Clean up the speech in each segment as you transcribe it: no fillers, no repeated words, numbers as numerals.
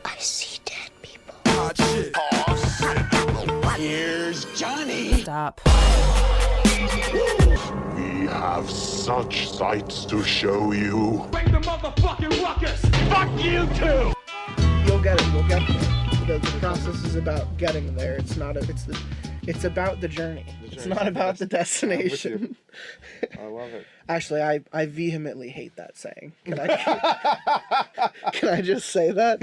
I see dead people. Hot shit. Here's Johnny. Stop. We have such sights to show you. Bring the motherfucking ruckus. Fuck you too. You'll get it. You'll get there. The process is about getting there. It's not. It's about the journey. It's not about the destination. I love it. Actually, I vehemently hate that saying. Can I just say that?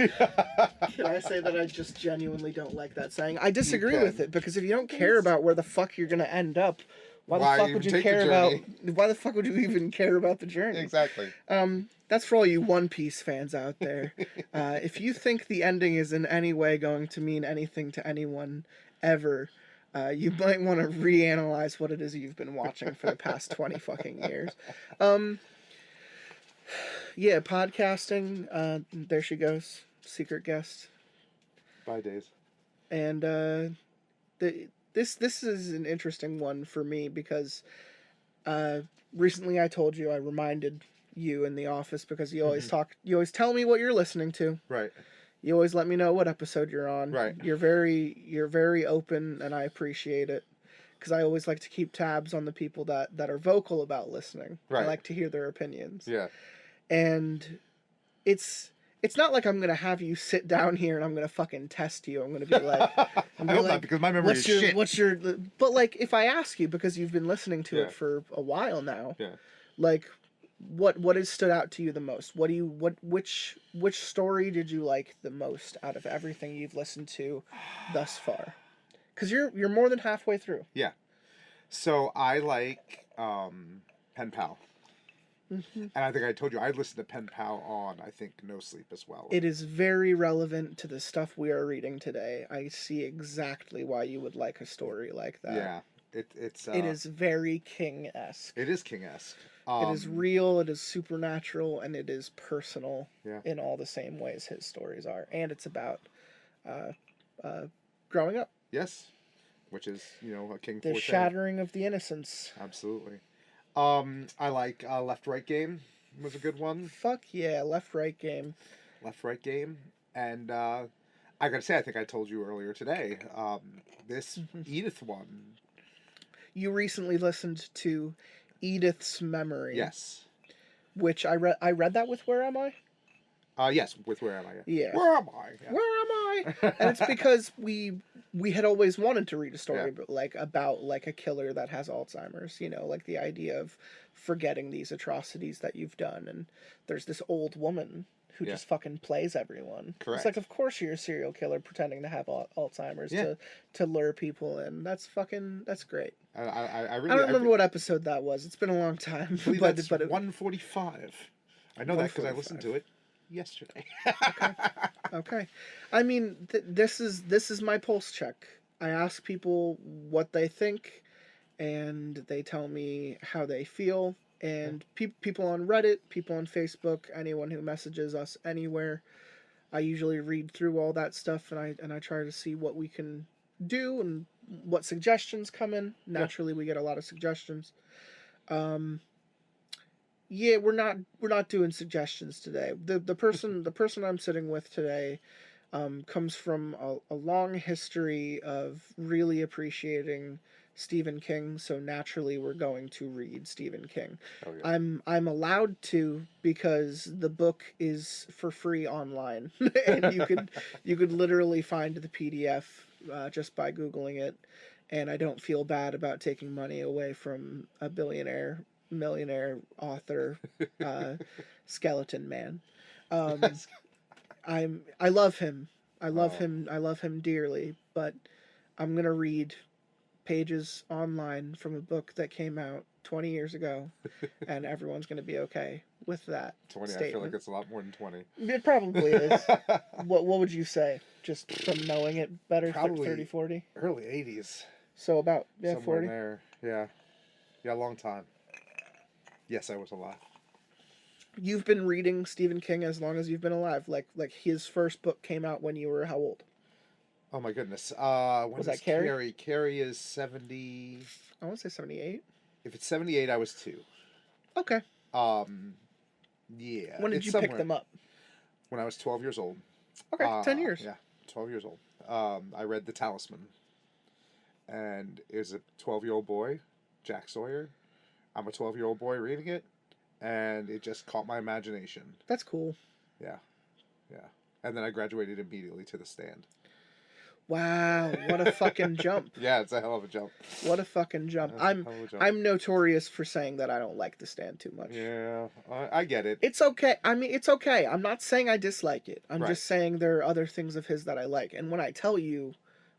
Can I say that I just genuinely don't like that saying? I disagree with it because if you don't care about where the fuck you're gonna end up, why the fuck would you care about? Why the fuck would you even care about the journey? Exactly. That's for all you One Piece fans out there. If you think the ending is in any way going to mean anything to anyone ever, you might want to reanalyze what it is you've been watching for the past 20 fucking years. Yeah, podcasting. There she goes, secret guest. Bye, Days. And this is an interesting one for me because recently I told you, I reminded you in the office because you always you always tell me what you're listening to. Right. You always let me know what episode you're on. Right. You're very open, and I appreciate it because I always like to keep tabs on the people that are vocal about listening. Right. I like to hear their opinions. Yeah. And it's not like I'm gonna have you sit down here and I'm gonna fucking test you. I'm gonna be like, I hope not, because my memory is shit. But like, if I ask you because you've been listening to it for a while now, like, what has stood out to you the most? Which story did you like the most out of everything you've listened to thus far? Because you're more than halfway through. Yeah. So I like Pen Pal. And I think I told you I listened to Pen Pal on, I think, No Sleep as well. It is very relevant to the stuff we are reading today. I see exactly why you would like a story like that. Yeah. It is very King-esque. It is King-esque. It is real, it is supernatural, and it is personal in all the same ways his stories are. And it's about growing up. Yes. Which is, a King The forte. shattering of the innocence. Absolutely. I like Left-Right Game was a good one. Fuck yeah, Left-Right Game. Left-Right Game. And I gotta say, I think I told you earlier today, this Edith one. You recently listened to Edith's Memory. Yes. Which I read that with Where Am I? Yes, with Where Am I? Yeah. Where am I? Yeah. Where am I? And it's because we had always wanted to read a story about a killer that has Alzheimer's, like the idea of forgetting these atrocities that you've done, and there's this old woman who just fucking plays everyone. Correct. It's like, of course you're a serial killer pretending to have Alzheimer's to lure people in. That's great. I really I don't remember what episode that was. It's been a long time. But it's 145. I know that because I listened to it yesterday. Okay. I mean, this is my pulse check. I ask people what they think, and they tell me how they feel. And people on Reddit, people on Facebook, anyone who messages us anywhere, I usually read through all that stuff, and I try to see what we can do and what suggestions come in. Naturally, we get a lot of suggestions. Yeah, we're not doing suggestions today. The person I'm sitting with today comes from a long history of really appreciating Stephen King, so naturally we're going to read Stephen King. Oh, yeah. I'm allowed to because the book is for free online, and you could literally find the PDF just by Googling it, and I don't feel bad about taking money away from a millionaire author, Skeleton Man. I love him. I love him dearly, but I'm gonna read pages online from a book that came out 20 years ago, and everyone's gonna be okay with that 20, statement. I feel like it's a lot more than 20. It probably is. What would you say, just from knowing it better? Probably 30, 40? Early 80s. So about, Somewhere 40? in there. Yeah, a long time. Yes, I was alive. You've been reading Stephen King as long as you've been alive. Like his first book came out when you were how old? Oh my goodness. When was that Carrie? Carrie? Carrie is 70. I want to say 78. If it's 78, I was 2. Okay. Yeah. When did you pick them up? when I was 12 years old. Okay, 10 years. Yeah, 12 years old. I read The Talisman. And it was a 12-year-old boy, Jack Sawyer. I'm a 12-year-old boy reading it, and it just caught my imagination. That's cool. Yeah, yeah. And then I graduated immediately to The Stand. Wow, what a fucking jump. Yeah, it's a hell of a jump. What a fucking jump. That's a hell of a jump. I'm notorious for saying that I don't like The Stand too much. Yeah, I get it. It's okay. I mean, it's okay. I'm not saying I dislike it. I'm Right. just saying there are other things of his that I like. And when I tell you,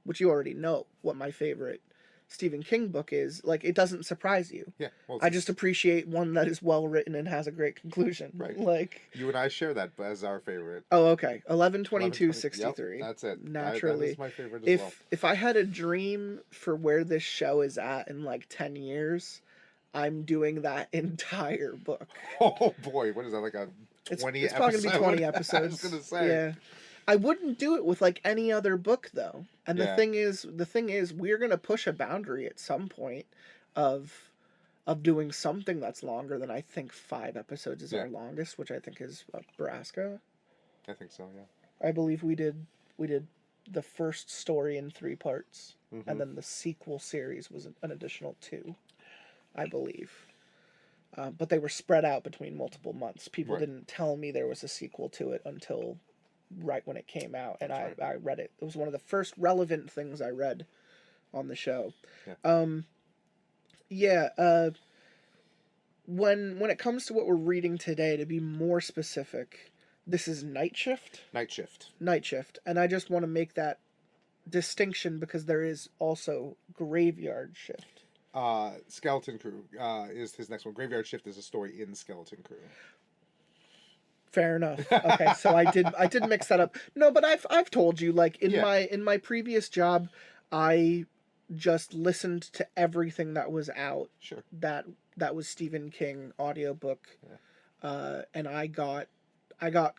which you already know, what my favorite Stephen King book is, like, it doesn't surprise you. Yeah. Well, I just appreciate one that is well written and has a great conclusion. Right. Like, you and I share that as our favorite. oh, okay. 11/22/63. Yep, that's it. Naturally. That is my favorite as well. If I had a dream for where this show is at in like 10 years, I'm doing that entire book. Oh boy, what is that, like a 20 It's probably episode? gonna be 20 episodes. I was gonna say. Yeah. I wouldn't do it with like any other book though. And Yeah. the thing is we're gonna push a boundary at some point of doing something that's longer than I think 5 episodes is our longest, which I think is Nebraska. I think so, yeah. I believe we did the first story in 3 parts, Mhm. and then the sequel series was an additional 2, I believe. But they were spread out between multiple months. People Right. didn't tell me there was a sequel to it until right when it came out, and That's I read it. It was one of the first relevant things I read on the show. Yeah. When it comes to what we're reading today, to be more specific, this is Nightshift. Nightshift, and I just want to make that distinction because there is also Graveyard Shift. Skeleton Crew is his next one. Graveyard Shift is a story in Skeleton Crew. Fair enough. Okay, so I did mix that up. No, but I've told you, like, in my previous job, I just listened to everything that was out. Sure. That was Stephen King audiobook. Yeah. And I got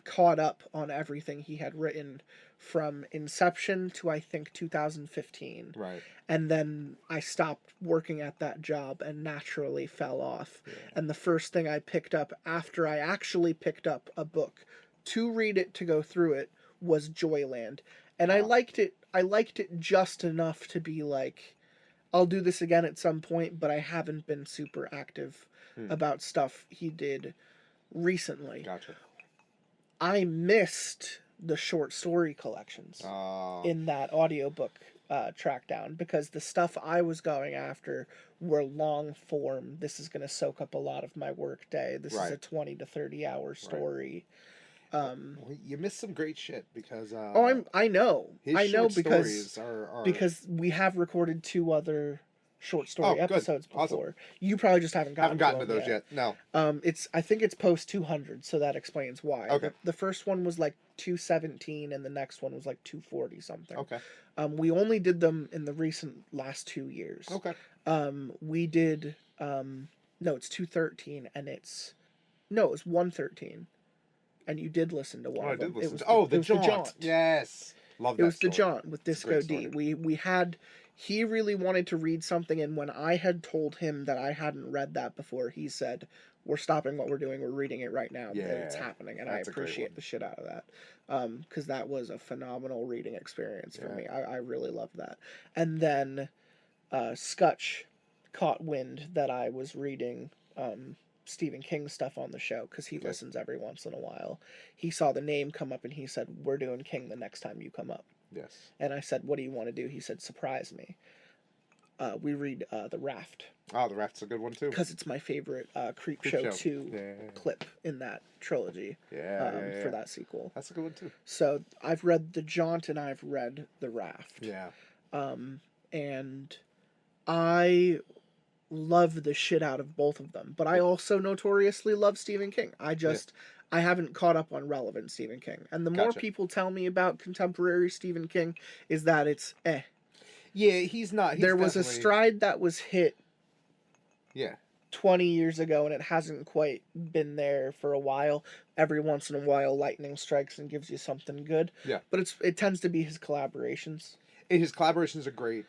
caught up on everything he had written from inception to I think 2015. Right. And then I stopped working at that job and naturally fell off. Yeah. And the first thing I picked up after I actually picked up a book to read it, to go through it, was Joyland. And I liked it just enough to be like, I'll do this again at some point, but I haven't been super active about stuff he did recently. Gotcha. I missed the short story collections in that audiobook track down, because the stuff I was going after were long form. This is going to soak up a lot of my work day. This is a 20 to 30 hour story. Well, you missed some great shit because I know because because we have recorded 2 other short story episodes before. Awesome. You probably just haven't gotten to those yet. No. I think it's post 200, so that explains why. Okay. The first one was like 217 and the next one was like 240 something. Okay. We only did them in the last 2 years. Okay. We did no, it's 213 and it was 113. And you did listen to one of them. It was the Jaunt. Yes. Love that. It was story. the Jaunt with Disco D. He really wanted to read something, and when I had told him that I hadn't read that before, he said, "We're stopping what we're doing. We're reading it right now. Yeah, it's happening." And I appreciate the shit out of that, because that was a phenomenal reading experience for me. I really loved that. And then Scutch caught wind that I was reading Stephen King stuff on the show, because he listens every once in a while. He saw the name come up and he said, "We're doing King the next time you come up." Yes. And I said, "What do you want to do?" He said, "Surprise me." We read The Raft. Oh, The Raft's a good one too. Because it's my favorite Creepshow 2 clip in that trilogy for that sequel. That's a good one too. So I've read The Jaunt and I've read The Raft. Yeah. And I love the shit out of both of them. But I also notoriously love Stephen King. I haven't caught up on relevant Stephen King. And the more people tell me about contemporary Stephen King is that it's Yeah, he's not. There was a stride that was hit 20 years ago, and it hasn't quite been there for a while. Every once in a while, lightning strikes and gives you something good. Yeah. But it tends to be his collaborations. His collaborations are great.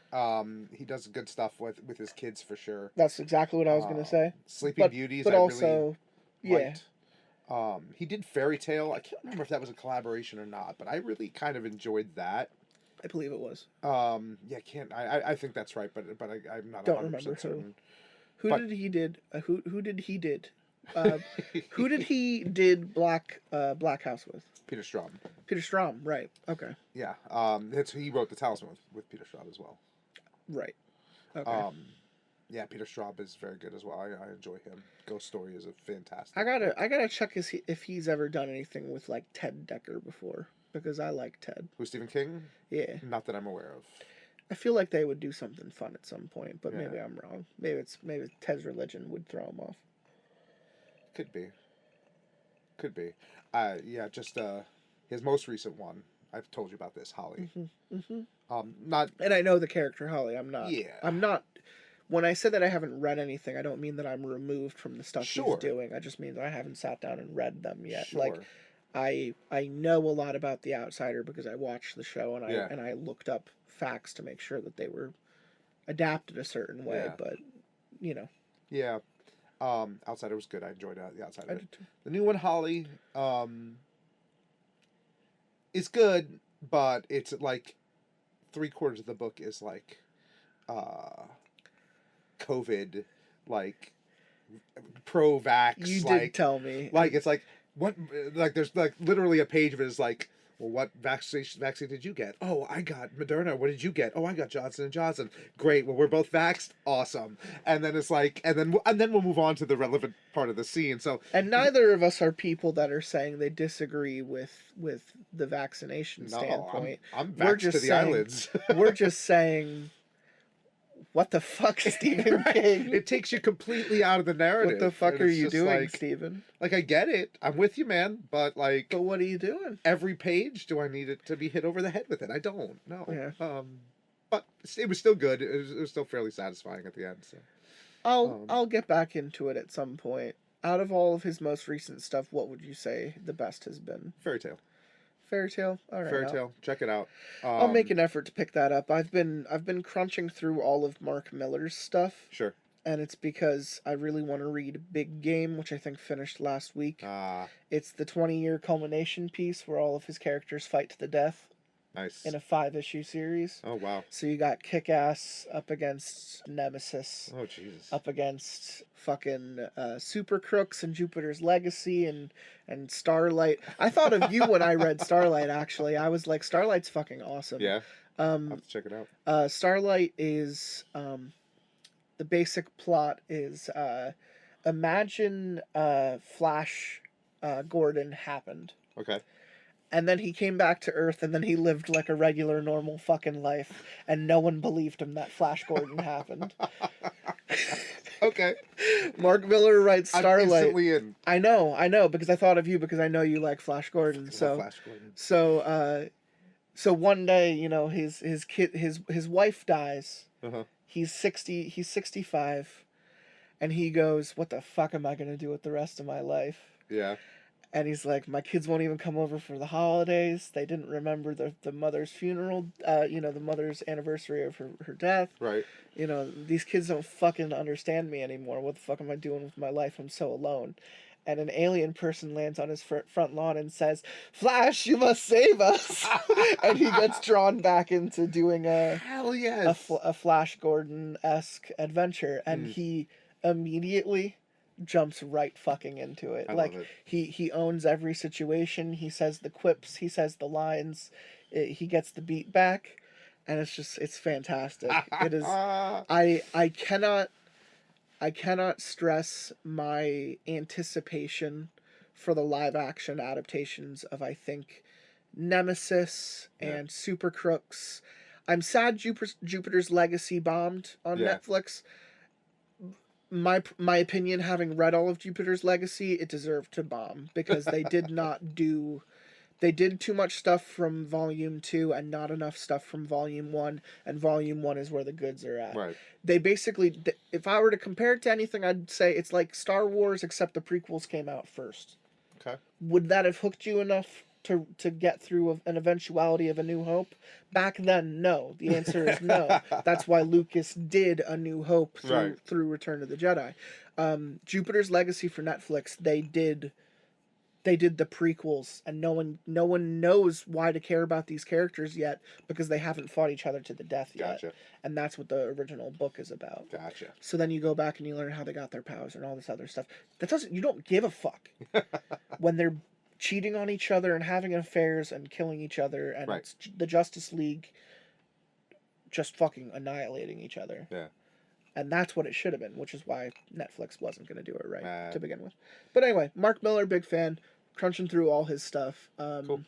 He does good stuff with his kids for sure. That's exactly what I was going to say. Sleeping Beauties, but I also, really liked. He did Fairy Tale. I can't remember if that was a collaboration or not, but I really kind of enjoyed that. I believe it was. Yeah, I think that's right, but I'm not Don't 100% remember certain. Who But- did he did? Who did he did? Who did he did Black House with? Peter Straub. Peter Straub, right? Okay, Yeah. He wrote The Talisman with Peter Straub as well. right. Okay. Yeah, Peter Straub is very good as well. I enjoy him. Ghost Story is a fantastic. I gotta check if he's ever done anything with like Ted Dekker before, because I like Ted. Who's Stephen King? Yeah, Not that I'm aware of. I feel like they would do something fun at some point, but Yeah. maybe I'm wrong. Maybe Ted's religion would throw him off. Could be. Yeah, just his most recent one. I've told you about this, Holly. Not. And I know the character Holly. I'm not. Yeah. I'm not. When I said that I haven't read anything, I don't mean that I'm removed from the stuff Sure. he's doing. I just mean that I haven't sat down and read them yet. Sure. Like, I know a lot about The Outsider because I watched the show and I looked up facts to make sure that they were adapted a certain way. Yeah. But you know, Yeah. Outsider was good. I enjoyed The Outsider. I did too. The new one, Holly, is good, but it's like 3/4 of the book is like COVID, like pro-vax. You like, did tell me. Like it's like what? Like there's like literally a page of it is like, well, what vaccine did you get? Oh, I got Moderna. What did you get? Oh, I got Johnson & Johnson. Great. Well, we're both vaxxed. Awesome. And then it's like, and then we'll move on to the relevant part of the scene. So, And neither of us are people that are saying they disagree with the vaccination no, standpoint. I'm We're vaxxed just to the saying- eyelids. We're just saying, what the fuck, Stephen King? It takes you completely out of the narrative. What the fuck and are it's you just doing, like, Stephen? Like, I get it. I'm with you, man. But like, But what are you doing? every page, do I need it to be hit over the head with it? I don't. No. Yeah. But it was still good. It was still fairly satisfying at the end. So. I'll get back into it at some point. Out of all of his most recent stuff, what would you say the best has been? Fairy Tale. Fairy Tale? All right. Fairy Tale. Check it out. I'll make an effort to pick that up. I've been crunching through all of Mark Miller's stuff, Sure. and it's because I really want to read Big Game, which I think finished last week. It's the 20-year culmination piece where all of his characters fight to the death Nice. in a 5-issue series. Oh, wow. So you got Kick-Ass up against Nemesis, Oh, Jesus. up against fucking Super Crooks and Jupiter's Legacy and Starlight. I thought of you when I read Starlight, actually. I was like, Starlight's fucking awesome. Yeah. I'll have to check it out. Starlight is the basic plot is imagine Flash Gordon happened. Okay. And then he came back to Earth, and then he lived like a regular, normal fucking life, and no one believed him that Flash Gordon happened. Okay. Mark Miller writes I'm Starlight. instantly in. I know, because I thought of you because I know you like Flash Gordon. So, Flash Gordon. so one day, you know, his wife dies. Uh-huh. He's 65, and he goes, "What the fuck am I gonna do with the rest of my life?" Yeah. And he's like, my kids won't even come over for the holidays. They didn't remember the mother's funeral, the mother's anniversary of her death. Right. You know, these kids don't fucking understand me anymore. What the fuck am I doing with my life? I'm so alone. And an alien person lands on his front lawn and says, "Flash, you must save us." And he gets drawn back into doing Hell yes. a Flash Gordon-esque adventure. And he immediately jumps right fucking into it. I like love it. he owns every situation. He says the quips, he says the lines, he gets the beat back, and it's fantastic. It is. I cannot stress my anticipation for the live action adaptations of, I think, Nemesis and Super Crooks. I'm sad Jupiter's Legacy bombed on Netflix. My opinion, having read all of Jupiter's Legacy, it deserved to bomb because they did not do. They did too much stuff from Volume 2 and not enough stuff from Volume 1, and Volume 1 is where the goods are at. Right. They basically, if I were to compare it to anything, I'd say it's like Star Wars, except the prequels came out first. Okay. Would that have hooked you enough to get through an eventuality of A New Hope? Back then, no. The answer is no. That's why Lucas did A New Hope through Return of the Jedi. Jupiter's Legacy for Netflix, they did they did the prequels, and no one knows why to care about these characters yet because they haven't fought each other to the death yet. Gotcha. And that's what the original book is about. Gotcha. So then you go back and you learn how they got their powers and all this other stuff. You don't give a fuck when they're cheating on each other and having affairs and killing each other, and Right. it's the Justice League just fucking annihilating each other. Yeah. And that's what it should have been, which is why Netflix wasn't going to do it right to Nah. begin with. But anyway, Mark Miller, big fan, crunching through all his stuff. Cool.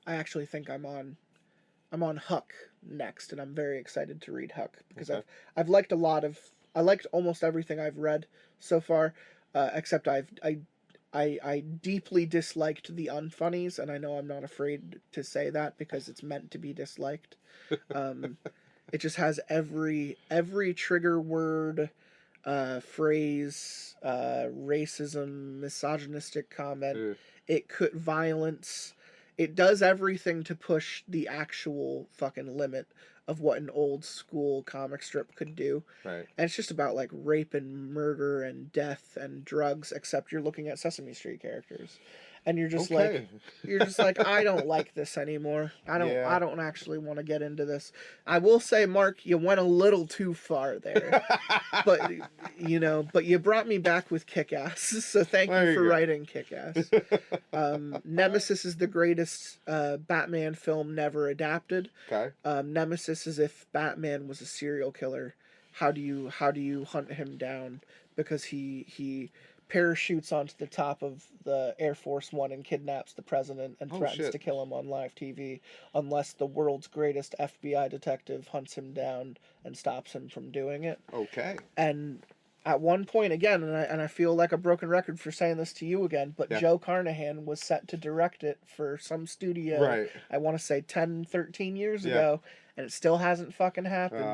I actually think I'm on Huck next, and I'm very excited to read Huck because Okay. I've liked I liked almost everything I've read so far, except I deeply disliked the unfunnies, and I know I'm not afraid to say that because it's meant to be disliked. It just has every trigger word, phrase, racism, misogynistic comment. Ugh. It could violence. It does everything to push the actual fucking limit of what an old school comic strip could do. Right. And it's just about like rape and murder and death and drugs, except you're looking at Sesame Street characters. And you're just Okay. like, I don't like this anymore. I Yeah. don't actually want to get into this. I will say, Mark, you went a little too far there. but you brought me back with Kick-Ass. So thank There you you for go. writing Kick-Ass. Nemesis is the greatest Batman film never adapted. Okay. Nemesis is if Batman was a serial killer. How do you hunt him down? Because he parachutes onto the top of the Air Force One and kidnaps the president and Oh, threatens shit. to kill him on live TV unless the world's greatest FBI detective hunts him down and stops him from doing it. Okay. And at one point, again, and I feel like a broken record for saying this to you again, but Yeah. Joe Carnahan was set to direct it for some studio, Right. I want to say 10, 13 years Yeah. ago, and it still hasn't fucking happened.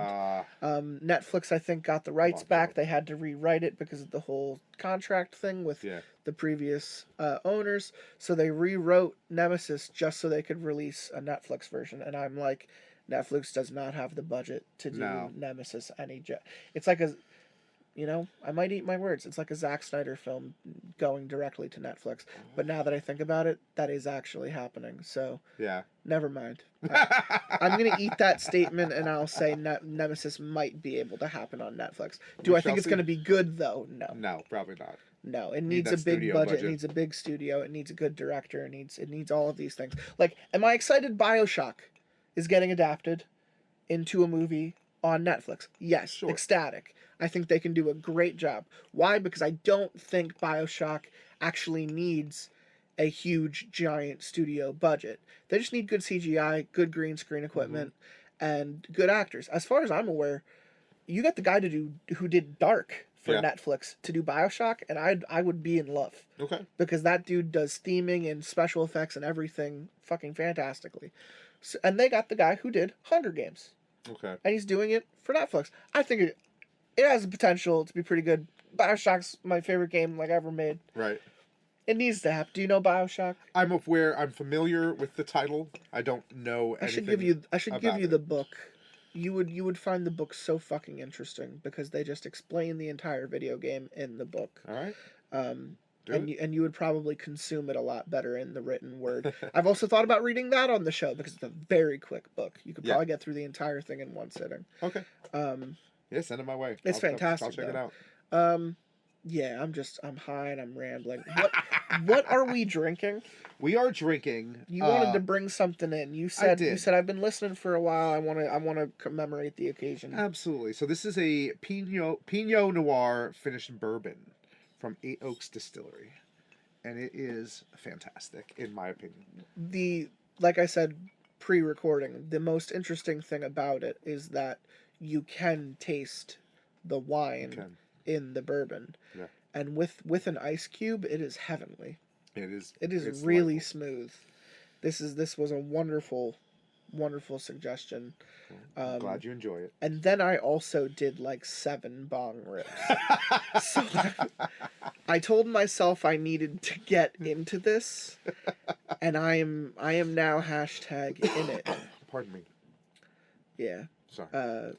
Netflix, I think, got the rights on, back. Joe. They had to rewrite it because of the whole contract thing with Yeah. the previous owners. So they rewrote Nemesis just so they could release a Netflix version. And I'm like, Netflix does not have the budget to do No. Nemesis it's like I might eat my words. It's like a Zack Snyder film going directly to Netflix. But now that I think about it, that is actually happening. So Yeah. never mind. I'm going to eat that statement, and I'll say Nemesis might be able to happen on Netflix. Do We I think shall it's see. going to be good, though? No. No, probably not. No, it Need needs that a big studio budget. budget. It needs a big studio. It needs a good director. It needs all of these things. Like, am I excited BioShock is getting adapted into a movie on Netflix? Yes. Sure. Ecstatic. I think they can do a great job. Why? Because I don't think BioShock actually needs a huge, giant studio budget. They just need good CGI, good green screen equipment, and good actors. As far as I'm aware, you got the guy who did Dark for Yeah. Netflix to do BioShock, and I would be in love. Okay. Because that dude does theming and special effects and everything fucking fantastically. So, and they got the guy who did Hunger Games, Okay. and he's doing it for Netflix. I think it has the potential to be pretty good. BioShock's my favorite game like ever made. Right. It needs to happen. Do you know BioShock? I'm familiar with the title. I don't know anything. I should give you about the it. book. You would find the book so fucking interesting because they just explain the entire video game in the book. All right. Do And it. you would probably consume it a lot better in the written word. I've also thought about reading that on the show because it's a very quick book. You could Yeah. probably get through the entire thing in one sitting. Okay. Yeah, send it my way. It's fantastic, I'll check it though. out. Yeah, I'm high and I'm rambling. What are we drinking? We are drinking. You wanted to bring something in. You said did. I've been listening for a while. I want to commemorate the occasion. Absolutely. So this is a Pinot Noir finished bourbon from Eight Oaks Distillery, and it is fantastic in my opinion. Like I said pre-recording, the most interesting thing about it is that you can taste the wine in the bourbon. Yeah. And with an ice cube, it is heavenly. It is. It's it's really delightful. smooth. This was a wonderful suggestion. I'm glad you enjoy it. And then I also did like 7 bong rips. So I told myself I needed to get into this, and I am now hashtag in it. Pardon me. Yeah. Sorry.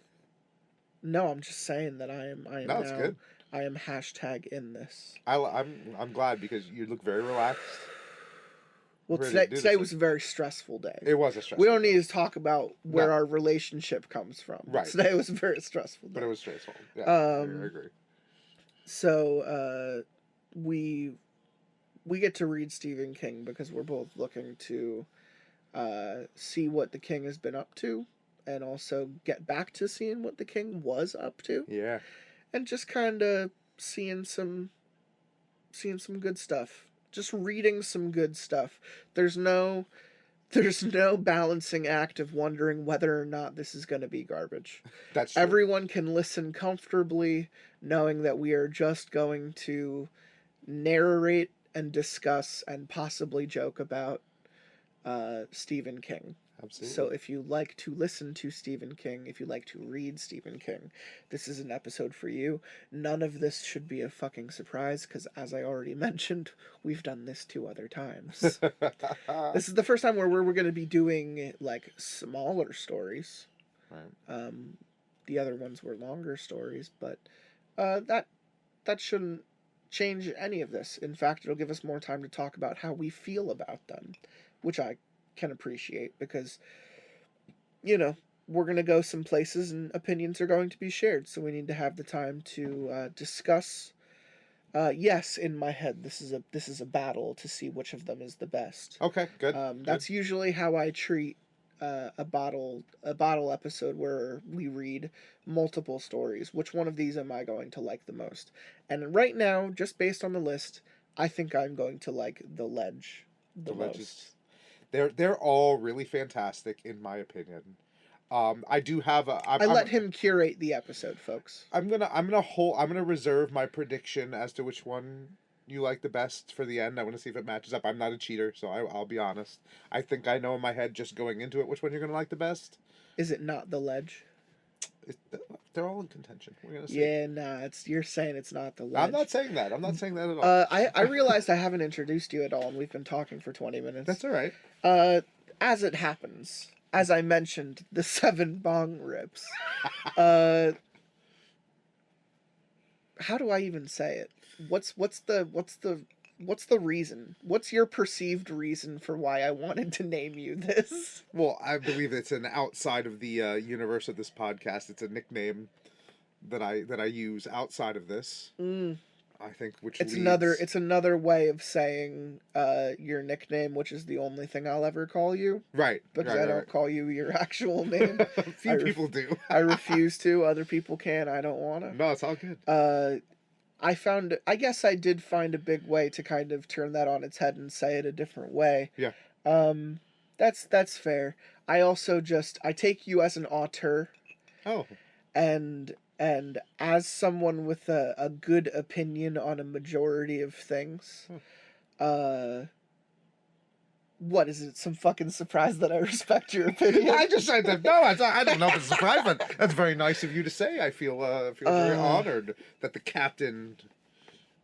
No, I'm just saying that I am No, it's now good. I am hashtag in this. I'm glad because you look very relaxed. Well, Ready to do today this was a thing. very stressful day. It was a stressful We don't day. need to talk about where No. our relationship comes from. Right. Today was a very stressful day. But it was stressful. Yeah, I agree. So we get to read Stephen King because we're both looking to see what the King has been up to, and also get back to seeing what the King was up to. Yeah. And just kind of seeing some good stuff. Just reading some good stuff. There's no balancing act of wondering whether or not this is going to be garbage. That's true. Everyone can listen comfortably knowing that we are just going to narrate and discuss and possibly joke about Stephen King. Absolutely. So if you like to listen to Stephen King, if you like to read Stephen King, this is an episode for you. None of this should be a fucking surprise because, as I already mentioned, we've done this 2 other times. This is the first time where we're going to be doing like smaller stories. Right. The other ones were longer stories, but that shouldn't change any of this. In fact, it'll give us more time to talk about how we feel about them, which I can appreciate because, you know, we're going to go some places and opinions are going to be shared, so we need to have the time to discuss. Yes, in my head, this is a battle to see which of them is the best. Okay, good. That's usually how I treat a bottle episode where we read multiple stories. Which one of these am I going to like the most? And right now, just based on the list, I think I'm going to like The Ledge the most. They're all really fantastic in my opinion. I do have a. I let him curate the episode, folks. I'm gonna reserve my prediction as to which one you like the best for the end. I want to see if it matches up. I'm not a cheater, so I'll be honest. I think I know in my head just going into it which one you're gonna like the best. Is it not The Ledge? They're all in contention. We're gonna see. Yeah, nah. You're saying it's not The Ledge. I'm not saying that. I'm not saying that at all. I realized I haven't introduced you at all, and we've been talking for 20 minutes. That's all right. As it happens, as I mentioned, the 7 bong rips. How do I even say it? What's the reason? What's your perceived reason for why I wanted to name you this? Well, I believe it's an outside of the universe of this podcast. It's a nickname that I use outside of this. I think it's another way of saying your nickname, which is the only thing I'll ever call you. Right. Because I don't call you your actual name. A few people do. I refuse to. Other people can. I don't want to. No, it's all good. I guess I did find a big way to kind of turn that on its head and say it a different way. Yeah. That's fair. I also I take you as an auteur. Oh. And as someone with a good opinion on a majority of things, what is it? Some fucking surprise that I respect your opinion? I don't know if it's a surprise, but that's very nice of you to say. I feel very honored that the captain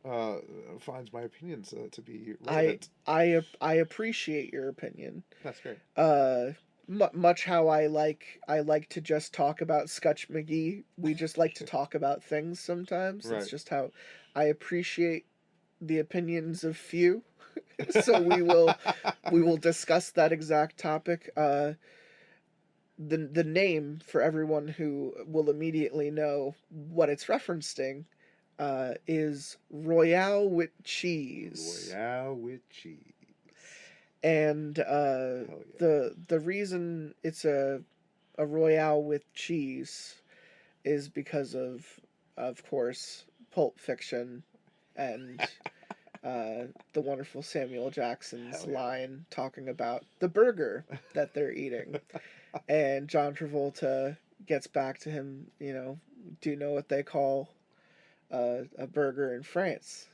finds my opinions to be relevant. I appreciate your opinion. That's great. Much how I like to just talk about Scutch McGee. We just like to talk about things sometimes. Right. It's just how I appreciate the opinions of few. So we will discuss that exact topic. The name, for everyone who will immediately know what it's referencing, is Royale with cheese. Royale with cheese. And the reason it's a Royale with cheese is because of course, Pulp Fiction and the wonderful Samuel Jackson's line talking about the burger that they're eating. And John Travolta gets back to him, do you know what they call a burger in France?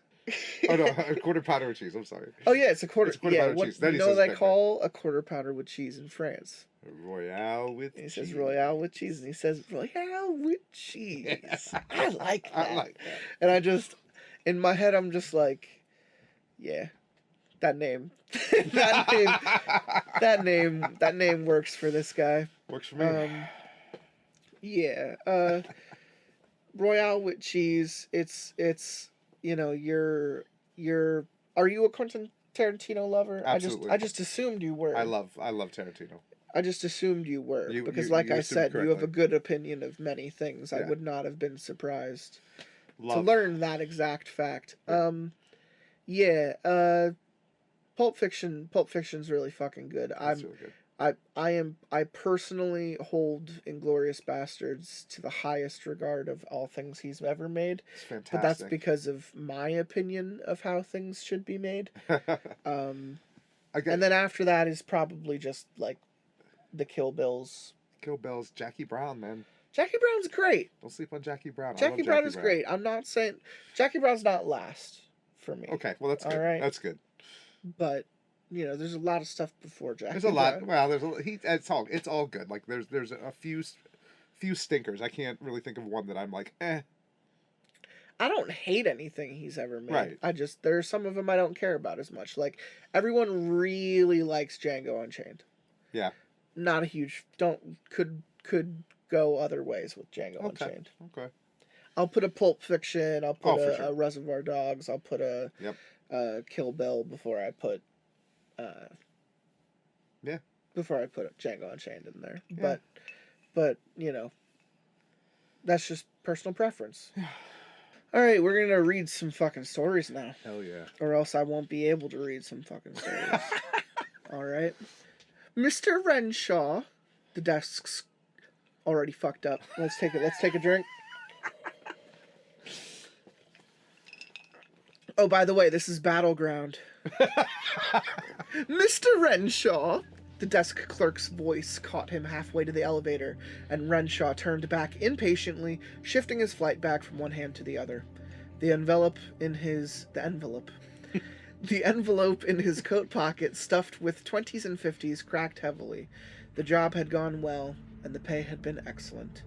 Oh no, a quarter pounder with cheese. I'm sorry. Oh yeah, it's a quarter pounder with cheese. Then you know they call a quarter pounder with cheese in France. Royale with cheese. He says Royale with cheese, and he says Royale with cheese. I like that. I like that. And I just, in my head, I'm just like, yeah, that name, that name works for this guy. Works for me. Yeah. Royale with cheese. It's you're. Are you a Quentin Tarantino lover? Absolutely. I just assumed you were. I love Tarantino. I just assumed you were because, like you I assumed said, you have a correctly. good opinion of many things. I Yeah. would not have been surprised to Love. learn that exact fact. Yeah. Yeah. Pulp Fiction. Pulp Fiction's really fucking good. That's really good. I personally hold Inglourious Bastards to the highest regard of all things he's ever made. It's fantastic. But that's because of my opinion of how things should be made. And then after that is probably just like the Kill Bills. Kill Bill's Jackie Brown, man. Jackie Brown's great. Don't sleep on Jackie Brown. Jackie Brown is great. I'm not saying Jackie Brown's not last for me. Okay, well that's good. All right. That's good. But there's a lot of stuff before Jackie. There's a lot. Brown. Well, it's all good. Like there's a few stinkers. I can't really think of one that I'm like, eh. I don't hate anything he's ever made. Right. There are some of them I don't care about as much. Like everyone really likes Django Unchained. Yeah. Not a huge could go other ways with Django Unchained. Okay. I'll put a Pulp Fiction. I'll put sure. a Reservoir Dogs. I'll put a Kill Bill before I put before I put Django Unchained in there. Yeah. But that's just personal preference. All right, we're gonna read some fucking stories now. Hell yeah. Or else I won't be able to read some fucking stories. All right. Mr. Renshaw, the desk's already fucked up. Let's take a drink. Oh, by the way, this is Battleground. Mr. Renshaw, the desk clerk's voice caught him halfway to the elevator, and Renshaw turned back impatiently, shifting his flight back from one hand to the other. The envelope in his coat pocket, stuffed with 20s and 50s, cracked heavily. The job had gone well, and the pay had been excellent,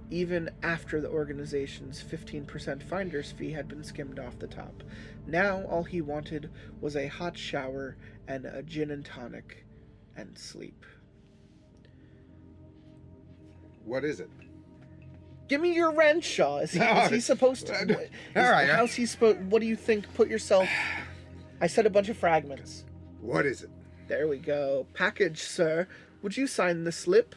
even after the organization's 15% finder's fee had been skimmed off the top. Now all he wanted was a hot shower and a gin and tonic and sleep. What is it? Give me your Renshaw. Is he supposed to? How's he supposed? What do you think? Put yourself. I said a bunch of fragments. What is it? There we go. Package, sir. Would you sign the slip?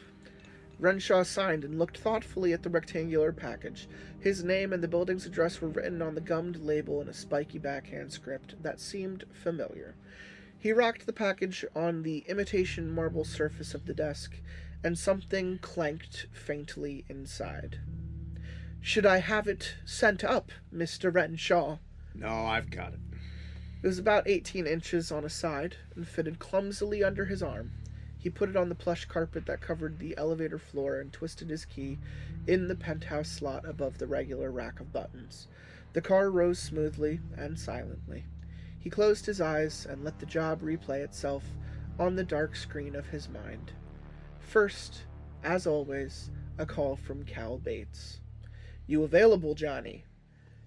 Renshaw signed and looked thoughtfully at the rectangular package. His name and the building's address were written on the gummed label in a spiky backhand script that seemed familiar. He rocked the package on the imitation marble surface of the desk, and something clanked faintly inside. Should I have it sent up, Mr. Renshaw? No, I've got it. It was about 18 inches on a side and fitted clumsily under his arm. He put it on the plush carpet that covered the elevator floor and twisted his key in the penthouse slot above the regular rack of buttons. The car rose smoothly and silently. He closed his eyes and let the job replay itself on the dark screen of his mind. First, as always, a call from Cal Bates. You available, Johnny?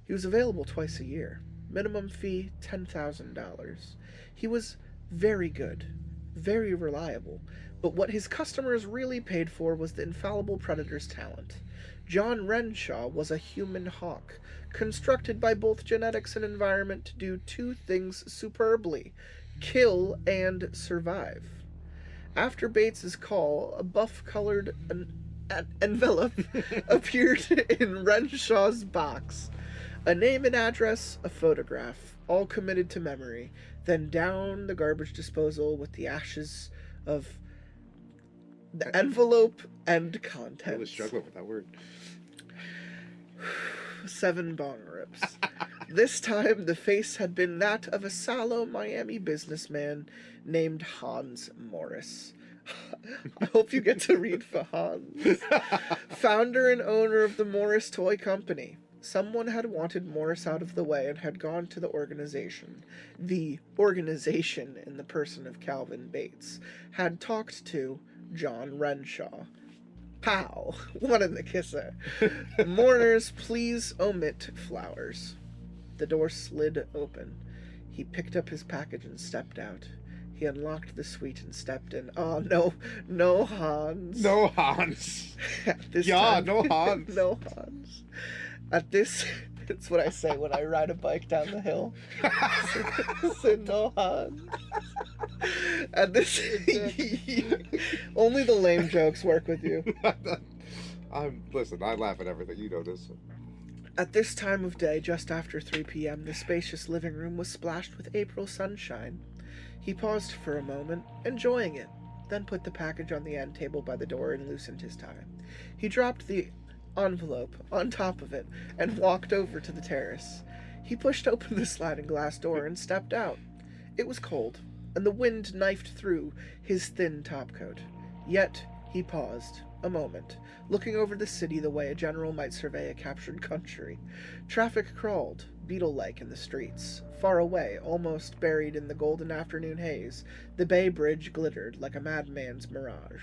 He was available twice a year. Minimum fee, $10,000. He was very good, very reliable, but what his customers really paid for was the infallible Predator's talent. John Renshaw was a human hawk, constructed by both genetics and environment to do two things superbly: kill and survive. After Bates's call, a buff-colored envelope appeared in Renshaw's box. A name and address, a photograph, all committed to memory, then down the garbage disposal with the ashes of the envelope and contents. I was struggling with that word. 7 bone rips. This time the face had been that of a sallow Miami businessman named Hans Morris. I hope you get to read for Hans. Founder and owner of the Morris Toy Company. Someone had wanted Morris out of the way and had gone to the organization. The organization, in the person of Calvin Bates, had talked to John Renshaw. Pow! One in the kisser. Mourners, please omit flowers. The door slid open. He picked up his package and stepped out. He unlocked the suite and stepped in. Oh, no, no Hans. No Hans. At this Yeah, time, no Hans. no Hans. At this, it's what I say when I ride a bike down the hill. Say no Hans. At this, only the lame jokes work with you. Listen, I laugh at everything. You know this. At this time of day, just after 3 p.m., the spacious living room was splashed with April sunshine. He paused for a moment, enjoying it, then put the package on the end table by the door and loosened his tie. He dropped the envelope on top of it and walked over to the terrace. He pushed open the sliding glass door and stepped out. It was cold, and the wind knifed through his thin topcoat. Yet he paused a moment, looking over the city the way a general might survey a captured country. Traffic crawled, beetle-like in the streets. Far away, almost buried in the golden afternoon haze, the Bay Bridge glittered like a madman's mirage.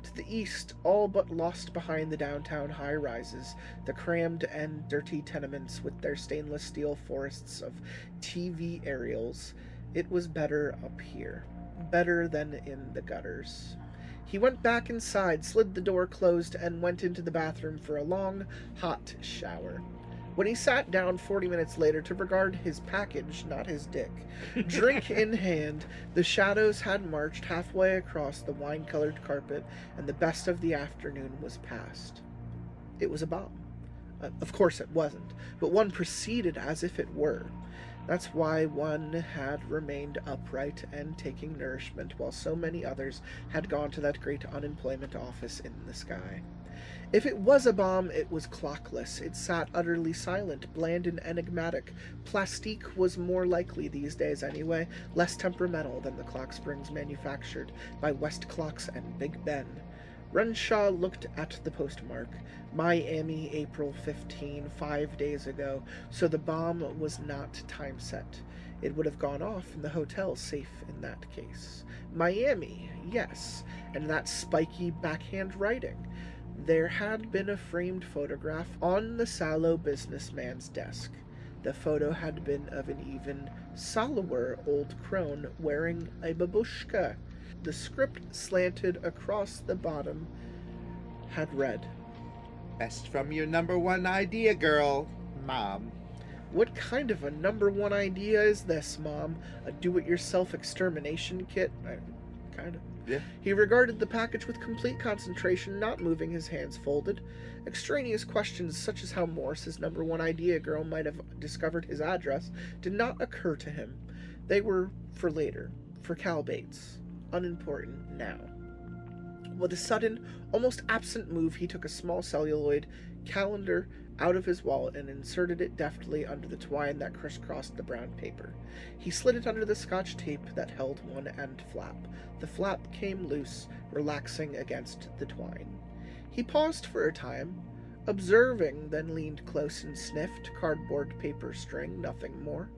To the east, all but lost behind the downtown high-rises, the crammed and dirty tenements with their stainless steel forests of TV aerials. It was better up here. Better than in the gutters. He went back inside, slid the door closed, and went into the bathroom for a long, hot shower. When he sat down 40 minutes later to regard his package, not his dick, drink in hand, the shadows had marched halfway across the wine-colored carpet, and the best of the afternoon was past. It was a bomb. Of course it wasn't, but one proceeded as if it were. That's why one had remained upright and taking nourishment, while so many others had gone to that great unemployment office in the sky. If it was a bomb, it was clockless. It sat utterly silent, bland and enigmatic. Plastique was more likely these days anyway, less temperamental than the clock springs manufactured by West Clocks and Big Ben. Renshaw looked at the postmark. Miami, April 15, 5 days ago, so the bomb was not time set. It would have gone off in the hotel safe in that case. Miami, yes, and that spiky backhand writing. There had been a framed photograph on the sallow businessman's desk. The photo had been of an even sallower old crone wearing a babushka. The script slanted across the bottom had read, Best from your number one idea, girl, Mom. "What kind of a number one idea is this, Mom? A do-it-yourself extermination kit?" Kind of. Yeah. He regarded the package with complete concentration, not moving, his hands folded. Extraneous questions such as how Morse, his number one idea girl, might have discovered his address did not occur to him. They were for later, for Cal Bates. Unimportant now. With a sudden, almost absent move, he took a small celluloid calendar out of his wallet and inserted it deftly under the twine that crisscrossed the brown paper. He slid it under the Scotch tape that held one end flap. The flap came loose, relaxing against the twine. He paused for a time, observing, then leaned close and sniffed. Cardboard paper string, nothing more.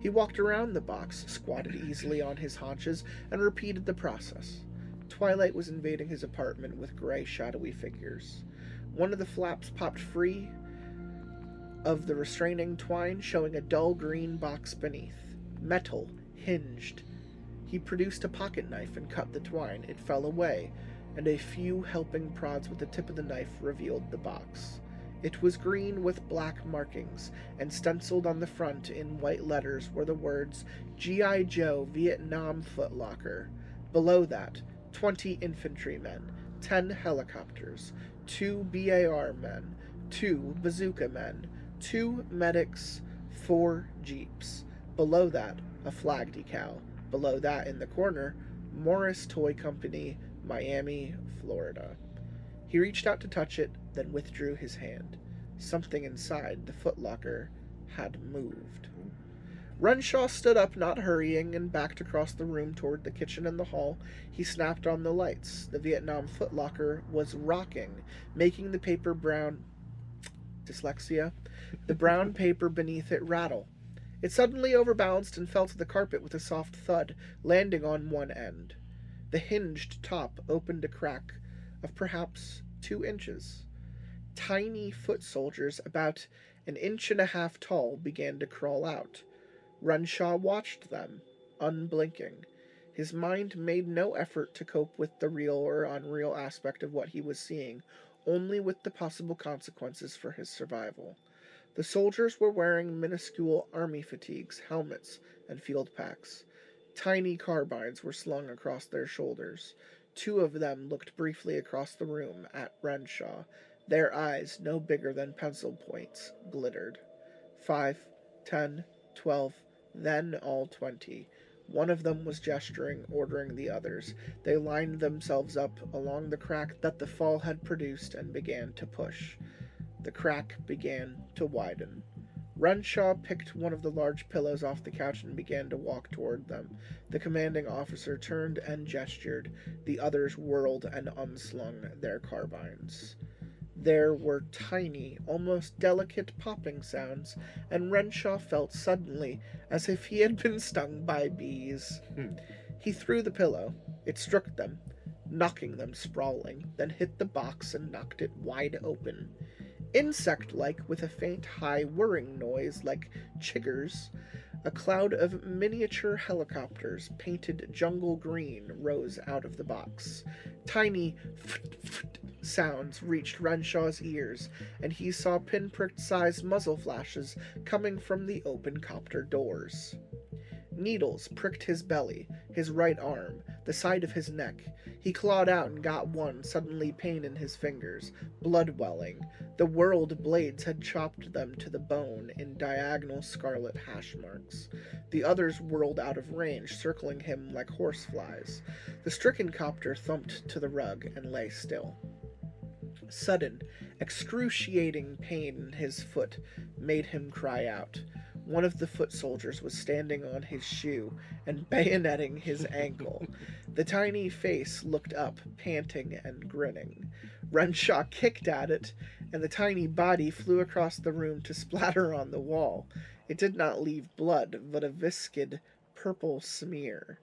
He walked around the box, squatted easily on his haunches, and repeated the process. Twilight was invading his apartment with gray, shadowy figures. One of the flaps popped free of the restraining twine, showing a dull green box beneath. Metal, hinged. He produced a pocket knife and cut the twine. It fell away, and a few helping prods with the tip of the knife revealed the box. It was green with black markings, and stenciled on the front in white letters were the words G.I. Joe Vietnam Footlocker. Below that, 20 infantrymen, 10 helicopters, 2 BAR men, 2 bazooka men, 2 medics, 4 jeeps. Below that, a flag decal. Below that, in the corner, Morris Toy Company, Miami, Florida. He reached out to touch it, then withdrew his hand. Something inside the footlocker had moved. Renshaw stood up, not hurrying, and backed across the room toward the kitchen and the hall. He snapped on the lights. The Vietnam footlocker was rocking, making the paper brown... Dyslexia? The brown paper beneath it rattle. It suddenly overbalanced and fell to the carpet with a soft thud, landing on one end. The hinged top opened a crack of perhaps 2 inches. Tiny foot soldiers, about 1.5 inches tall, began to crawl out. Renshaw watched them, unblinking. His mind made no effort to cope with the real or unreal aspect of what he was seeing, only with the possible consequences for his survival. The soldiers were wearing minuscule army fatigues, helmets, and field packs. Tiny carbines were slung across their shoulders. Two of them looked briefly across the room at Renshaw. Their eyes, no bigger than pencil points, glittered. 5, 10, 12, then all 20. One of them was gesturing, ordering the others. They lined themselves up along the crack that the fall had produced and began to push. The crack began to widen. Renshaw picked one of the large pillows off the couch and began to walk toward them. The commanding officer turned and gestured. The others whirled and unslung their carbines. There were tiny, almost delicate popping sounds, and Renshaw felt suddenly as if he had been stung by bees. He threw the pillow. It struck them, knocking them sprawling, then hit the box and knocked it wide open. Insect-like, with a faint, high whirring noise like chiggers, a cloud of miniature helicopters, painted jungle green, rose out of the box. Tiny "pht-pht" sounds reached Renshaw's ears, and he saw pinprick-sized muzzle flashes coming from the open copter doors. Needles pricked his belly, his right arm, the side of his neck. He clawed out and got one, suddenly pain in his fingers, blood welling. The whirled blades had chopped them to the bone in diagonal scarlet hash marks. The others whirled out of range, circling him like horseflies. The stricken copter thumped to the rug and lay still. Sudden, excruciating pain in his foot made him cry out. One of the foot soldiers was standing on his shoe and bayoneting his ankle. The tiny face looked up, panting and grinning. Renshaw kicked at it, and the tiny body flew across the room to splatter on the wall. It did not leave blood, but a viscid purple smear.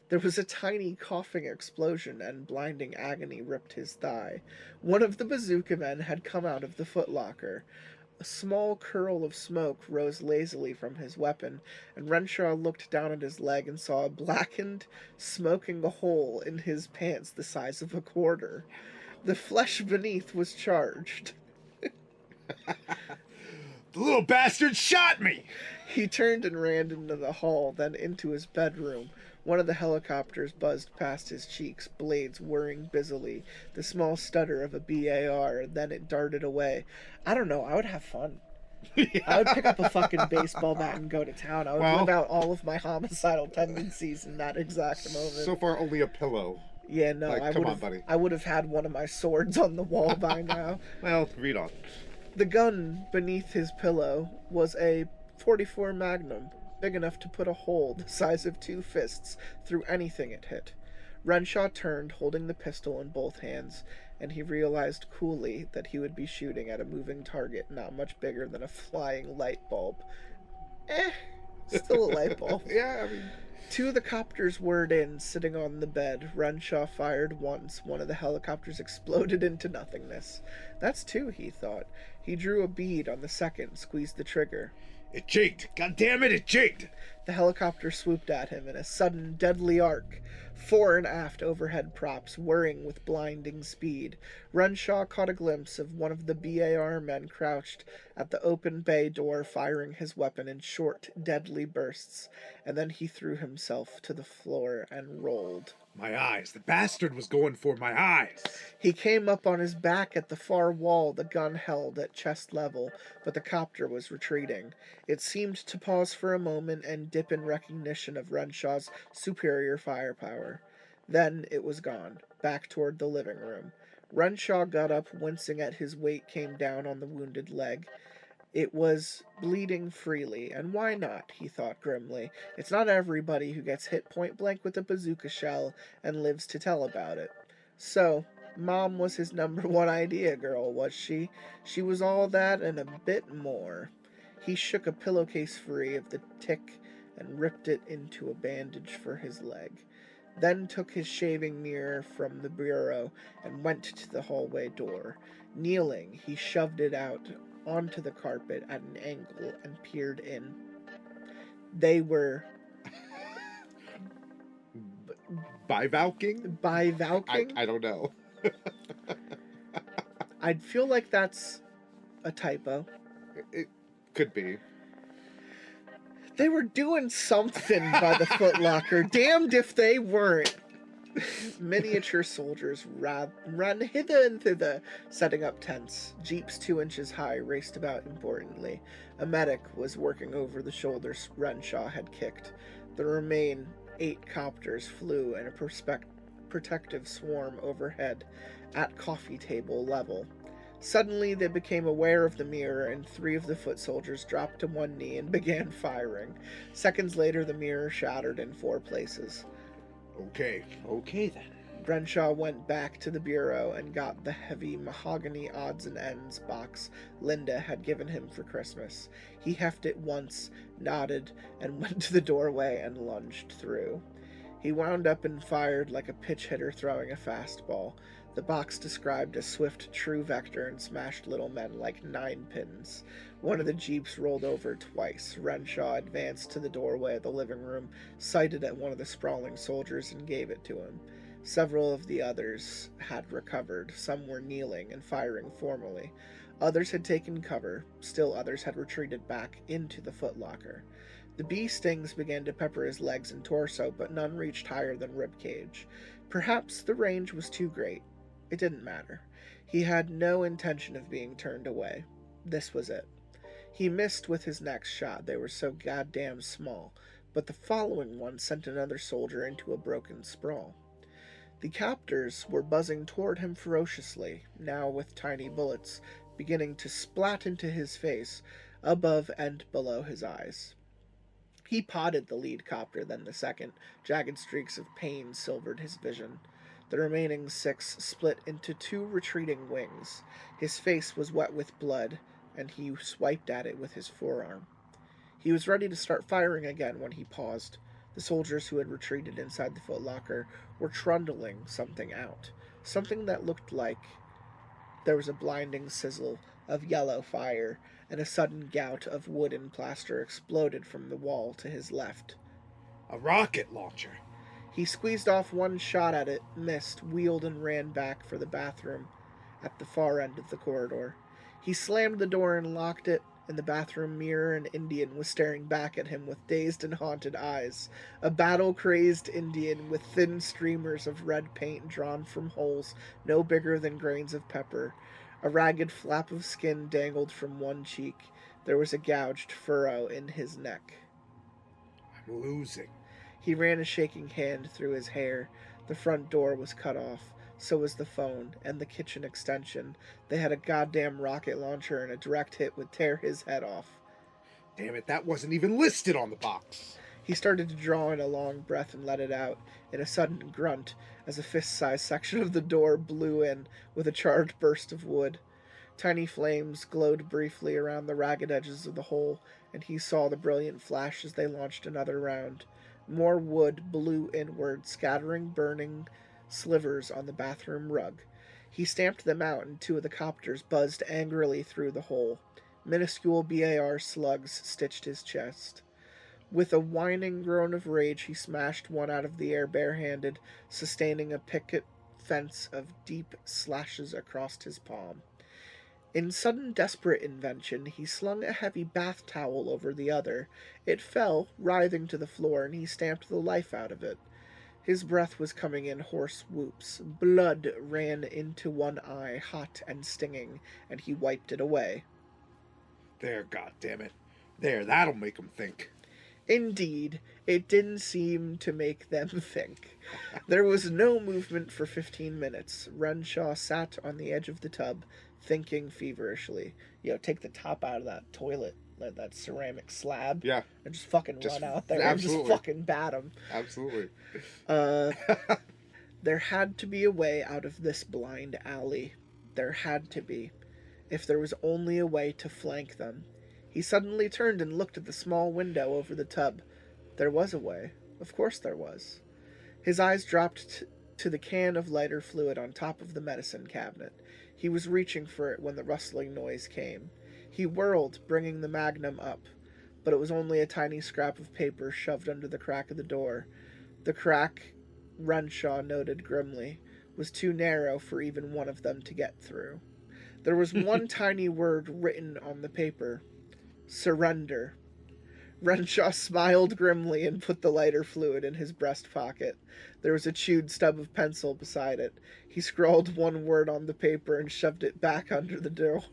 There was a tiny coughing explosion, and blinding agony ripped his thigh. One of the bazooka men had come out of the footlocker. A small curl of smoke rose lazily from his weapon, and Renshaw looked down at his leg and saw a blackened, smoking hole in his pants the size of a quarter. The flesh beneath was charged. The little bastard shot me! He turned and ran into the hall, then into his bedroom. One of the helicopters buzzed past his cheeks, blades whirring busily, the small stutter of a BAR, then it darted away. I don't know, I would have fun. Yeah. I would pick up a fucking baseball bat and go to town. I would Well, live out all of my homicidal tendencies in that exact moment. So far, only a pillow. Yeah, no, Like, come on, buddy. I would have had one of my swords on the wall by now. Well, read on. The gun beneath his pillow was a .44 Magnum, big enough to put a hole the size of two fists through anything it hit. Renshaw turned, holding the pistol in both hands, and he realized coolly that he would be shooting at a moving target not much bigger than a flying light bulb. Still a light bulb. Yeah, I mean... Two of the copters whirred in, sitting on the bed. Renshaw fired once. One of the helicopters exploded into nothingness. That's two, he thought. He drew a bead on the second, squeezed the trigger. It jigged! God damn it, it jigged! The helicopter swooped at him in a sudden, deadly arc. Fore and aft overhead props whirring with blinding speed. Renshaw caught a glimpse of one of the BAR men crouched at the open bay door, firing his weapon in short, deadly bursts, and then he threw himself to the floor and rolled. My eyes. The bastard was going for my eyes. He came up on his back at the far wall, the gun held at chest level, but the copter was retreating. It seemed to pause for a moment and dip in recognition of Renshaw's superior firepower. Then it was gone, back toward the living room. Renshaw got up, wincing at his weight came down on the wounded leg. It was bleeding freely, and why not, he thought grimly. It's not everybody who gets hit point blank with a bazooka shell and lives to tell about it. So, Mom was his number one idea girl, was she? She was all that and a bit more. He shook a pillowcase free of the tick and ripped it into a bandage for his leg. Then took his shaving mirror from the bureau and went to the hallway door. Kneeling, he shoved it out onto the carpet at an angle and peered in. They were Bivalking? Bivalking? I don't know. I'd feel like that's a typo. It could be. They were doing something by the footlocker. Damned if they weren't. Miniature soldiers ran hither and thither, setting up tents. Jeeps 2 inches high raced about importantly. A medic was working over the shoulders Renshaw had kicked. The remaining 8 copters flew in a protective swarm overhead, at coffee table level. Suddenly they became aware of the mirror, and 3 of the foot soldiers dropped to one knee and began firing. Seconds later the mirror shattered in 4 places. Okay then. Renshaw went back to the bureau and got the heavy mahogany odds and ends box Linda had given him for Christmas. He hefted it once, nodded, and went to the doorway and lunged through. He wound up and fired like a pitch hitter throwing a fastball. The box described a swift true vector and smashed little men like 9 pins. One of the jeeps rolled over twice. Renshaw advanced to the doorway of the living room, sighted at one of the sprawling soldiers, and gave it to him. Several of the others had recovered. Some were kneeling and firing formally. Others had taken cover. Still others had retreated back into the footlocker. The bee stings began to pepper his legs and torso, but none reached higher than ribcage. Perhaps the range was too great. It didn't matter. He had no intention of being turned away. This was it. He missed with his next shot. They were so goddamn small. But the following one sent another soldier into a broken sprawl. The captors were buzzing toward him ferociously, now with tiny bullets beginning to splat into his face, above and below his eyes. He potted the lead copter, then the second. Jagged streaks of pain silvered his vision. The remaining 6 split into 2 retreating wings. His face was wet with blood, and he swiped at it with his forearm. He was ready to start firing again when he paused. The soldiers who had retreated inside the footlocker were trundling something out. Something that looked like there was a blinding sizzle of yellow fire, and a sudden gout of wood and plaster exploded from the wall to his left. A rocket launcher. He squeezed off one shot at it, missed, wheeled, and ran back for the bathroom at the far end of the corridor. He slammed the door and locked it. In the bathroom mirror, an Indian was staring back at him with dazed and haunted eyes. A battle-crazed Indian with thin streamers of red paint drawn from holes no bigger than grains of pepper. A ragged flap of skin dangled from one cheek. There was a gouged furrow in his neck. I'm losing. He ran a shaking hand through his hair. The front door was cut off. So was the phone and the kitchen extension. They had a goddamn rocket launcher, and a direct hit would tear his head off. Damn it, that wasn't even listed on the box. He started to draw in a long breath and let it out in a sudden grunt as a fist-sized section of the door blew in with a charged burst of wood. Tiny flames glowed briefly around the ragged edges of the hole, and he saw the brilliant flash as they launched another round. More wood blew inward, scattering burning slivers on the bathroom rug. He stamped them out, and 2 of the copters buzzed angrily through the hole. Minuscule BAR slugs stitched his chest. With a whining groan of rage, he smashed one out of the air barehanded, sustaining a picket fence of deep slashes across his palm. In sudden desperate invention, he slung a heavy bath towel over the other. It fell, writhing to the floor, and he stamped the life out of it. His breath was coming in hoarse whoops. Blood ran into one eye, hot and stinging, and he wiped it away. There, goddammit. There, that'll make 'em think. Indeed, it didn't seem to make them think. There was no movement for 15 minutes. Renshaw sat on the edge of the tub, thinking feverishly. Take the top out of that toilet, that ceramic slab. Yeah. And just fucking run out there absolutely. and just fucking bat him. Absolutely. There had to be a way out of this blind alley. There had to be. If there was only a way to flank them. He suddenly turned and looked at the small window over the tub. There was a way. Of course there was. His eyes dropped to the can of lighter fluid on top of the medicine cabinet. He was reaching for it when the rustling noise came. He whirled, bringing the magnum up, but it was only a tiny scrap of paper shoved under the crack of the door. The crack Renshaw noted grimly, was too narrow for even one of them to get through. There was one tiny word written on the paper. Surrender. Renshaw smiled grimly and put the lighter fluid in his breast pocket. There was a chewed stub of pencil beside it. He scrawled one word on the paper and shoved it back under the door.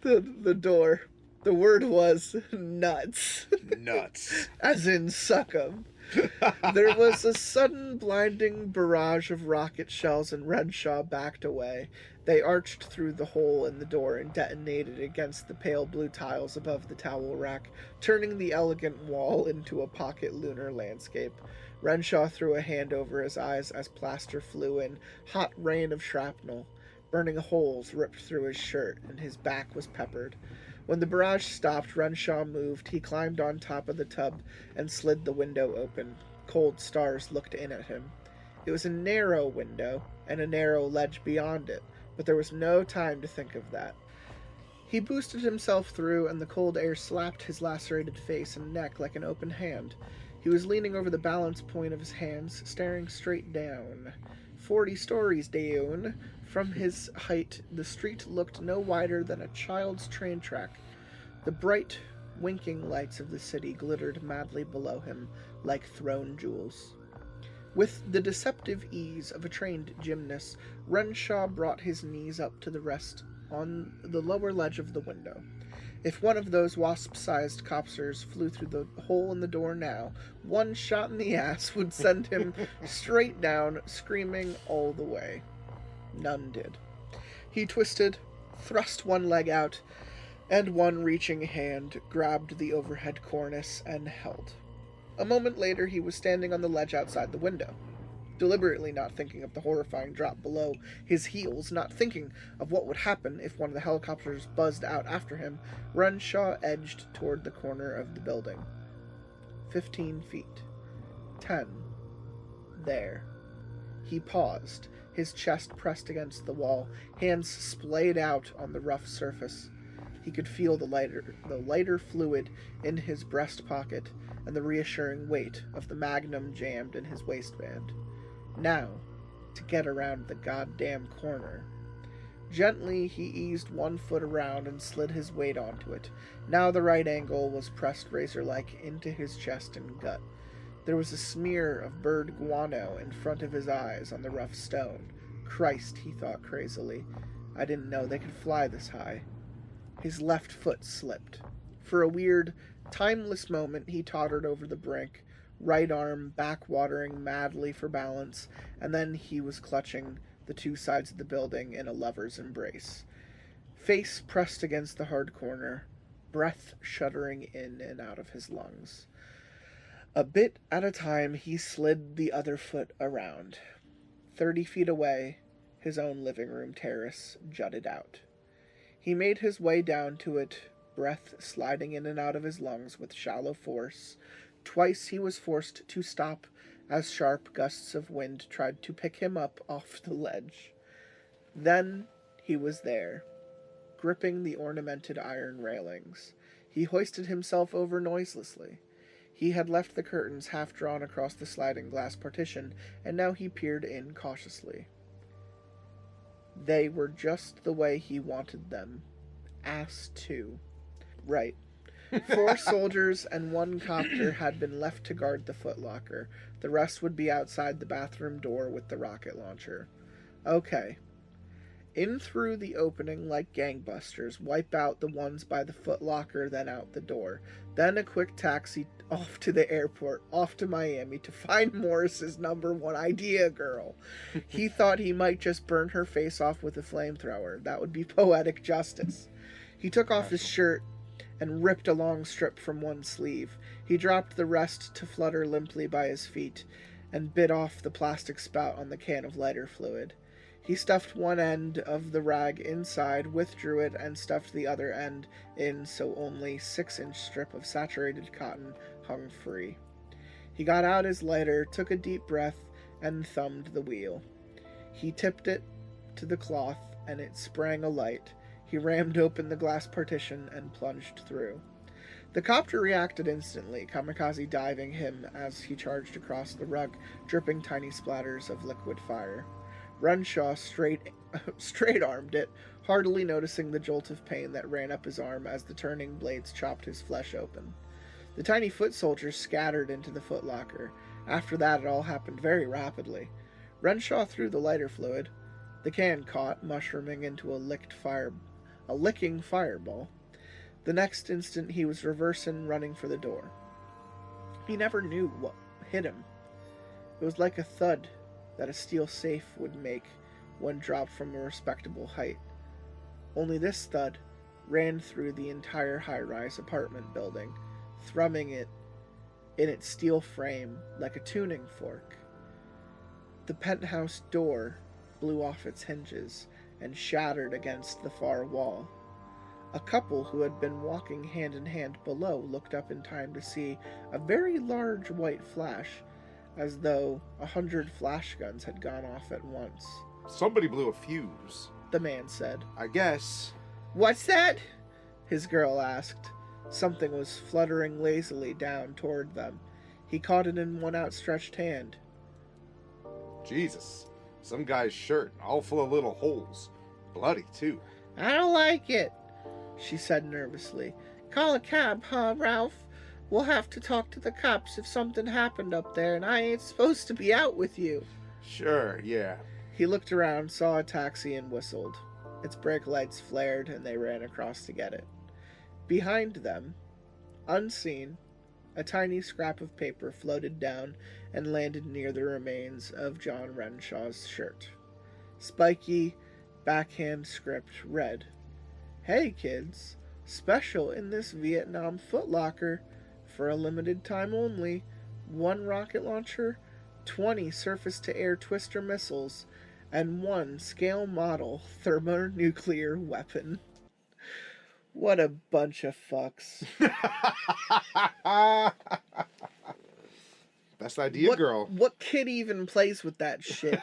the door. The word was nuts. Nuts. As in suck 'em. There was a sudden blinding barrage of rocket shells and Renshaw backed away. They arched through the hole in the door and detonated against the pale blue tiles above the towel rack, turning the elegant wall into a pocket lunar landscape. Renshaw threw a hand over his eyes as plaster flew in, hot rain of shrapnel. Burning holes ripped through his shirt, and his back was peppered. When the barrage stopped, Renshaw moved. He climbed on top of the tub and slid the window open. Cold stars looked in at him. It was a narrow window, and a narrow ledge beyond it, but there was no time to think of that. He boosted himself through, and the cold air slapped his lacerated face and neck like an open hand. He was leaning over the balance point of his hands, staring straight down. 40 stories down. From his height, the street looked no wider than a child's train track. The bright, winking lights of the city glittered madly below him, like thrown jewels. With the deceptive ease of a trained gymnast, Renshaw brought his knees up to the rest on the lower ledge of the window. If one of those wasp-sized copters flew through the hole in the door now, one shot in the ass would send him straight down, screaming all the way. None did. He twisted, thrust one leg out, and one reaching hand grabbed the overhead cornice and held. A moment later he was standing on the ledge outside the window, deliberately not thinking of the horrifying drop below his heels, not thinking of what would happen if one of the helicopters buzzed out after him. Renshaw edged toward the corner of the building. 15 feet. 10. There. He paused, his chest pressed against the wall, hands splayed out on the rough surface. He could feel the lighter fluid in his breast pocket and the reassuring weight of the magnum jammed in his waistband. Now, to get around the goddamn corner. Gently, he eased one foot around and slid his weight onto it. Now the right ankle was pressed razor-like into his chest and gut. There was a smear of bird guano in front of his eyes on the rough stone. Christ, he thought crazily. I didn't know they could fly this high. His left foot slipped. For a weird, timeless moment, he tottered over the brink, right arm back-watering madly for balance, and then he was clutching the two sides of the building in a lover's embrace. Face pressed against the hard corner, breath shuddering in and out of his lungs. A bit at a time, he slid the other foot around. 30 feet away, his own living room terrace jutted out. He made his way down to it, breath sliding in and out of his lungs with shallow force. Twice he was forced to stop as sharp gusts of wind tried to pick him up off the ledge. Then he was there, gripping the ornamented iron railings. He hoisted himself over noiselessly. He had left the curtains half drawn across the sliding glass partition, and now he peered in cautiously. They were just the way he wanted them. Ass too. Right. 4 soldiers and 1 copter had been left to guard the footlocker. The rest would be outside the bathroom door with the rocket launcher. Okay. In through the opening like gangbusters, wipe out the ones by the footlocker, then out the door. Then a quick taxi off to the airport, off to Miami, to find Morris's #1 idea girl. He thought he might just burn her face off with a flamethrower. That would be poetic justice. He took off his shirt and ripped a long strip from one sleeve. He dropped the rest to flutter limply by his feet, and bit off the plastic spout on the can of lighter fluid. He stuffed one end of the rag inside, withdrew it, and stuffed the other end in so only 6-inch strip of saturated cotton hung free. He got out his lighter, took a deep breath, and thumbed the wheel. He tipped it to the cloth, and it sprang alight. He rammed open the glass partition and plunged through. The copter reacted instantly, kamikaze diving him as he charged across the rug, dripping tiny splatters of liquid fire. Runshaw straight-armed it, hardly noticing the jolt of pain that ran up his arm as the turning blades chopped his flesh open. The tiny foot soldiers scattered into the footlocker. After that, it all happened very rapidly. Runshaw threw the lighter fluid. The can caught, mushrooming into a licking fireball. The next instant, he was reversing, running for the door. He never knew what hit him. It was like a thud that a steel safe would make when dropped from a respectable height. Only this thud ran through the entire high-rise apartment building, thrumming it in its steel frame like a tuning fork. The penthouse door blew off its hinges and shattered against the far wall. A couple who had been walking hand in hand below looked up in time to see a very large white flash, as though 100 flash guns had gone off at once. Somebody blew a fuse, The man said. I guess. "What's that?" his girl asked. Something was fluttering lazily down toward them. He caught it in one outstretched hand. Jesus. Some guy's shirt, all full of little holes. Bloody, too. "I don't like it," she said nervously. "Call a cab, huh, Ralph? We'll have to talk to the cops if something happened up there, and I ain't supposed to be out with you." Sure, yeah. He looked around, saw a taxi, and whistled. Its brake lights flared, and they ran across to get it. Behind them, unseen, a tiny scrap of paper floated down and landed near the remains of John Renshaw's shirt. Spiky, backhand script read, "Hey kids, special in this Vietnam footlocker. For a limited time only, 1 rocket launcher, 20 surface-to-air twister missiles, and 1 scale model thermonuclear weapon." What a bunch of fucks. Best idea, girl. What kid even plays with that shit,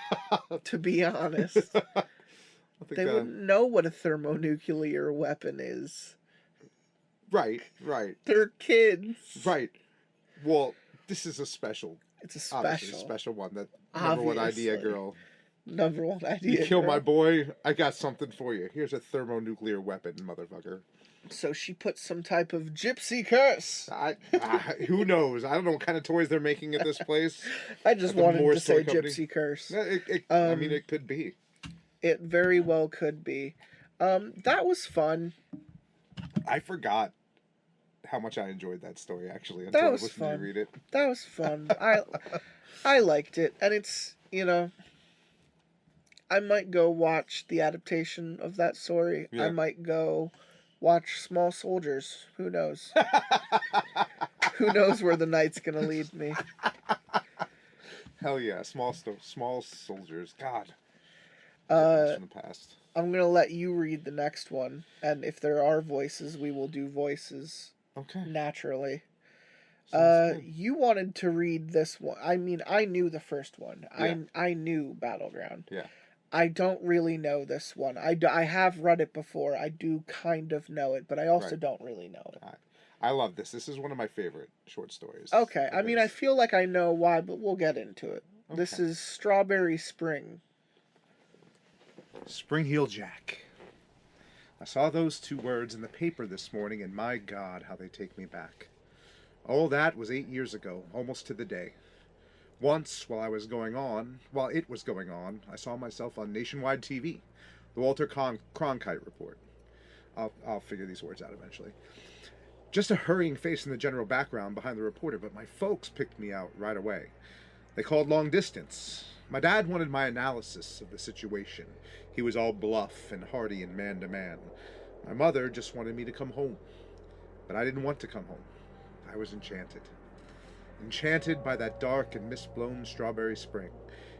to be honest? They wouldn't know what a thermonuclear weapon is. Right. They're kids. Right. Well, this is a special. It's a Obviously, a special one. That number one idea, Obviously. girl. Number one idea. You kill girl. my boy, I got something for you. Here's a thermonuclear weapon, motherfucker. So she put some type of gypsy curse. Who knows? I don't know what kind of toys they're making at this place. I just At the wanted to Morse say Toy Company. gypsy curse. I mean, it could be. It very well could be. That was fun. I forgot how much I enjoyed that story, actually, until I was listened to fun. you read it. That was fun. I liked it. And it's, I might go watch the adaptation of that story. Yeah. I might go watch Small Soldiers. Who knows? Who knows where the night's going to lead me? Hell yeah, small soldiers. God. Uh, From the past. I'm going to let you read the next one. And if there are voices, we will do voices Okay. naturally. Sounds good. You wanted to read this one. I mean, I knew the first one. Yeah. I knew Battleground. Yeah. I don't really know this one. I have read it before. I do kind of know it, but I also Right. don't really know it. I love this. This is one of my favorite short stories. Okay, I mean, I because- feel like I know why, but we'll get into it. This Okay. is Strawberry Spring. Spring Heel Jack. I saw those 2 words in the paper this morning, and my God, how they take me back. Oh, that was 8 years ago, almost to the day. Once, while it was going on, I saw myself on nationwide TV, the Walter Cronkite Report. I'll figure these words out eventually. Just a hurrying face in the general background behind the reporter, but my folks picked me out right away. They called long distance. My dad wanted my analysis of the situation. He was all bluff and hearty and man-to-man. My mother just wanted me to come home. But I didn't want to come home. I was enchanted. Enchanted by that dark and mist-blown strawberry spring,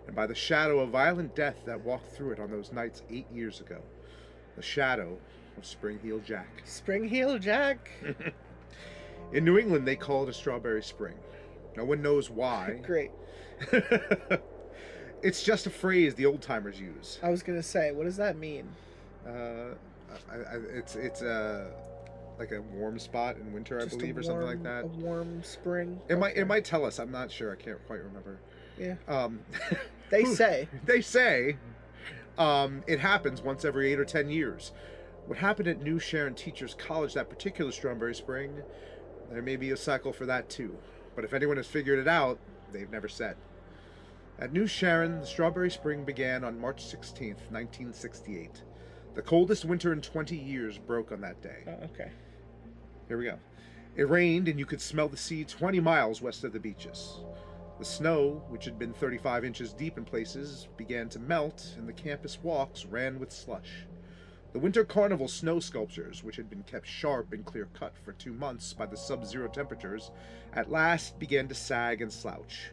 and by the shadow of violent death that walked through it on those nights 8 years ago. The shadow of Spring Heel Jack. Spring Heel Jack. In New England, they call it a strawberry spring. No one knows why. Great. It's just a phrase the old-timers use. I was going to say, what does that mean? like a warm spot in winter, I Just believe, a or something like warm- that. A warm spring. It Okay. might tell us. I'm not sure. I can't quite remember. Yeah. Um, They say. They say it happens once every 8 or 10 years. What happened at New Sharon Teachers College that particular Strawberry Spring, there may be a cycle for that too. But if anyone has figured it out, they've never said. At New Sharon, the Strawberry Spring began on March 16th, 1968. The coldest winter in 20 years broke on that day. Oh, okay. Here we go. It rained and you could smell the sea 20 miles west of the beaches. The snow, which had been 35 inches deep in places, began to melt and the campus walks ran with slush. The Winter Carnival snow sculptures, which had been kept sharp and clear-cut for 2 months by the sub-zero temperatures, at last began to sag and slouch.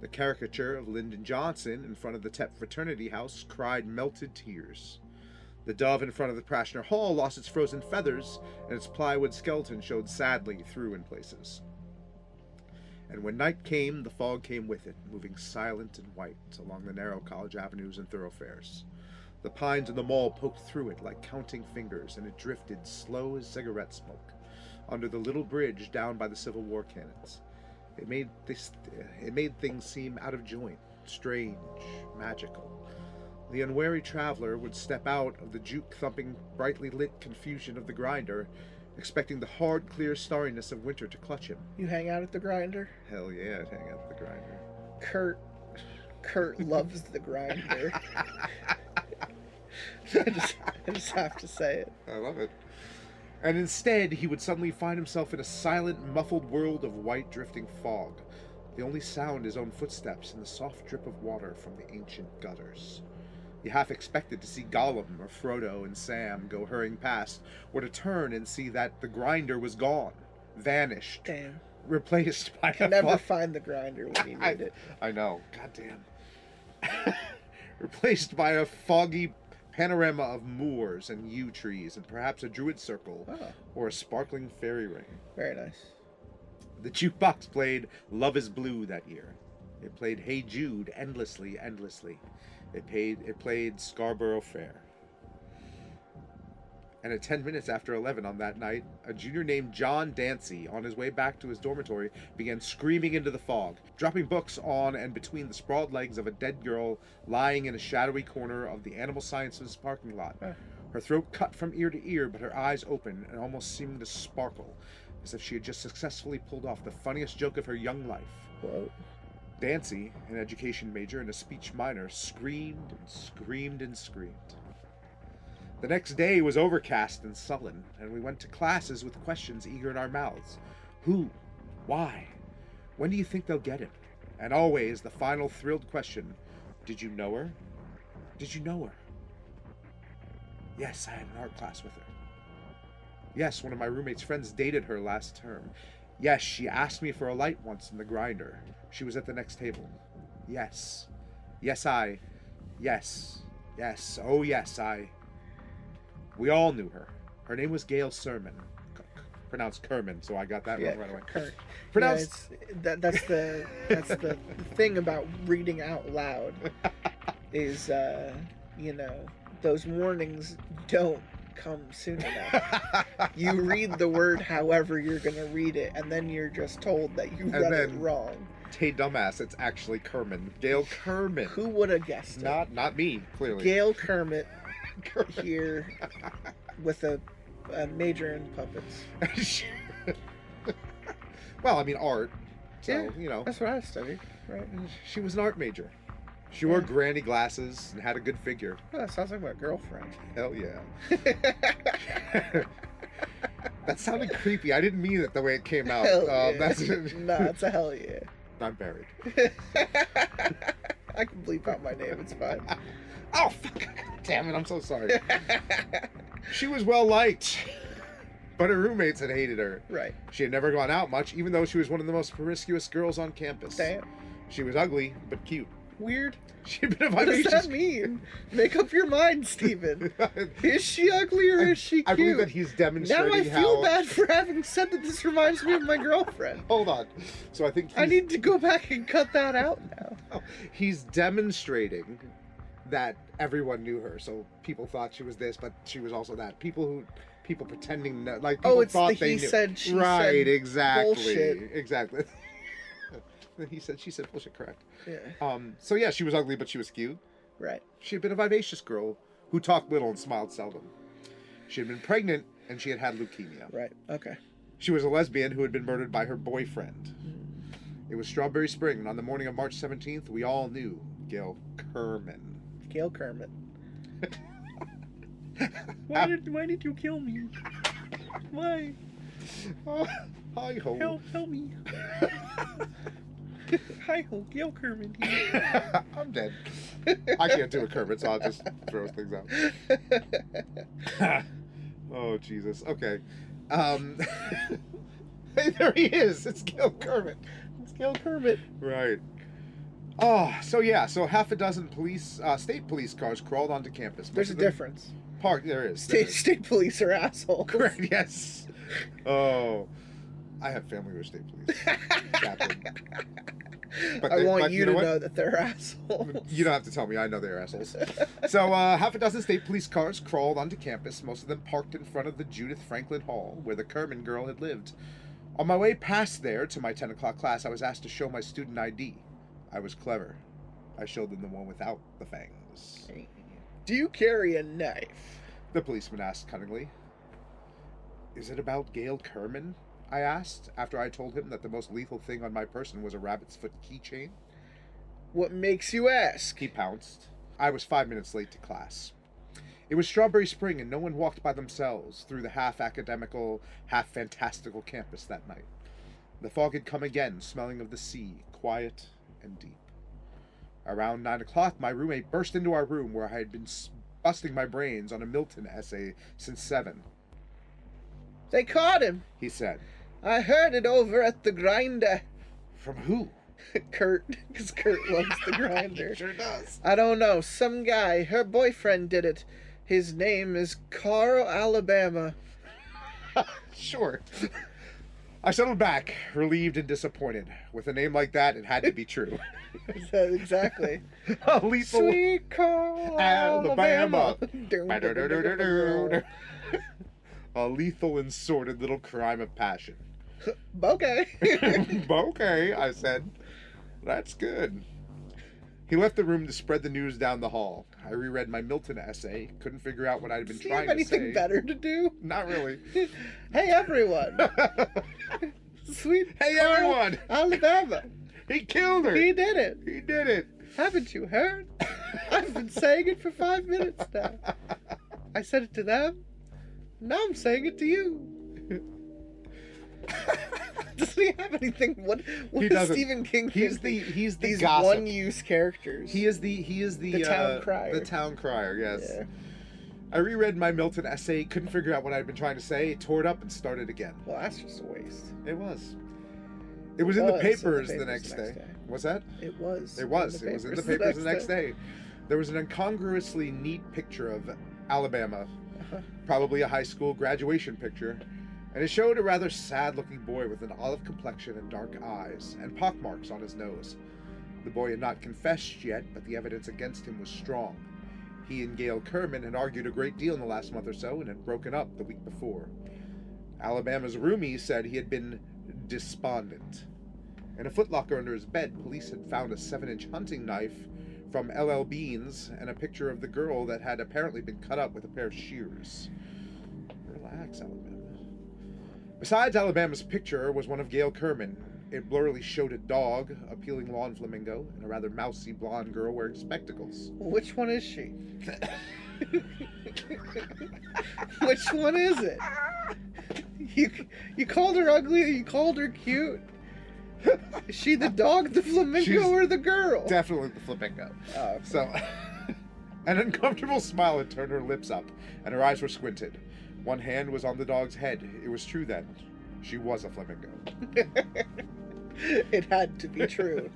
The caricature of Lyndon Johnson in front of the Tep fraternity house cried melted tears. The dove in front of the Prashner Hall lost its frozen feathers, and its plywood skeleton showed sadly through in places. And when night came, the fog came with it, moving silent and white along the narrow college avenues and thoroughfares. The pines in the mall poked through it like counting fingers, and it drifted, slow as cigarette smoke, under the little bridge down by the Civil War cannons. It made things seem out of joint, strange, magical. The unwary traveler would step out of the juke-thumping, brightly lit confusion of the grinder, expecting the hard, clear starriness of winter to clutch him. You hang out at the grinder? Hell yeah, I'd hang out at the grinder. Kurt loves the grinder. I just have to say it. I love it. And instead, he would suddenly find himself in a silent, muffled world of white, drifting fog. The only sound his own footsteps and the soft drip of water from the ancient gutters. He half expected to see Gollum or Frodo and Sam go hurrying past, or to turn and see that the grinder was gone, vanished, Damn. replaced by Can never find the grinder when you need it. I know. Goddamn. Replaced by a foggy panorama of moors and yew trees and perhaps a druid circle or a sparkling fairy ring. Very nice. The jukebox played Love is Blue that year. It played Hey Jude endlessly. It played Scarborough Fair. And at 10 minutes after 11 on that night, a junior named John Dancy, on his way back to his dormitory, began screaming into the fog, dropping books on and between the sprawled legs of a dead girl lying in a shadowy corner of the Animal Sciences parking lot. Her throat cut from ear to ear, but her eyes open and almost seeming to sparkle, as if she had just successfully pulled off the funniest joke of her young life. Whoa. Dancy, an education major and a speech minor, screamed and screamed and screamed. The next day was overcast and sullen, and we went to classes with questions eager in our mouths. Who? Why? When do you think they'll get him? And always the final thrilled question, did you know her? Did you know her? Yes, I had an art class with her. Yes, one of my roommate's friends dated her last term. Yes, she asked me for a light once in the grinder. She was at the next table. Yes. Yes, I. Yes. Yes. Oh, yes, I. We all knew her. Her name was Gail Sermon. Pronounced Kerman, so I got that wrong right away. Kurt. Pronounced... Yeah, that's the thing about reading out loud is, those warnings don't come soon enough. You read the word however you're going to read it, and then you're just told that you read it wrong. Hey, dumbass, it's actually Kerman. Gail Kerman. Who would have guessed it? Not me, clearly. Gail Kermit here with a major in puppets. Well, I mean, art. So, That's what I studied, right? She was an art major. She wore granny glasses and had a good figure. Oh, that sounds like my girlfriend. Hell yeah. That sounded creepy. I didn't mean it the way it came out. Hell yeah. No, it's a hell yeah. I'm buried. I can bleep out my name, it's fine. Oh, fuck. Damn it, I'm so sorry. She was well liked, but her roommates had hated her. Right. She had never gone out much, even though she was one of the most promiscuous girls on campus. Damn. She was ugly, but cute. Weird. She'd been a What does vivacious... that mean? Make up your mind, Steven. Is she ugly or is she cute? I believe that he's demonstrating now I feel how... bad for having said that this reminds me of my girlfriend. Hold on. So I think I need to go back and cut that out now. He's demonstrating that everyone knew her, so people thought she was this, but she was also that. People pretending that, like, people it's thought the they he knew. said, she right, said exactly, bullshit. exactly. The he said, she said bullshit, correct. Yeah. So yeah, she was ugly, but she was cute. Right. She had been a vivacious girl who talked little and smiled seldom. She had been pregnant, and she had had leukemia. Right. Okay. She was a lesbian who had been murdered by her boyfriend. It was Strawberry Spring, and on the morning of March 17th, we all knew Gail Kerman. Gail Kermit. Why did you kill me? Why? Hi-ho. Help me. Hi-ho, Gail Kermit. I'm dead. I can't do a Kermit, so I'll just throw things out. Oh, Jesus. Okay. Hey, there he is. It's Gail Kermit. It's Gail Kermit. Right. Oh, so half a dozen state police cars crawled onto campus. There's a difference. There is. State police are assholes. Correct, yes. Oh, I have family who are state police. Captain. I want you to know that they're assholes. You don't have to tell me. I know they're assholes. So half a dozen state police cars crawled onto campus, most of them parked in front of the Judith Franklin Hall, where the Kerman girl had lived. On my way past there to my 10 o'clock class, I was asked to show my student ID. I was clever. I showed them the one without the fangs. Do you carry a knife? The policeman asked cunningly. Is it about Gail Kerman? I asked, after I told him that the most lethal thing on my person was a rabbit's foot keychain. What makes you ask? He pounced. I was 5 minutes late to class. It was Strawberry Spring, and no one walked by themselves through the half-academical, half-fantastical campus that night. The fog had come again, smelling of the sea, quiet and deep. Around 9 o'clock, my roommate burst into our room where I had been busting my brains on a Milton essay since 7. They caught him, He said. I heard it over at the grinder. From who? Kurt, because Kurt loves the grinder. He sure does. I don't know, some guy, her boyfriend did it. His name is Carl Alabama. Sure. I settled back, relieved and disappointed. With a name like that, it had to be true. Exactly. A lethal... Sweet Carl Alabama. A lethal and sordid little crime of passion. Okay. Okay, I said. That's good. He left the room to spread the news down the hall. I reread my Milton essay, couldn't figure out what I'd been trying to say. Anything better to do? Not really. Hey, everyone. Sweet Hey, Carl everyone. Alabama. He killed her. He did it. He did it. Haven't you heard? I've been saying it for 5 minutes now. I said it to them. Now I'm saying it to you. Does he have anything? What he does Stephen King he's think? He's the these gossip. one-use characters. He is the town crier. The town crier, yes. Yeah. I reread my Milton essay, couldn't figure out what I'd been trying to say, tore it up and started again. Well, that's just a waste. It was. It was in the papers the next day. What's that? It was. It was. It was in the papers the next day. There was an incongruously neat picture of Alabama, probably a high school graduation picture, and it showed a rather sad-looking boy with an olive complexion and dark eyes, and pockmarks on his nose. The boy had not confessed yet, but the evidence against him was strong. He and Gail Kerman had argued a great deal in the last month or so and had broken up the week before. Alabama's roomie said he had been despondent. In a footlocker under his bed, police had found a 7-inch hunting knife from L.L. Bean's and a picture of the girl that had apparently been cut up with a pair of shears. Relax, Alabama. Besides Alabama's picture was one of Gail Kerman. It blurrily showed a dog, a peeling lawn flamingo, and a rather mousy blonde girl wearing spectacles. Which one is she? Which one is it? You called her ugly or you called her cute? Is she the dog, the flamingo, or the girl? Definitely the flamingo. Oh, okay. So, an uncomfortable smile had turned her lips up, and her eyes were squinted. One hand was on the dog's head. It was true then. She was a flamingo. It had to be true.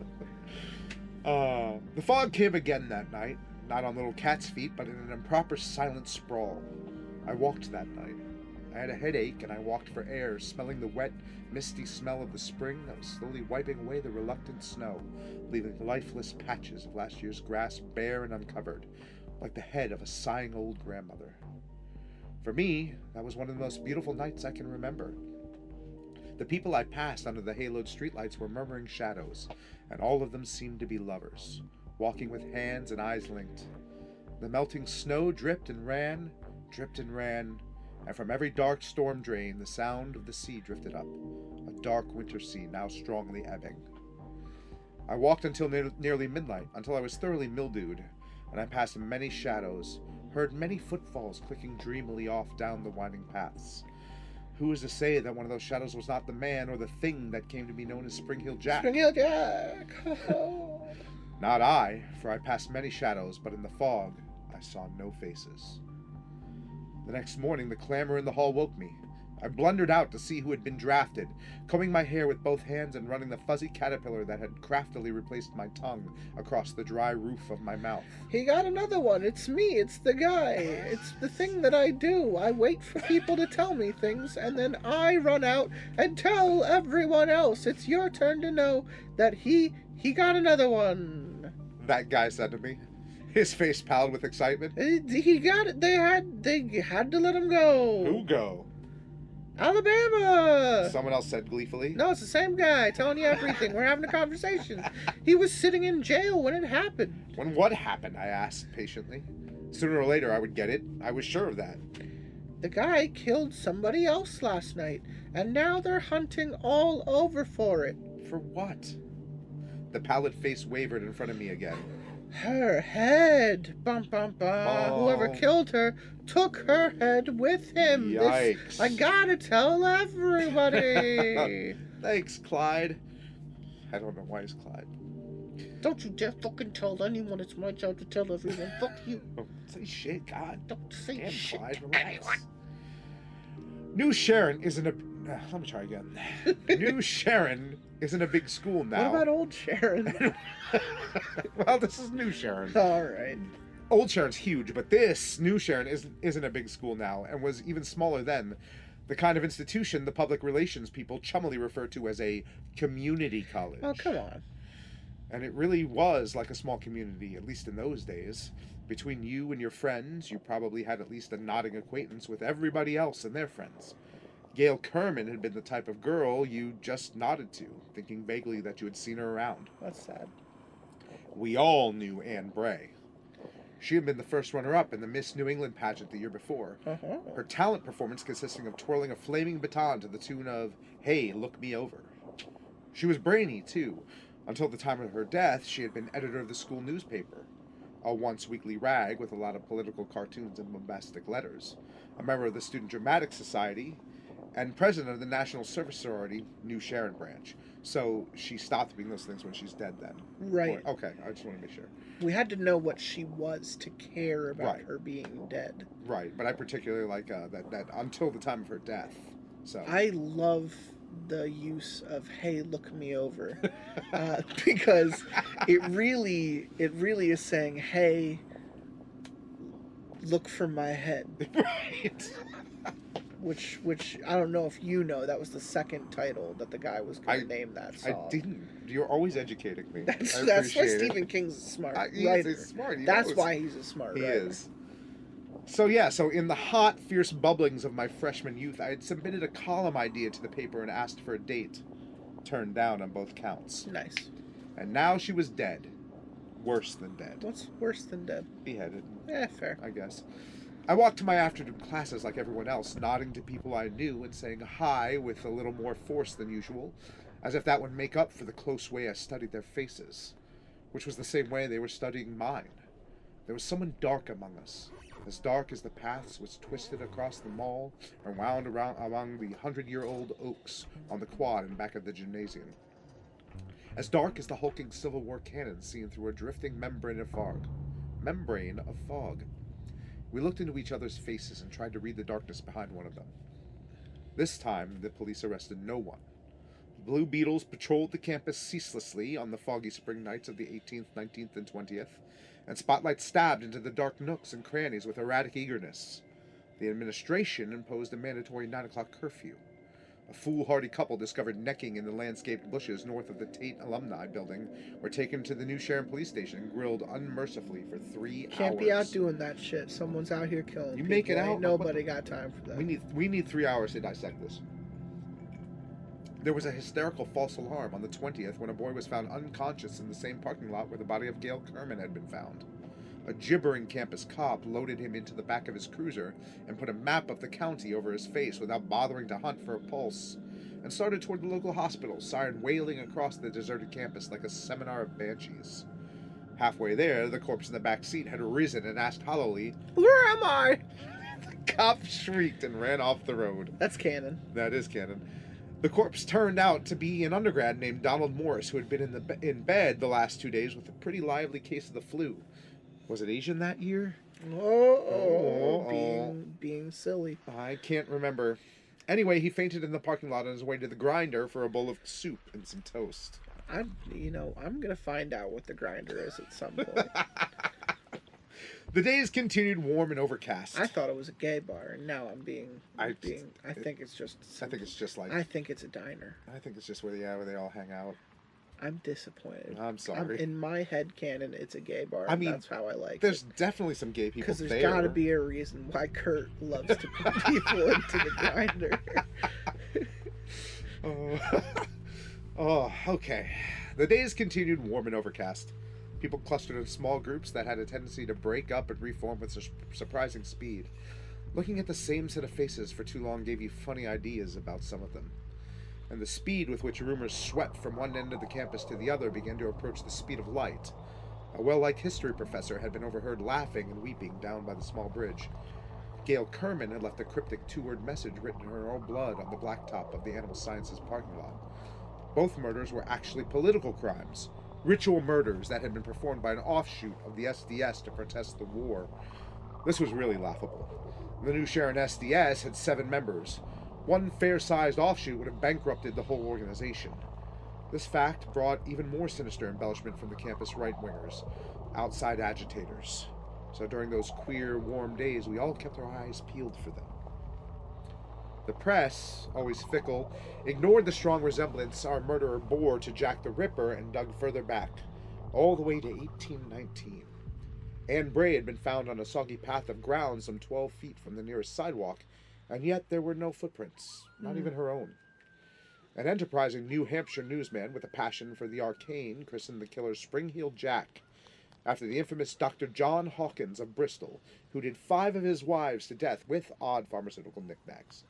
The fog came again that night, not on little cat's feet, but in an improper silent sprawl. I walked that night. I had a headache, and I walked for air, smelling the wet, misty smell of the spring that was slowly wiping away the reluctant snow, leaving lifeless patches of last year's grass bare and uncovered, like the head of a sighing old grandmother. For me, that was one of the most beautiful nights I can remember. The people I passed under the haloed streetlights were murmuring shadows, and all of them seemed to be lovers, walking with hands and eyes linked. The melting snow dripped and ran, and from every dark storm drain the sound of the sea drifted up, a dark winter sea now strongly ebbing. I walked until nearly midnight, until I was thoroughly mildewed, and I passed many shadows, heard many footfalls clicking dreamily off down the winding paths. Who is to say that one of those shadows was not the man or the thing that came to be known as Spring Hill Jack? Spring Hill Jack! Not I, for I passed many shadows, but in the fog I saw no faces. The next morning the clamor in the hall woke me. I blundered out to see who had been drafted, combing my hair with both hands and running the fuzzy caterpillar that had craftily replaced my tongue across the dry roof of my mouth. He got another one. It's me. It's the guy. It's the thing that I do. I wait for people to tell me things, and then I run out and tell everyone else. It's your turn to know that he got another one. That guy said to me, his face pallid with excitement. He got it. They had to let him go. Who go? Alabama! Someone else said gleefully. No, it's the same guy telling you everything. We're having a conversation. He was sitting in jail when it happened. When what happened? I asked patiently. Sooner or later I would get it. I was sure of that. The guy killed somebody else last night, and now they're hunting all over for it. For what? The pallid face wavered in front of me again. Her head. Bum, bum, bum. Oh. Whoever killed her took her head with him. Yikes. I gotta tell everybody. Thanks, Clyde. I don't know why it's Clyde. Don't you dare fucking tell anyone. It's my job to tell everyone. Fuck you. Don't say shit, God. Don't say Damn, shit Clyde, to relax. anyone. New Sharon isn't a... let me try again. New Sharon isn't a big school now. What about Old Sharon? Well, this is New Sharon. All right. Old Sharon's huge, but this New Sharon isn't a big school now, and was even smaller then. The kind of institution the public relations people chummily refer to as a community college. Oh, come on. And it really was like a small community, at least in those days. Between you and your friends, you probably had at least a nodding acquaintance with everybody else and their friends. Gail Kerman had been the type of girl you just nodded to, thinking vaguely that you had seen her around. That's sad. We all knew Anne Bray. She had been the first runner-up in the Miss New England pageant the year before. Uh-huh. Her talent performance consisting of twirling a flaming baton to the tune of "Hey, Look Me Over." She was brainy, too. Until the time of her death, she had been editor of the school newspaper, a once-weekly rag with a lot of political cartoons and bombastic letters, a member of the Student Dramatic Society, and president of the National Service Sorority New Sharon branch. So she stopped being those things when she's dead then. Right. Okay, I just want to make sure. We had to know what she was to care about Right. her being dead. Right, but I particularly like that until the time of her death. So I love the use of "Hey, look me over," because it really is saying, "Hey, look for my head." Right. Which I don't know if you know, that was the second title that the guy was going to name that song. I didn't. You're always educating me. That's I why appreciate it. Stephen King's a smart He's writer. smart. He That's knows. why he's a smart He writer. is. So in the hot, fierce bubblings of my freshman youth, I had submitted a column idea to the paper and asked for a date. Turned down on both counts. Nice. And now she was dead. Worse than dead. What's worse than dead? Beheaded, Fair. I guess. I walked to my afternoon classes like everyone else, nodding to people I knew and saying hi with a little more force than usual, as if that would make up for the close way I studied their faces, which was the same way they were studying mine. There was someone dark among us, as dark as the paths which twisted across the mall and wound around among the 100-year-old oaks on the quad and back of the gymnasium. As dark as the hulking Civil War cannon seen through a drifting membrane of fog. We looked into each other's faces and tried to read the darkness behind one of them. This time, the police arrested no one. Blue Beetles patrolled the campus ceaselessly on the foggy spring nights of the 18th, 19th, and 20th, and spotlights stabbed into the dark nooks and crannies with erratic eagerness. The administration imposed a mandatory 9 o'clock curfew. A foolhardy couple discovered necking in the landscaped bushes north of the Tate Alumni Building were taken to the New Sharon police station and grilled unmercifully for 3 hours. Can't be out doing that shit. Someone's out here killing You people. make it out? Ain't nobody got time for that. We need 3 hours to dissect this. There was a hysterical false alarm on the 20th when a boy was found unconscious in the same parking lot where the body of Gail Kerman had been found. A gibbering campus cop loaded him into the back of his cruiser and put a map of the county over his face without bothering to hunt for a pulse, and started toward the local hospital, siren wailing across the deserted campus like a seminar of banshees. Halfway there, the corpse in the back seat had risen and asked hollowly, "Where am I?" The cop shrieked and ran off the road. That's canon. That is canon. The corpse turned out to be an undergrad named Donald Morris who had been in bed the last 2 days with a pretty lively case of the flu. Was it Asian that year? Being silly. I can't remember. Anyway, he fainted in the parking lot on his way to the grinder for a bowl of soup and some toast. I'm gonna find out what the grinder is at some point. The days continued warm and overcast. I thought it was a gay bar, and now I think it's just. I think it's just like. I think it's a diner. I think it's just where they all hang out. I'm disappointed. I'm sorry. In my head canon, it's a gay bar. I mean, that's how I like there's it. definitely some gay people there. Because there's got to be a reason why Kurt loves to put people into the grinder. Okay. The days continued warm and overcast. People clustered in small groups that had a tendency to break up and reform with surprising speed. Looking at the same set of faces for too long gave you funny ideas about some of them. And the speed with which rumors swept from one end of the campus to the other began to approach the speed of light. A well-liked history professor had been overheard laughing and weeping down by the small bridge. Gail Kerman had left a cryptic 2-word message written in her own blood on the blacktop of the Animal Sciences parking lot. Both murders were actually political crimes, ritual murders that had been performed by an offshoot of the SDS to protest the war. This was really laughable. The New Sharon SDS had 7 members. One fair-sized offshoot would have bankrupted the whole organization. This fact brought even more sinister embellishment from the campus right-wingers, outside agitators. So during those queer, warm days, we all kept our eyes peeled for them. The press, always fickle, ignored the strong resemblance our murderer bore to Jack the Ripper and dug further back, all the way to 1819. Anne Bray had been found on a soggy path of ground some 12 feet from the nearest sidewalk, and yet there were no footprints, not even her own. An enterprising New Hampshire newsman with a passion for the arcane christened the killer Spring Jack, after the infamous Dr. John Hawkins of Bristol, who did 5 of his wives to death with odd pharmaceutical knickknacks.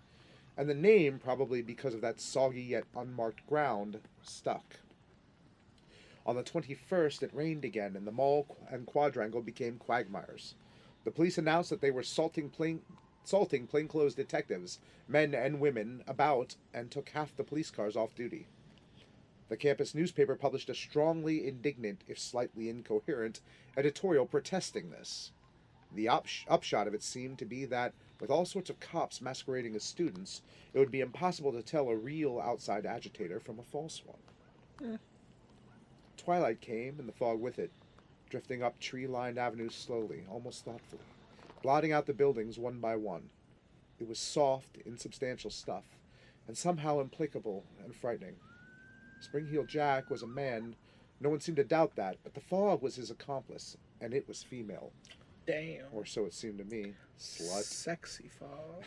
And the name, probably because of that soggy yet unmarked ground, stuck. On the 21st, it rained again, and the mall and quadrangle became quagmires. The police announced that they were salting plainclothes detectives, men and women, about, and took half the police cars off duty. The campus newspaper published a strongly indignant, if slightly incoherent, editorial protesting this. The upshot of it seemed to be that, with all sorts of cops masquerading as students, it would be impossible to tell a real outside agitator from a false one. Twilight came, and the fog with it, drifting up tree-lined avenues slowly, almost thoughtfully, blotting out the buildings one by one. It was soft, insubstantial stuff, and somehow implacable and frightening. Spring Jack was a man, no one seemed to doubt that, but the fog was his accomplice, and it was female. Damn. Or so it seemed to me. Slut. Sexy fog.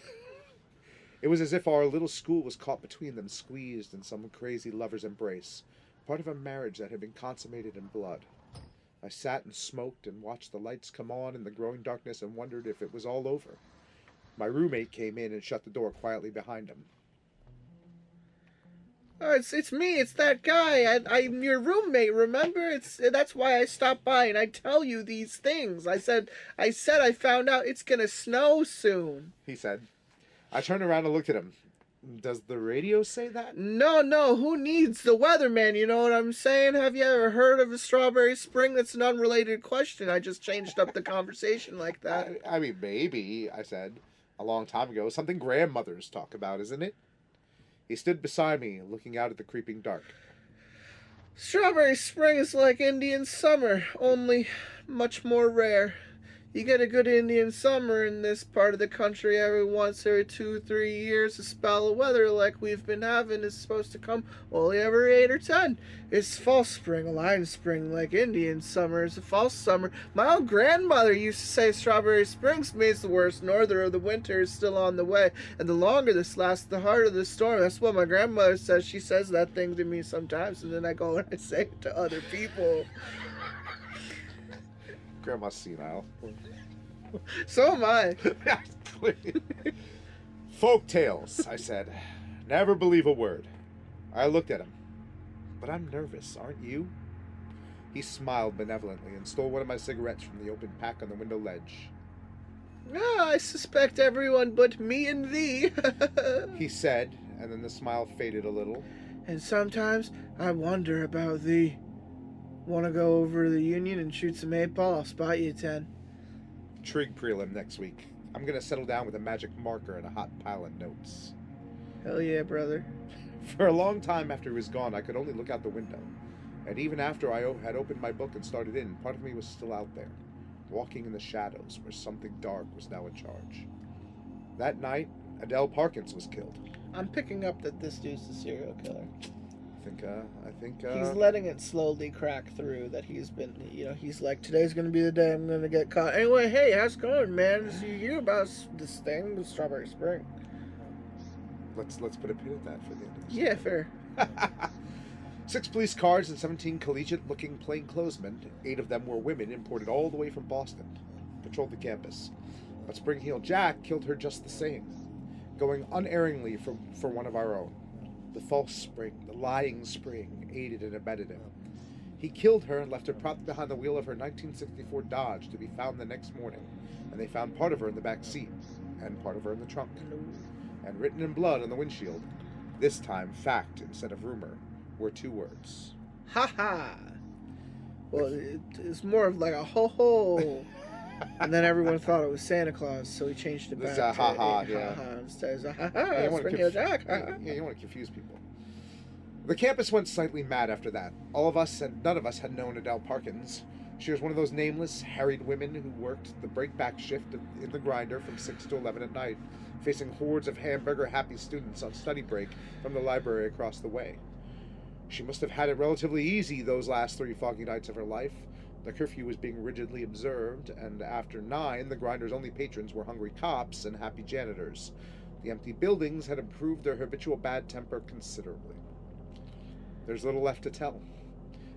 It was as if our little school was caught between them, squeezed in some crazy lover's embrace, part of a marriage that had been consummated in blood. I sat and smoked and watched the lights come on in the growing darkness and wondered if it was all over. My roommate came in and shut the door quietly behind him. Oh, it's me. It's that guy. I'm your roommate. Remember? That's why I stopped by and I tell you these things. I said I found out it's gonna snow soon. He said. I turned around and looked at him. Does the radio say that? No. Who needs the weatherman? You know what I'm saying? Have you ever heard of a strawberry spring? That's an unrelated question. I just changed up the conversation like that. I mean, maybe, I said, a long time ago. Something grandmothers talk about, isn't it? He stood beside me, looking out at the creeping dark. Strawberry spring is like Indian summer, only much more rare. You get a good Indian summer in this part of the country every 2-3 years. A spell of weather like we've been having is supposed to come only every 8 or 10. It's false spring, a line spring like Indian summer is a false summer. My old grandmother used to say Strawberry Springs means the worst norther of the winter is still on the way, and the longer this lasts, the harder the storm. That's what my grandmother says. She says that thing to me sometimes, and then I go and I say it to other people. Grandma's senile. So am I. Folk tales, I said. Never believe a word. I looked at him. But I'm nervous, aren't you? He smiled benevolently and stole one of my cigarettes from the open pack on the window ledge. I suspect everyone but me and thee, he said, and then the smile faded a little. And sometimes I wonder about thee. Want to go over to the Union and shoot some 8-ball? I'll spot you 10. Trig prelim next week. I'm going to settle down with a magic marker and a hot pile of notes. Hell yeah, brother. For a long time after he was gone, I could only look out the window. And even after I had opened my book and started in, part of me was still out there, walking in the shadows where something dark was now in charge. That night, Adele Parkins was killed. I'm picking up that this dude's a serial killer. I think he's letting it slowly crack through that he's been, he's like, today's going to be the day I'm going to get caught. Anyway, hey, how's it going, man? So you hear about this thing with Strawberry Spring? Let's put a pin at that for the end of this. Yeah, fair. 6 police cars and 17 collegiate-looking plainclothesmen, 8 of them were women imported all the way from Boston, patrolled the campus. But Spring Heel Jack killed her just the same, going unerringly for one of our own. The false spring, the lying spring, aided and abetted him. He killed her and left her propped behind the wheel of her 1964 Dodge to be found the next morning, and they found part of her in the back seat, and part of her in the trunk, and written in blood on the windshield, this time fact instead of rumor, were 2 words. Ha ha! Well, it's more of like a ho ho. And then everyone thought it was Santa Claus, so he changed it back to ha-ha, yeah. Ha-ha instead of ha-ha, Yeah, you want to confuse people. The campus went slightly mad after that. All of us and none of us had known Adele Parkins. She was one of those nameless, harried women who worked the break-back shift in the grinder from 6 to 11 at night, facing hordes of hamburger-happy students on study break from the library across the way. She must have had it relatively easy those last 3 foggy nights of her life. The curfew was being rigidly observed, and after 9, the grinder's only patrons were hungry cops and happy janitors. The empty buildings had improved their habitual bad temper considerably. There's little left to tell.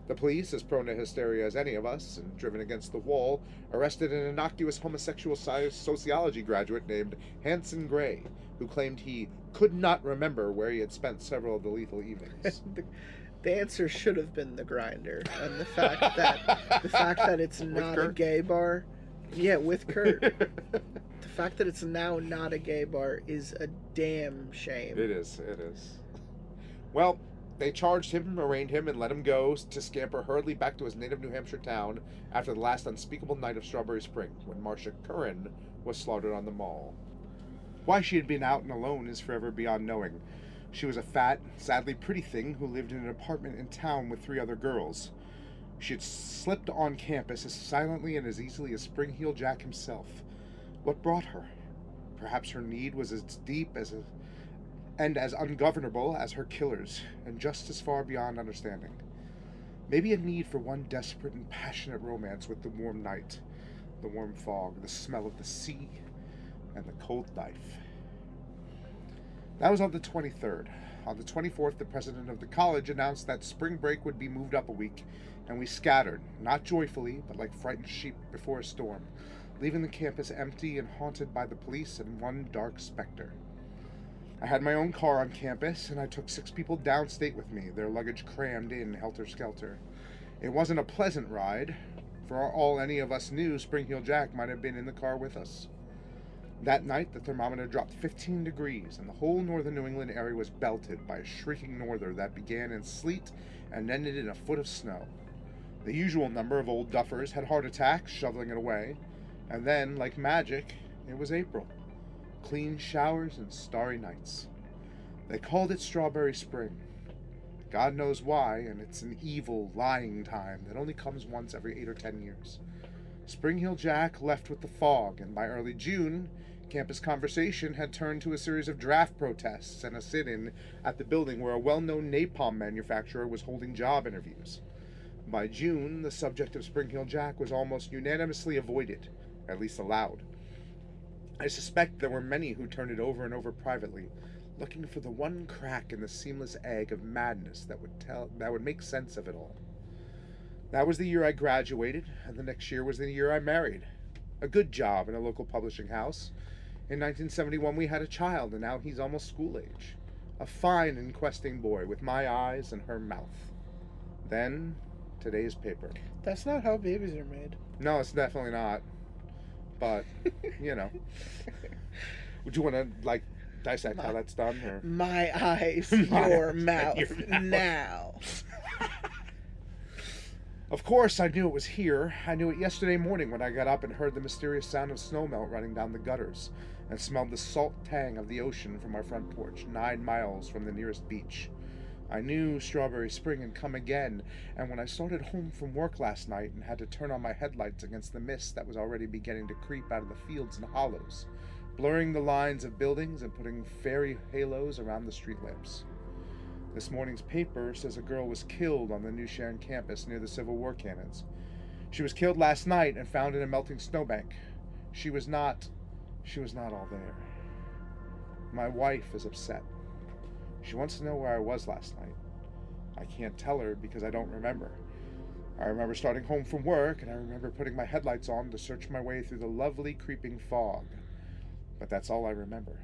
The police, as prone to hysteria as any of us, and driven against the wall, arrested an innocuous homosexual sociology graduate named Hanson Gray, who claimed he could not remember where he had spent several of the lethal evenings. The answer should have been the grinder, and the fact that it's not a gay bar, yeah, with Kurt. The fact that it's now not a gay bar is a damn shame. It is. Well, they charged him, arraigned him, and let him go to scamper hurriedly back to his native New Hampshire town after the last unspeakable night of Strawberry Spring, when Marcia Curran was slaughtered on the mall. Why she had been out and alone is forever beyond knowing. She was a fat, sadly pretty thing who lived in an apartment in town with 3 other girls. She had slipped on campus as silently and as easily as Spring Heel Jack himself. What brought her? Perhaps her need was as deep and as ungovernable as her killers, and just as far beyond understanding. Maybe a need for one desperate and passionate romance with the warm night, the warm fog, the smell of the sea, and the cold knife. That was on the 23rd. On the 24th, the president of the college announced that spring break would be moved up a week, and we scattered, not joyfully, but like frightened sheep before a storm, leaving the campus empty and haunted by the police and one dark specter. I had my own car on campus, and I took 6 people downstate with me, their luggage crammed in helter-skelter. It wasn't a pleasant ride. For all any of us knew, Spring Heel Jack might have been in the car with us. That night, the thermometer dropped 15 degrees, and the whole northern New England area was belted by a shrieking norther that began in sleet and ended in a foot of snow. The usual number of old duffers had heart attacks, shoveling it away, and then, like magic, it was April. Clean showers and starry nights. They called it Strawberry Spring. God knows why, and it's an evil, lying time that only comes once every 8 or 10 years. Spring Hill Jack left with the fog, and by early June, campus conversation had turned to a series of draft protests and a sit-in at the building where a well-known napalm manufacturer was holding job interviews. By June, the subject of Spring Hill Jack was almost unanimously avoided, at least allowed. I suspect there were many who turned it over and over privately, looking for the one crack in the seamless egg of madness that would make sense of it all. That was the year I graduated, and the next year was the year I married. A good job in a local publishing house. In 1971 we had a child, and now he's almost school age. A fine and questing boy with my eyes and her mouth. Then, today's paper. That's not how babies are made. No, it's definitely not. But, you know. Would you want to, dissect how that's done? Or? My eyes, your mouth, now. Of course, I knew it was here. I knew it yesterday morning when I got up and heard the mysterious sound of snowmelt running down the gutters and smelled the salt tang of the ocean from our front porch, 9 miles from the nearest beach. I knew Strawberry Spring had come again, and when I started home from work last night and had to turn on my headlights against the mist that was already beginning to creep out of the fields and hollows, blurring the lines of buildings and putting fairy halos around the street lamps. This morning's paper says a girl was killed on the New Sharon campus near the Civil War cannons. She was killed last night and found in a melting snowbank. She was not all there. My wife is upset. She wants to know where I was last night. I can't tell her because I don't remember. I remember starting home from work, and I remember putting my headlights on to search my way through the lovely creeping fog. But that's all I remember.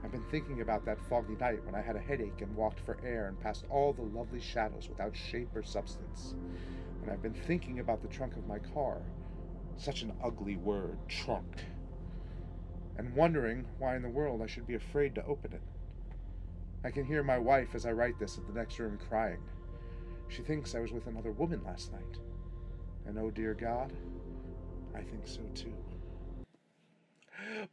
I've been thinking about that foggy night when I had a headache and walked for air and passed all the lovely shadows without shape or substance. And I've been thinking about the trunk of my car. Such an ugly word, trunk. And wondering why in the world I should be afraid to open it. I can hear my wife as I write this in the next room crying. She thinks I was with another woman last night. And oh dear God, I think so too.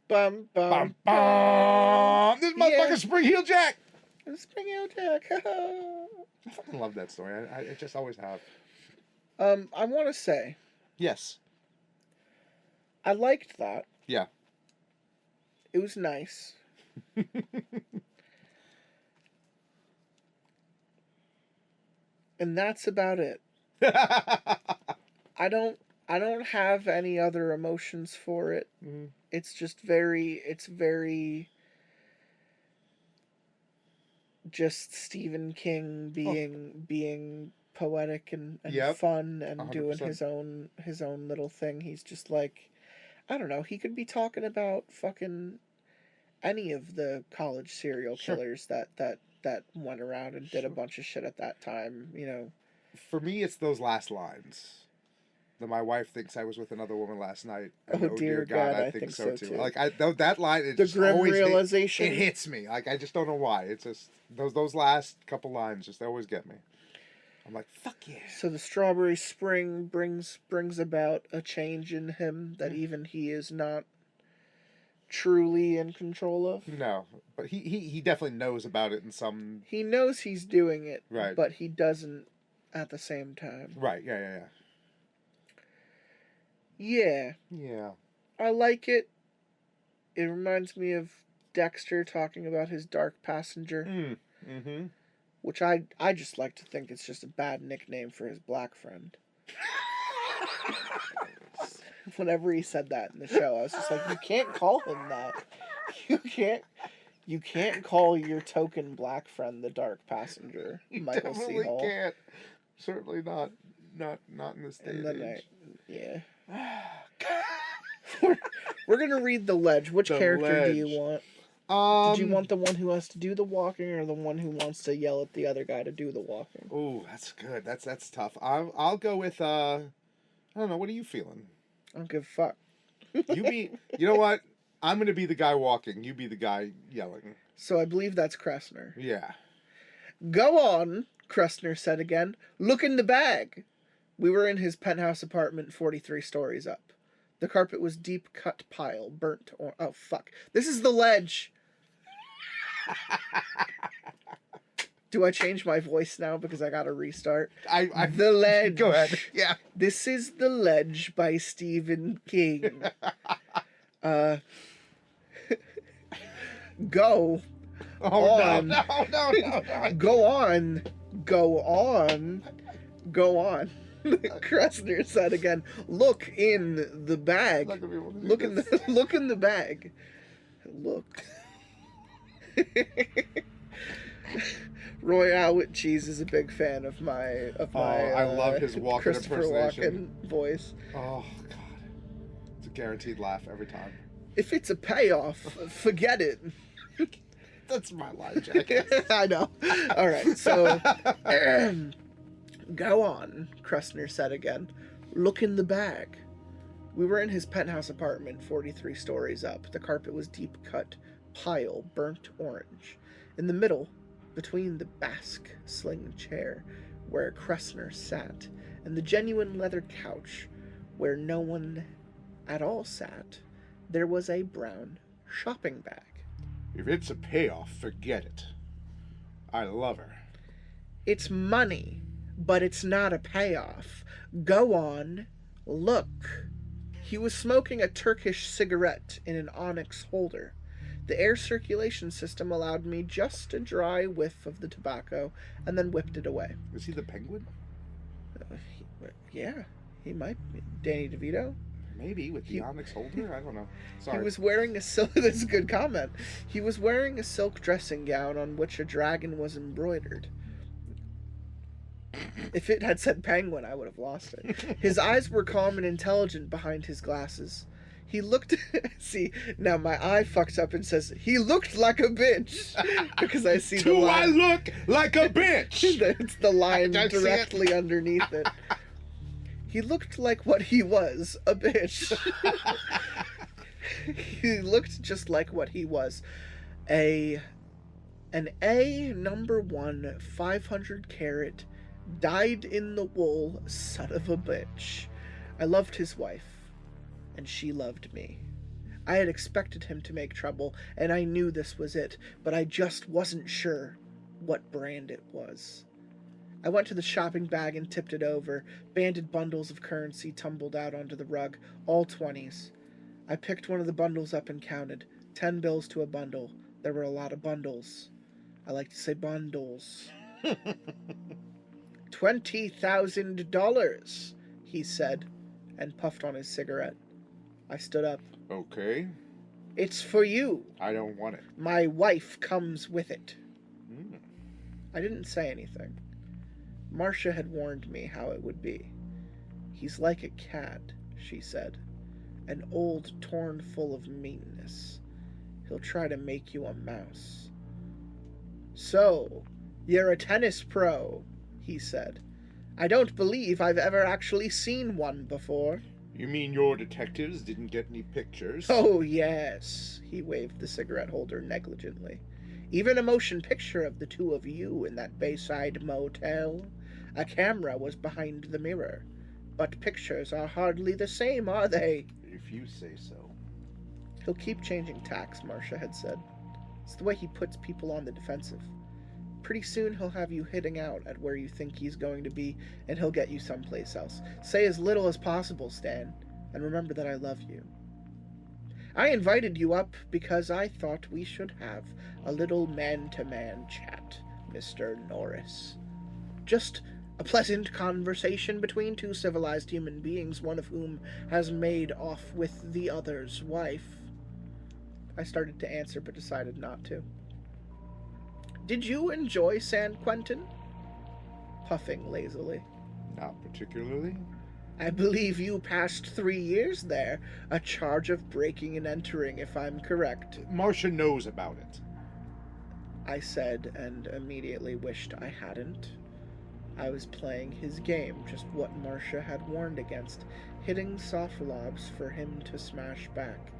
Bum, bum, Bum, bum. This motherfucker's Spring Hill Jack! Spring Hill Jack. I fucking love that story. I just always have. I want to say, Yes. I liked that. Yeah. It was nice. And that's about it. I don't have any other emotions for it. Mm-hmm. It's just very just Stephen King being poetic and Yep. fun and 100%. doing his own little thing. He's just like, I don't know, he could be talking about fucking any of the college serial killers that went around and did a bunch of shit at that time, you know. For me, it's those last lines. That my wife thinks I was with another woman last night. And Oh, dear God, I think so too. Like that line, it The just grim always realization. it hits me. Like I just don't know why. It's just those last couple lines just always get me. I'm like, fuck yeah. So the Strawberry Spring brings about a change in him that even he is not truly in control of. No, but he definitely knows about it in some. He knows he's doing it, Right. but he doesn't at the same time. Right. Yeah. Yeah. Yeah. I like it. It reminds me of Dexter talking about his dark passenger. Mm-hmm. Which I just like to think it's just a bad nickname for his black friend. Whenever he said that in the show, I was just like, you can't call him that. You can't call your token black friend the dark pasker, Michael C. Definitely Hall. can't. Certainly not in this day and age. Yeah. We're gonna read The Ledge. Which character do you want? Did you want the one who has to do the walking, or the one who wants to yell at the other guy to do the walking? Oh, that's good. That's tough. I'll go with I don't know. What are you feeling? I don't give a fuck. You know what? I'm gonna be the guy walking. You be the guy yelling. So I believe that's Kressner. Yeah. Go on, Kressner said again. Look in the bag. We were in his penthouse apartment 43 stories up. The carpet was deep cut pile, burnt or oh fuck. This is The Ledge. Do I change my voice now because I gotta restart? I The Ledge. Go ahead. Yeah. This is The Ledge by Stephen King. Go Oh on. no. Go on. Go on. Go on. Kressner said again, look in the bag. I'm not gonna be able to do Look in this. the look in the bag. Look. Royale with cheese is a big fan of my I love his walking Christopher impersonation. Walken voice. Oh god. It's a guaranteed laugh every time. If it's a payoff, forget it. That's my line, jackass. I know. All right, so go on, Kressner said again. Look in the bag. We were in his penthouse apartment, 43 stories up. The carpet was deep cut, pile, burnt orange. In the middle, between the Basque sling chair where Kressner sat and the genuine leather couch where no one at all sat, there was a brown shopping bag. If it's a payoff, forget it. I love her. It's money, but it's not a payoff. Go on, look. He was smoking a Turkish cigarette in an onyx holder. The air circulation system allowed me just a dry whiff of the tobacco and then whipped it away. Is he the penguin? Yeah, he might be. Danny DeVito? Maybe, with the onyx holder? I don't know. Sorry. He was wearing a silk... That's a good comment. He was wearing a silk dressing gown on which a dragon was embroidered. If it had said penguin, I would have lost it. His eyes were calm and intelligent behind his glasses. He looked... See, now my eye fucks up and says, he looked like a bitch. Because I see the Do line. I look like a bitch? It's the line I see directly underneath it. He looked like what he was, a bitch. He looked just like what he was. An A number 1 500 carat dyed in the wool son of a bitch. I loved his wife, and she loved me. I had expected him to make trouble, and I knew this was it, but I just wasn't sure what brand it was. I went to the shopping bag and tipped it over. Banded bundles of currency tumbled out onto the rug, all 20s. I picked one of the bundles up and counted. 10 bills to a bundle. There were a lot of bundles. I like to say bundles. $20,000, he said, and puffed on his cigarette. I stood up. Okay. It's for you. I don't want it. My wife comes with it. Mm. I didn't say anything. Marcia had warned me how it would be. He's like a cat, she said. An old, torn full of meanness. He'll try to make you a mouse. So, you're a tennis pro, he said. I don't believe I've ever actually seen one before. You mean your detectives didn't get any pictures? Oh, yes, he waved the cigarette holder negligently. Even a motion picture of the two of you in that Bayside motel. A camera was behind the mirror. But pictures are hardly the same, are they? If you say so. He'll keep changing tacks, Marcia had said. It's the way he puts people on the defensive. Pretty soon he'll have you hitting out at where you think he's going to be, and he'll get you someplace else. Say as little as possible, Stan, and remember that I love you. I invited you up because I thought we should have a little man-to-man chat, Mr. Norris. Just a pleasant conversation between two civilized human beings, one of whom has made off with the other's wife. I started to answer, but decided not to. Did you enjoy San Quentin? Puffing lazily. Not particularly. I believe you passed 3 years there, a charge of breaking and entering, if I'm correct. Marcia knows about it. I said, and immediately wished I hadn't. I was playing his game, just what Marcia had warned against, hitting soft lobs for him to smash back.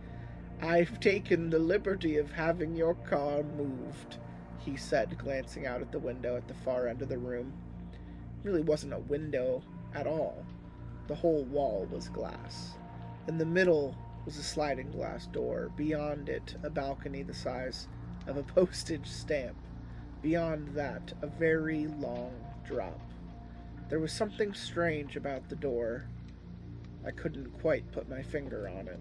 I've taken the liberty of having your car moved, he said, glancing out at the window at the far end of the room. It really wasn't a window at all. The whole wall was glass. In the middle was a sliding glass door. Beyond it, a balcony the size of a postage stamp. Beyond that, a very long drop. There was something strange about the door. I couldn't quite put my finger on it.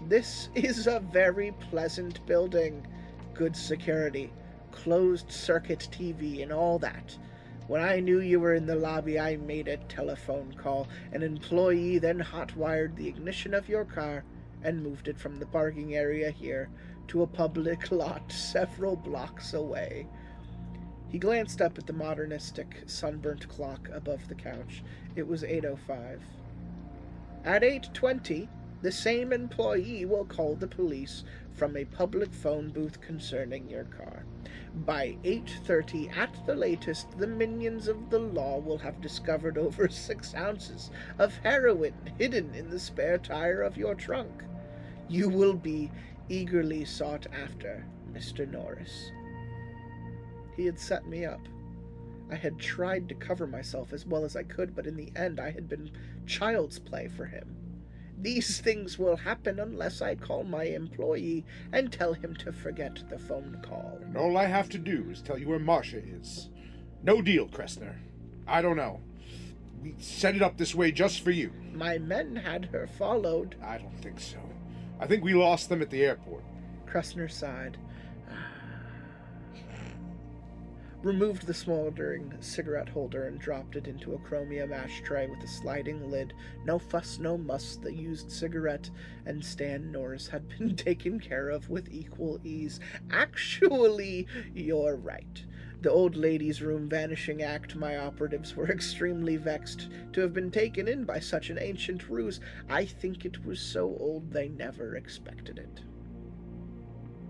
This is a very pleasant building. Good security, closed circuit TV, and all that. When I knew you were in the lobby, I made a telephone call. An employee then hot-wired the ignition of your car and moved it from the parking area here to a public lot several blocks away. He glanced up at the modernistic, sunburnt clock above the couch. It was 8:05. At 8:20, the same employee will call the police from a public phone booth concerning your car. By 8:30, at the latest, the minions of the law will have discovered over 6 ounces of heroin hidden in the spare tire of your trunk. You will be eagerly sought after, Mr. Norris. He had set me up. I had tried to cover myself as well as I could, but in the end I had been child's play for him. These things will happen unless I call my employee and tell him to forget the phone call. And all I have to do is tell you where Marcia is. No deal, Kressner. I don't know. We set it up this way just for you. My men had her followed. I don't think so. I think we lost them at the airport. Kressner sighed, removed the smoldering cigarette holder and dropped it into a chromium ashtray with a sliding lid. No fuss, no muss. The used cigarette and Stan Norris had been taken care of with equal ease. Actually, you're right. The old lady's room vanishing act, my operatives were extremely vexed to have been taken in by such an ancient ruse. I think it was so old they never expected it.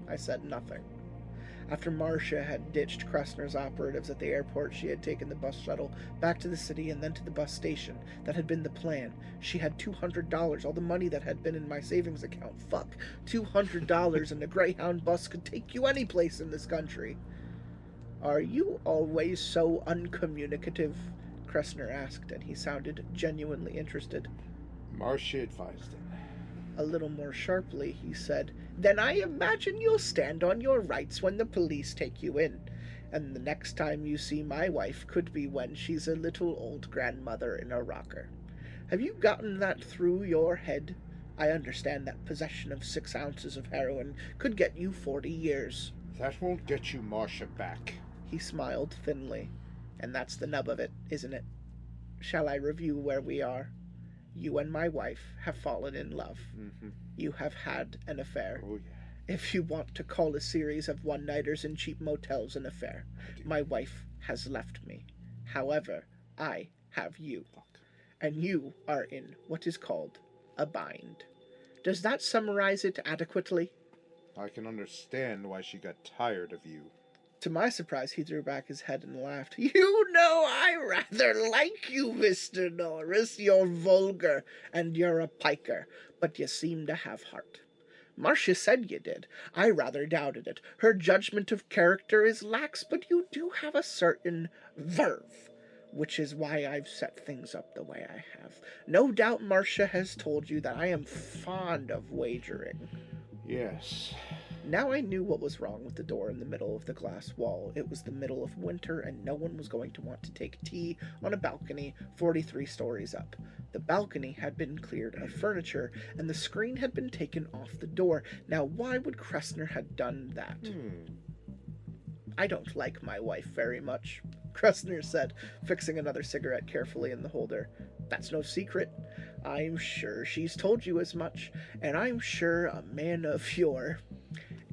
I said nothing. After Marcia had ditched Kressner's operatives at the airport, she had taken the bus shuttle back to the city and then to the bus station. That had been the plan. She had $200, all the money that had been in my savings account. Fuck, $200 and a Greyhound bus could take you any place in this country. Are you always so uncommunicative? Kressner asked, and he sounded genuinely interested. Marcia advised him. A little more sharply, he said, Then I imagine you'll stand on your rights when the police take you in. And the next time you see my wife could be when she's a little old grandmother in a rocker. Have you gotten that through your head? I understand that possession of 6 ounces of heroin could get you 40 years. That won't get you Marcia back. He smiled thinly. And that's the nub of it, isn't it? Shall I review where we are? You and my wife have fallen in love. Mm-hmm. You have had an affair. Oh, yeah. If you want to call a series of one-nighters in cheap motels an affair. My wife has left me. However, I have you. Fuck. And you are in what is called a bind. Does that summarize it adequately? I can understand why she got tired of you. To my surprise, he threw back his head and laughed. You know, I rather like you, Mr. Norris. You're vulgar, and you're a piker, but you seem to have heart. Marcia said you did. I rather doubted it. Her judgment of character is lax, but you do have a certain verve, which is why I've set things up the way I have. No doubt Marcia has told you that I am fond of wagering. Yes. Now I knew what was wrong with the door in the middle of the glass wall. It was the middle of winter, and no one was going to want to take tea on a balcony 43 stories up. The balcony had been cleared of furniture, and the screen had been taken off the door. Now, why would Kressner have done that? I don't like my wife very much, Kressner said, fixing another cigarette carefully in the holder. That's no secret. I'm sure she's told you as much, and I'm sure a man of your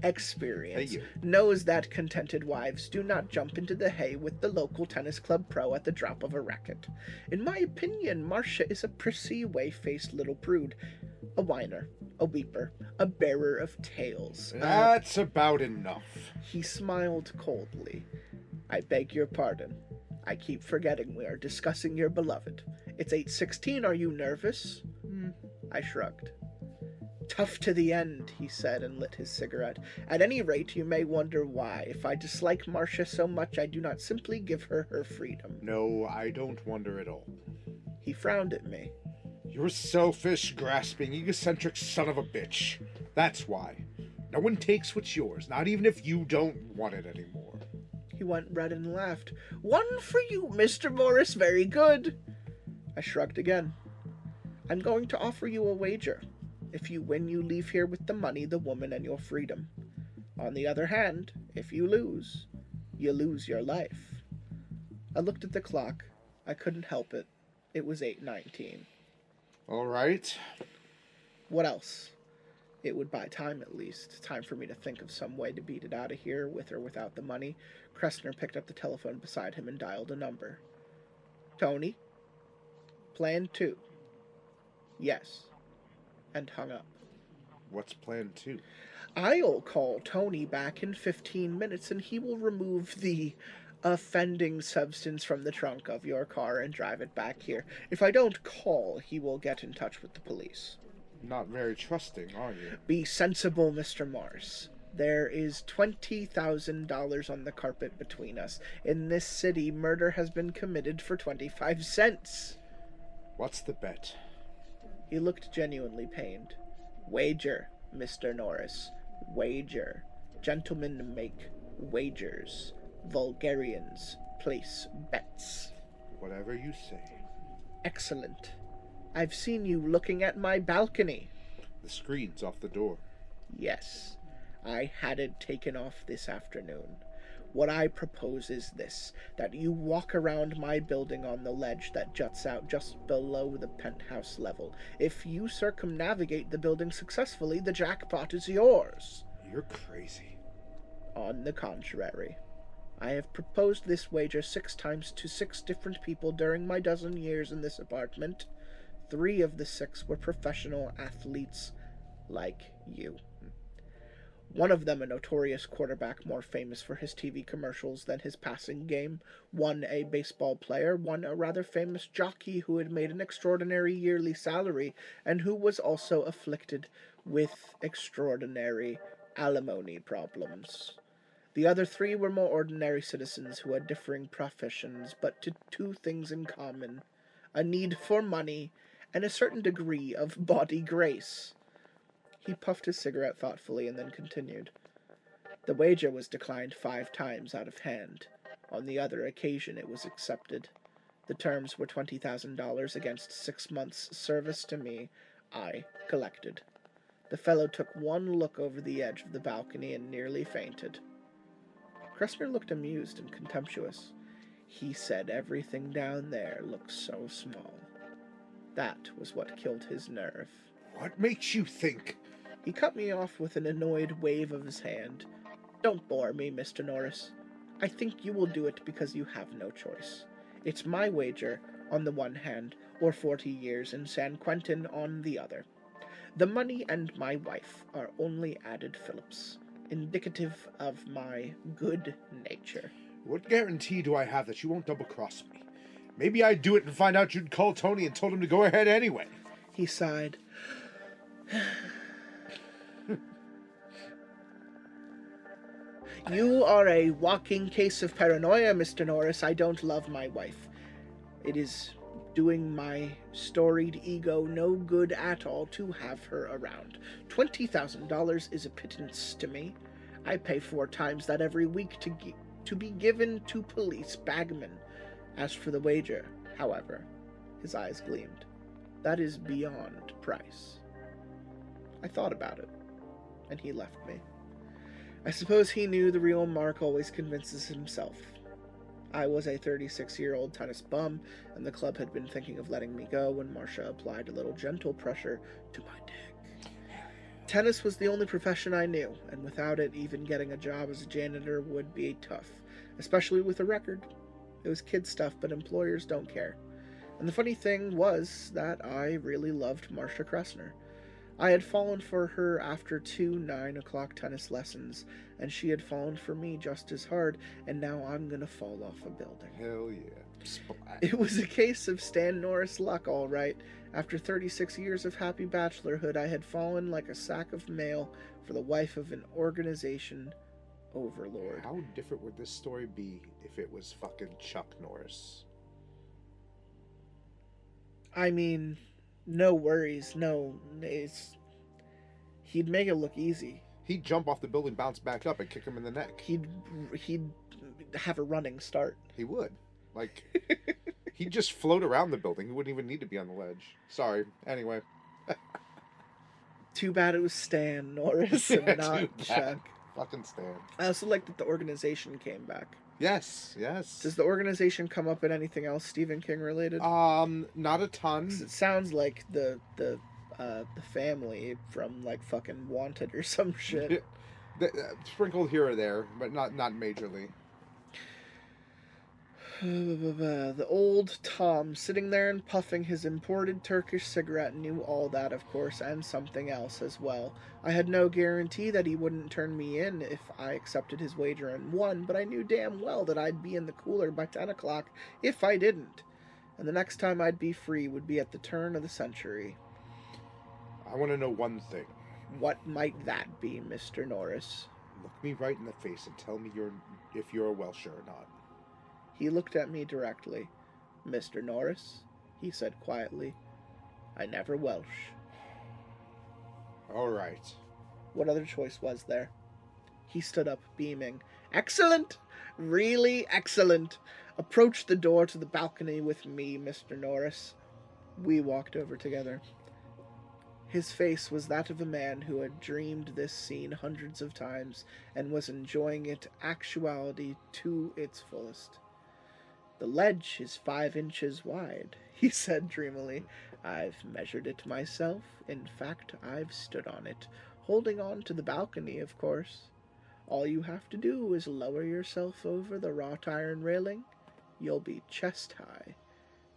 experience knows that contented wives do not jump into the hay with the local tennis club pro at the drop of a racket. In my opinion, Marcia is a prissy, whey-faced little prude, a whiner, a weeper, a bearer of tales. That's about enough. He smiled coldly. I beg your pardon. I keep forgetting we are discussing your beloved. It's 8:16. Are you nervous? I shrugged. Tough to the end, he said, and lit his cigarette. At any rate, you may wonder why. If I dislike Marcia so much, I do not simply give her her freedom. No, I don't wonder at all. He frowned at me. You're a selfish, grasping, egocentric son of a bitch. That's why. No one takes what's yours, not even if you don't want it anymore. He went red and laughed. One for you, Mr. Morris. Very good. I shrugged again. I'm going to offer you a wager. If you win, you leave here with the money, the woman, and your freedom. On the other hand, if you lose, you lose your life. I looked at the clock. I couldn't help it. It was 8:19. All right. What else? It would buy time at least. Time for me to think of some way to beat it out of here, with or without the money. Kressner picked up the telephone beside him and dialed a number. Tony? Plan 2. Yes. And hung up. What's plan 2? I'll call Tony back in 15 minutes and he will remove the offending substance from the trunk of your car and drive it back here. If I don't call, he will get in touch with the police. Not very trusting, are you? Be sensible, Mr. Morse. There is $20,000 on the carpet between us. In this city, murder has been committed for 25 cents. What's the bet? He looked genuinely pained. Wager, Mr. Norris. Wager. Gentlemen make wagers. Vulgarians place bets. Whatever you say. Excellent. I've seen you looking at my balcony. The screen's off the door. Yes, I had it taken off this afternoon. What I propose is this, that you walk around my building on the ledge that juts out just below the penthouse level. If you circumnavigate the building successfully, the jackpot is yours. You're crazy. On the contrary, I have proposed this wager 6 times to 6 different people during my dozen years in this apartment. 3 of the 6 were professional athletes like you. One of them a notorious quarterback more famous for his TV commercials than his passing game. One a baseball player. One a rather famous jockey who had made an extraordinary yearly salary and who was also afflicted with extraordinary alimony problems. The other 3 were more ordinary citizens who had differing professions, but to 2 things in common: a need for money and a certain degree of body grace. He puffed his cigarette thoughtfully and then continued. The wager was declined 5 times out of hand. On the other occasion it was accepted. The terms were $20,000 against 6 months' service to me. I collected. The fellow took one look over the edge of the balcony and nearly fainted. Kressner looked amused and contemptuous. He said everything down there looked so small. That was what killed his nerve. What makes you think? He cut me off with an annoyed wave of his hand. Don't bore me, Mr. Norris. I think you will do it because you have no choice. It's my wager, on the one hand, or 40 years in San Quentin on the other. The money and my wife are only added Phillips, indicative of my good nature. What guarantee do I have that you won't double-cross me? Maybe I'd do it and find out you'd call Tony and told him to go ahead anyway. He sighed. You are a walking case of paranoia, Mr. Norris. I don't love my wife. It is doing my storied ego no good at all to have her around. $20,000 is a pittance to me. I pay 4 times that every week to be given to police bagmen. As for the wager, however, his eyes gleamed. That is beyond price. I thought about it, and he left me. I suppose he knew the real Mark always convinces himself. I was a 36-year-old tennis bum, and the club had been thinking of letting me go when Marcia applied a little gentle pressure to my dick. Tennis was the only profession I knew, and without it, even getting a job as a janitor would be tough, especially with a record. It was kid stuff, but employers don't care. And the funny thing was that I really loved Marcia Kressner. I had fallen for her after 2 9 o'clock tennis lessons, and she had fallen for me just as hard, and now I'm gonna fall off a building. Hell yeah. Splat. It was a case of Stan Norris luck, all right. After 36 years of happy bachelorhood, I had fallen like a sack of mail for the wife of an organization overlord. How different would this story be if it was fucking Chuck Norris? I mean, no worries, he'd make it look easy. He'd jump off the building, bounce back up, and kick him in the neck. He'd have a running start. He would. Like, he'd just float around the building. He wouldn't even need to be on the ledge. Sorry. Anyway. Too bad it was Stan Norris and not Chuck. Fucking Stan. I also like that the organization came back. Yes, yes. Does the organization come up in anything else Stephen King related? Not a ton. 'Cause it sounds like the family from like fucking Wanted or some shit. Sprinkled here or there, but not majorly. The old Tom, sitting there and puffing his imported Turkish cigarette, knew all that, of course, and something else as well. I had no guarantee that he wouldn't turn me in if I accepted his wager and won, but I knew damn well that I'd be in the cooler by 10 o'clock if I didn't. And the next time I'd be free would be at the turn of the century. I want to know one thing. What might that be, Mr. Norris? Look me right in the face and tell me if you're a Welsher or not. He looked at me directly. Mr. Norris, he said quietly, I never Welsh. All right. What other choice was there? He stood up, beaming. Excellent! Really excellent! Approach the door to the balcony with me, Mr. Norris. We walked over together. His face was that of a man who had dreamed this scene hundreds of times and was enjoying it actuality to its fullest. The ledge is 5 inches wide, he said dreamily. I've measured it myself. In fact, I've stood on it, holding on to the balcony, of course. All you have to do is lower yourself over the wrought iron railing. You'll be chest high.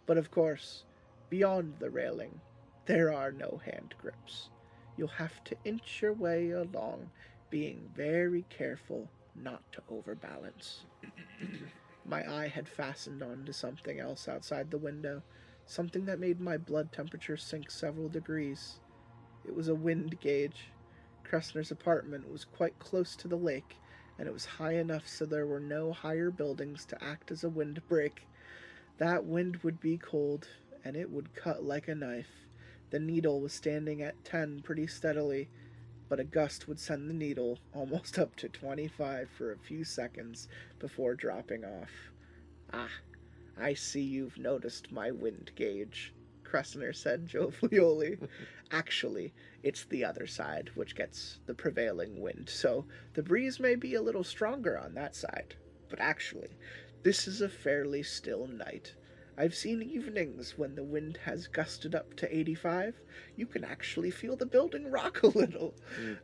But of course, beyond the railing, there are no hand grips. You'll have to inch your way along, being very careful not to overbalance. My eye had fastened onto something else outside the window, something that made my blood temperature sink several degrees. It was a wind gauge. Kressner's apartment was quite close to the lake, and it was high enough so there were no higher buildings to act as a windbreak. That wind would be cold, and it would cut like a knife. The needle was standing at 10 pretty steadily, but a gust would send the needle almost up to 25 for a few seconds before dropping off. Ah, I see you've noticed my wind gauge, Kressner said jovially. Actually, it's the other side which gets the prevailing wind, so the breeze may be a little stronger on that side. But actually, this is a fairly still night. I've seen evenings when the wind has gusted up to 85. You can actually feel the building rock a little.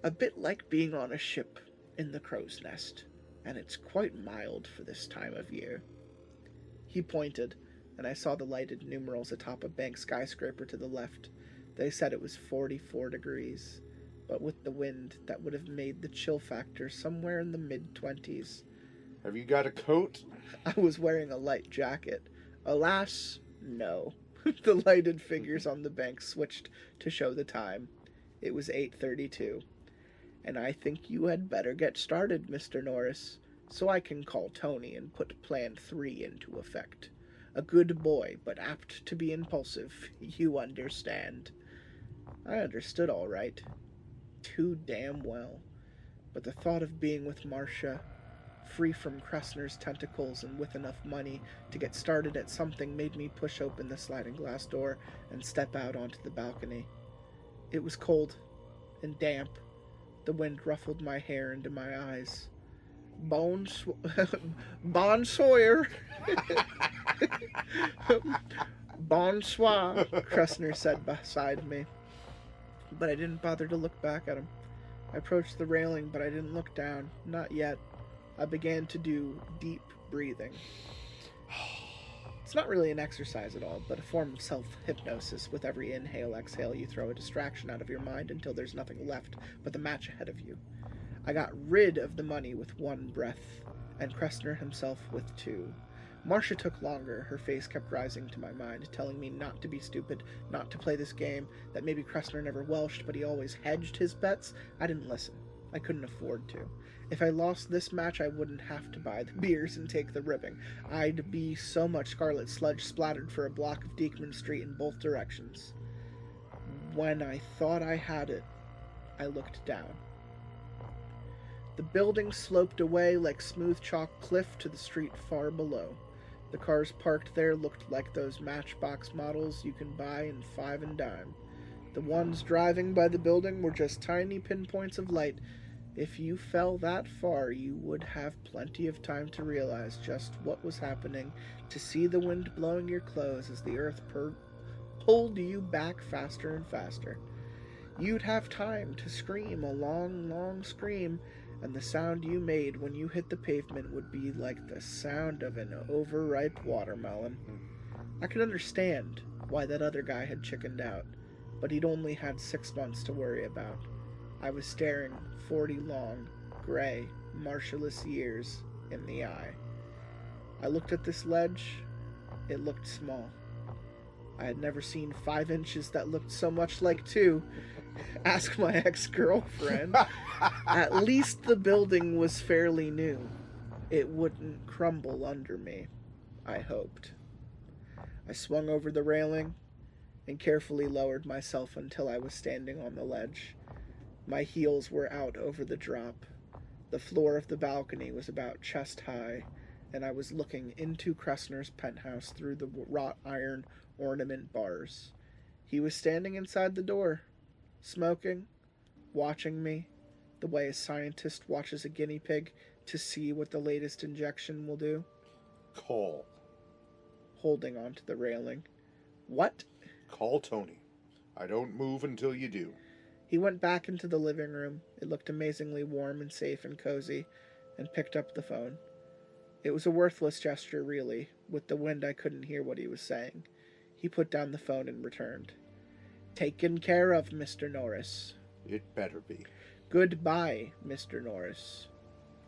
A bit like being on a ship in the crow's nest. And it's quite mild for this time of year. He pointed, and I saw the lighted numerals atop a bank skyscraper to the left. They said it was 44 degrees. But with the wind, that would have made the chill factor somewhere in the mid-20s. Have you got a coat? I was wearing a light jacket. Alas, no. The lighted figures on the bank switched to show the time. It was 8:32. And I think you had better get started, Mr. Norris, so I can call Tony and put Plan 3 into effect. A good boy, but apt to be impulsive. You understand. I understood all right. Too damn well. But the thought of being with Marcia, free from Kressner's tentacles and with enough money to get started at something, made me push open the sliding glass door and step out onto the balcony. It was cold and damp. The wind ruffled my hair into my eyes. Bon Sawyer. Bonsoir, Kressner said beside me. But I didn't bother to look back at him. I approached the railing, but I didn't look down. Not yet. I began to do deep breathing. It's not really an exercise at all, but a form of self-hypnosis. With every inhale-exhale, you throw a distraction out of your mind until there's nothing left but the match ahead of you. I got rid of the money with 1 breath, and Kressner himself with 2. Marcia took longer. Her face kept rising to my mind, telling me not to be stupid, not to play this game, that maybe Kressner never Welshed, but he always hedged his bets. I didn't listen. I couldn't afford to. If I lost this match, I wouldn't have to buy the beers and take the ribbing. I'd be so much scarlet sludge splattered for a block of Diekman Street in both directions. When I thought I had it, I looked down. The building sloped away like smooth chalk cliff to the street far below. The cars parked there looked like those Matchbox models you can buy in five and dime. The ones driving by the building were just tiny pinpoints of light. If you fell that far, you would have plenty of time to realize just what was happening, to see the wind blowing your clothes as the earth pulled you back faster and faster. You'd have time to scream a long, long scream, and the sound you made when you hit the pavement would be like the sound of an overripe watermelon. I could understand why that other guy had chickened out, but he'd only had 6 months to worry about. I was staring 40 long, gray, marshalless years in the eye. I looked at this ledge. It looked small. I had never seen 5 inches that looked so much like 2. Ask my ex-girlfriend. At least the building was fairly new. It wouldn't crumble under me, I hoped. I swung over the railing and carefully lowered myself until I was standing on the ledge. My heels were out over the drop. The floor of the balcony was about chest high, and I was looking into Kressner's penthouse through the wrought iron ornament bars. He was standing inside the door, smoking, watching me, the way a scientist watches a guinea pig to see what the latest injection will do. Call. Holding onto the railing. What? Call Tony. I don't move until you do. He went back into the living room. It looked amazingly warm and safe and cozy, and picked up the phone. It was a worthless gesture, really. With the wind, I couldn't hear what he was saying. He put down the phone and returned. Taken care of, Mr. Norris. It better be. Goodbye, Mr. Norris.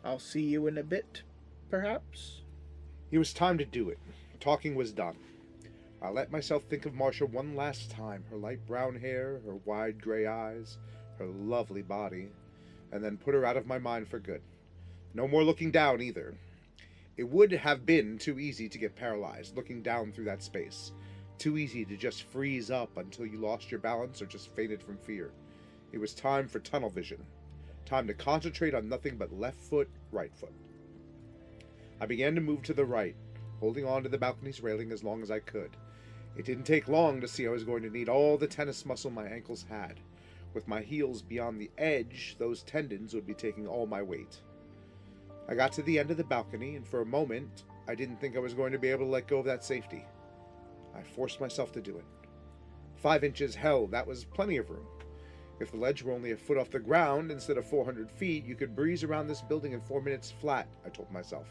I'll see you in a bit, perhaps? It was time to do it. Talking was done. I let myself think of Marcia one last time, her light brown hair, her wide gray eyes, her lovely body, and then put her out of my mind for good. No more looking down, either. It would have been too easy to get paralyzed, looking down through that space. Too easy to just freeze up until you lost your balance or just fainted from fear. It was time for tunnel vision. Time to concentrate on nothing but left foot, right foot. I began to move to the right, holding on to the balcony's railing as long as I could. It didn't take long to see I was going to need all the tennis muscle my ankles had. With my heels beyond the edge, those tendons would be taking all my weight. I got to the end of the balcony, and for a moment, I didn't think I was going to be able to let go of that safety. I forced myself to do it. 5 inches, hell, that was plenty of room. If the ledge were only a foot off the ground instead of 400 feet, you could breeze around this building in 4 minutes flat, I told myself.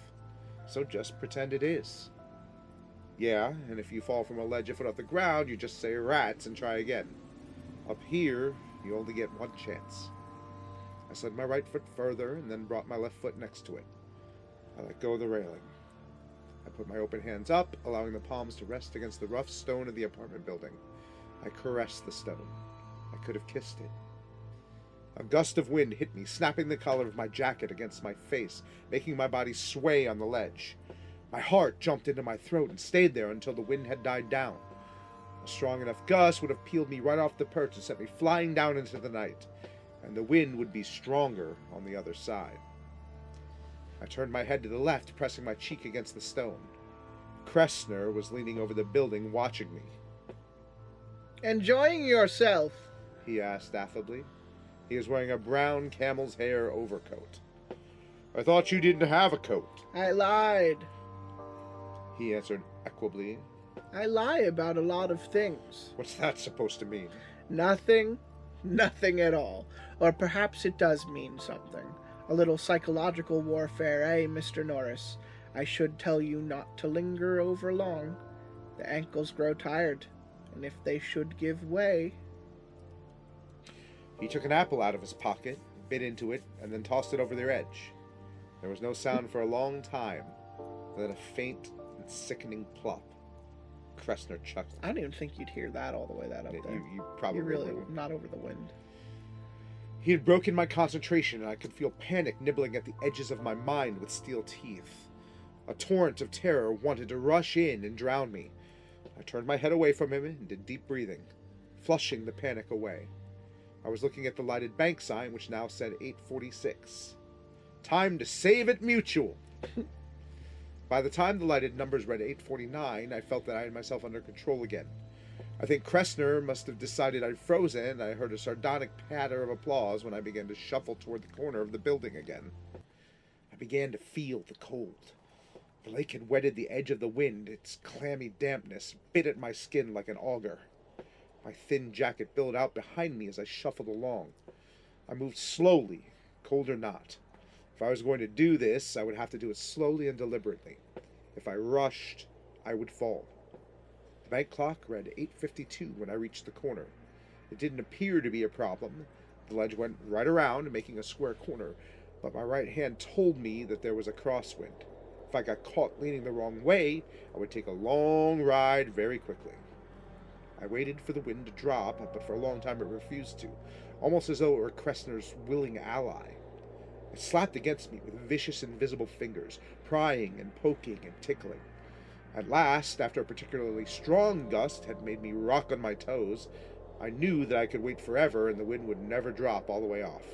So just pretend it is. Yeah, and if you fall from a ledge a foot off the ground, you just say rats and try again. Up here, you only get one chance. I slid my right foot further and then brought my left foot next to it. I let go of the railing. I put my open hands up, allowing the palms to rest against the rough stone of the apartment building. I caressed the stone. I could have kissed it. A gust of wind hit me, snapping the collar of my jacket against my face, making my body sway on the ledge. My heart jumped into my throat and stayed there until the wind had died down. A strong enough gust would have peeled me right off the perch and sent me flying down into the night, and the wind would be stronger on the other side. I turned my head to the left, pressing my cheek against the stone. Kressner was leaning over the building, watching me. Enjoying yourself? He asked affably. He was wearing a brown camel's hair overcoat. I thought you didn't have a coat. I lied. He answered equably. I lie about a lot of things. What's that supposed to mean? Nothing. Nothing at all. Or perhaps it does mean something. A little psychological warfare, eh, Mr. Norris? I should tell you not to linger over long. The ankles grow tired, and if they should give way... He took an apple out of his pocket, bit into it, and then tossed it over their edge. There was no sound for a long time, then a faint and sickening plop. Kressner chuckled. I don't even think you'd hear that all the way that up there. You probably You really wouldn't. not over the wind. He had broken my concentration, and I could feel panic nibbling at the edges of my mind with steel teeth. A torrent of terror wanted to rush in and drown me. I turned my head away from him and did deep breathing, flushing the panic away. I was looking at the lighted bank sign, which now said 8:46. Time to save it mutual. By the time the lighted numbers read 8:49, I felt that I had myself under control again. I think Kressner must have decided I'd frozen. I heard a sardonic patter of applause when I began to shuffle toward the corner of the building again. I began to feel the cold. The lake had wetted the edge of the wind. Its clammy dampness bit at my skin like an auger. My thin jacket billowed out behind me as I shuffled along. I moved slowly, cold or not. If I was going to do this, I would have to do it slowly and deliberately. If I rushed, I would fall. The bank clock read 8:52 when I reached the corner. It didn't appear to be a problem. The ledge went right around, making a square corner, but my right hand told me that there was a crosswind. If I got caught leaning the wrong way, I would take a long ride very quickly. I waited for the wind to drop, but for a long time it refused to, almost as though it were Kressner's willing ally. It slapped against me with vicious invisible fingers, prying and poking and tickling. At last, after a particularly strong gust had made me rock on my toes, I knew that I could wait forever and the wind would never drop all the way off.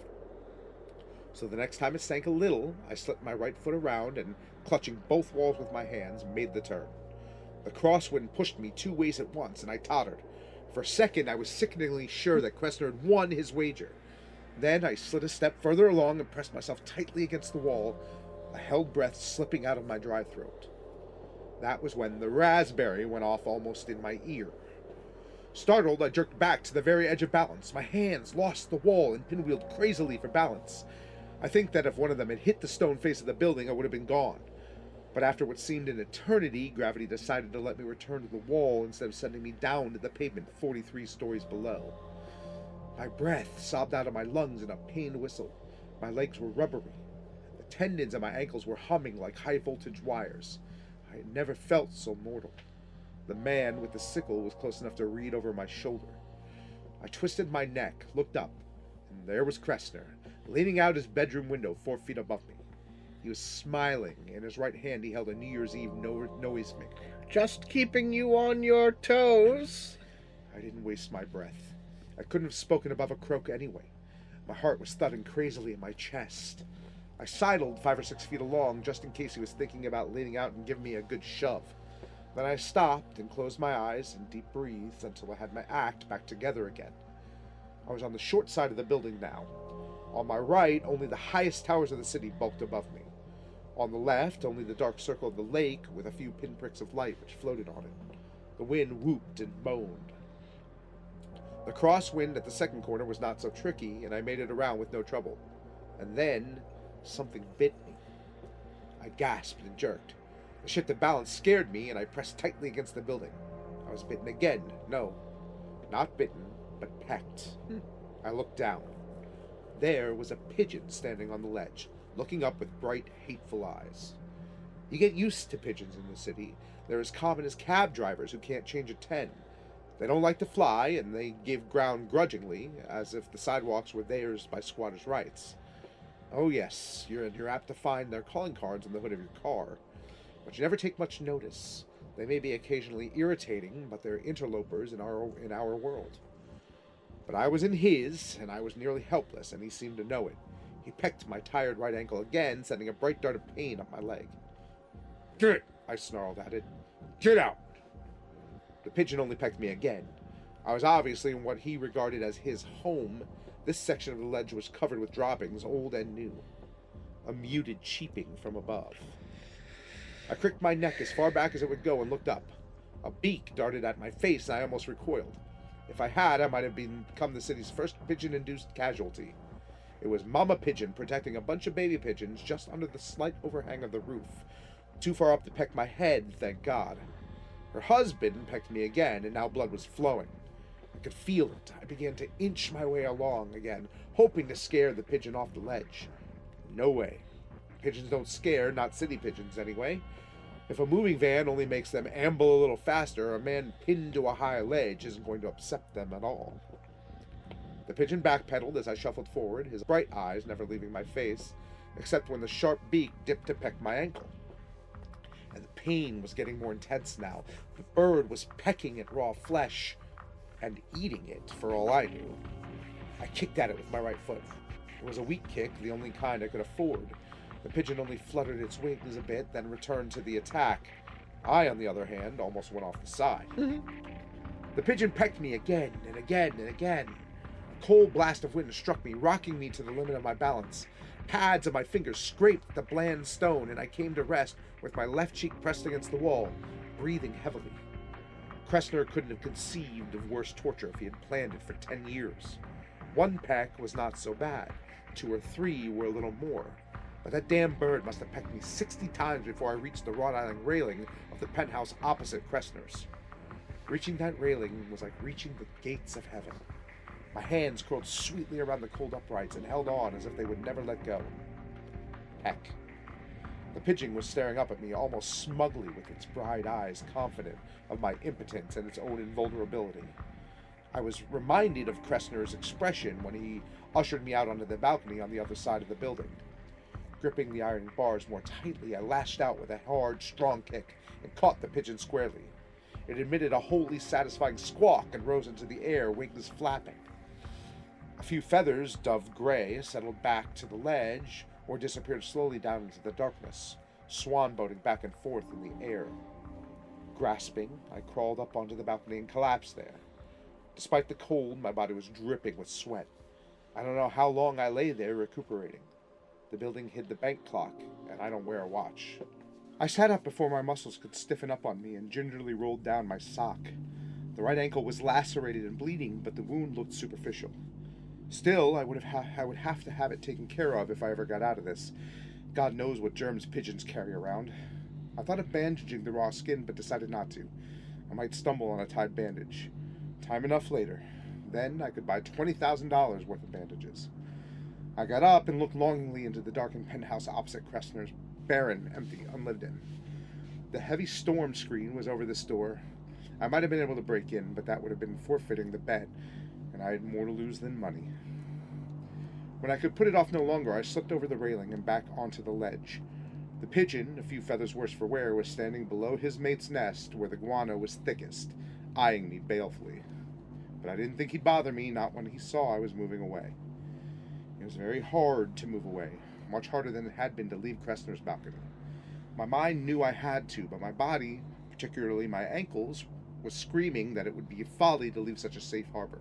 So the next time it sank a little, I slipped my right foot around and, clutching both walls with my hands, made the turn. The crosswind pushed me 2 ways at once, and I tottered. For a second, I was sickeningly sure that Kressner had won his wager. Then I slid a step further along and pressed myself tightly against the wall, a held breath slipping out of my dry throat. That was when the raspberry went off almost in my ear. Startled, I jerked back to the very edge of balance. My hands lost the wall and pinwheeled crazily for balance. I think that if one of them had hit the stone face of the building, I would have been gone. But after what seemed an eternity, gravity decided to let me return to the wall instead of sending me down to the pavement 43 stories below. My breath sobbed out of my lungs in a pained whistle. My legs were rubbery. The tendons of my ankles were humming like high-voltage wires. I had never felt so mortal. The man with the sickle was close enough to read over my shoulder. I twisted my neck, looked up, and there was Kressner, leaning out his bedroom window 4 feet above me. He was smiling. In his right hand he held a New Year's Eve noisemaker. Just keeping you on your toes. I didn't waste my breath. I couldn't have spoken above a croak anyway. My heart was thudding crazily in my chest. I sidled 5 or 6 feet along just in case he was thinking about leaning out and giving me a good shove. Then I stopped and closed my eyes and deep breathed until I had my act back together again. I was on the short side of the building now. On my right, only the highest towers of the city bulked above me. On the left, only the dark circle of the lake with a few pinpricks of light which floated on it. The wind whooped and moaned. The crosswind at the second corner was not so tricky, and I made it around with no trouble. And then, something bit me. I gasped and jerked. The shift of balance scared me, and I pressed tightly against the building. I was bitten again. No, not bitten, but pecked. I looked down. There was a pigeon standing on the ledge, looking up with bright, hateful eyes. You get used to pigeons in the city. They're as common as cab drivers who can't change a 10. They don't like to fly, and they give ground grudgingly, as if the sidewalks were theirs by squatters' rights. Oh yes, you're apt to find their calling cards on the hood of your car, but you never take much notice. They may be occasionally irritating, but they're interlopers in our world. But I was in his, and I was nearly helpless, and he seemed to know it. He pecked my tired right ankle again, sending a bright dart of pain up my leg. "Get!" I snarled at it. "Get out!" The pigeon only pecked me again. I was obviously in what he regarded as his home. This section of the ledge was covered with droppings, old and new. A muted cheeping from above. I cricked my neck as far back as it would go and looked up. A beak darted at my face, and I almost recoiled. If I had, I might have become the city's first pigeon-induced casualty. It was Mama Pigeon protecting a bunch of baby pigeons just under the slight overhang of the roof. Too far up to peck my head, thank God. Her husband pecked me again, and now blood was flowing. I could feel it. I began to inch my way along again, hoping to scare the pigeon off the ledge. No way. Pigeons don't scare, not city pigeons anyway. If a moving van only makes them amble a little faster, a man pinned to a high ledge isn't going to upset them at all. The pigeon backpedaled as I shuffled forward, his bright eyes never leaving my face, except when the sharp beak dipped to peck my ankle. And the pain was getting more intense now. The bird was pecking at raw flesh and eating it, for all I knew. I kicked at it with my right foot. It was a weak kick, the only kind I could afford. The pigeon only fluttered its wings a bit, then returned to the attack. I, on the other hand, almost went off the side. The pigeon pecked me again and again and again. A cold blast of wind struck me, rocking me to the limit of my balance. Pads of my fingers scraped the bland stone, and I came to rest with my left cheek pressed against the wall, breathing heavily. Kressner couldn't have conceived of worse torture if he had planned it for 10 years. One peck was not so bad. 2 or 3 were a little more. But that damn bird must have pecked me 60 times before I reached the wrought iron railing of the penthouse opposite Kressner's. Reaching that railing was like reaching the gates of heaven. My hands curled sweetly around the cold uprights and held on as if they would never let go. Peck. The pigeon was staring up at me almost smugly with its bright eyes, confident of my impotence and its own invulnerability. I was reminded of Kressner's expression when he ushered me out onto the balcony on the other side of the building. Gripping the iron bars more tightly, I lashed out with a hard, strong kick and caught the pigeon squarely. It emitted a wholly satisfying squawk and rose into the air, wings flapping. A few feathers, dove gray, settled back to the ledge or disappeared slowly down into the darkness, swan boating back and forth in the air. Grasping, I crawled up onto the balcony and collapsed there. Despite the cold, my body was dripping with sweat. I don't know how long I lay there recuperating. The building hid the bank clock, and I don't wear a watch. I sat up before my muscles could stiffen up on me and gingerly rolled down my sock. The right ankle was lacerated and bleeding, but the wound looked superficial. Still, I would have to have it taken care of if I ever got out of this. God knows what germs pigeons carry around. I thought of bandaging the raw skin, but decided not to. I might stumble on a tied bandage. Time enough later. Then I could buy $20,000 worth of bandages. I got up and looked longingly into the darkened penthouse opposite Kressner's, barren, empty, unlived in. The heavy storm screen was over this door. I might have been able to break in, but that would have been forfeiting the bet, and I had more to lose than money. When I could put it off no longer, I slipped over the railing and back onto the ledge. The pigeon, a few feathers worse for wear, was standing below his mate's nest where the guano was thickest, eyeing me balefully. But I didn't think he'd bother me, not when he saw I was moving away. It was very hard to move away, much harder than it had been to leave Kressner's balcony. My mind knew I had to, but my body, particularly my ankles, was screaming that it would be folly to leave such a safe harbor.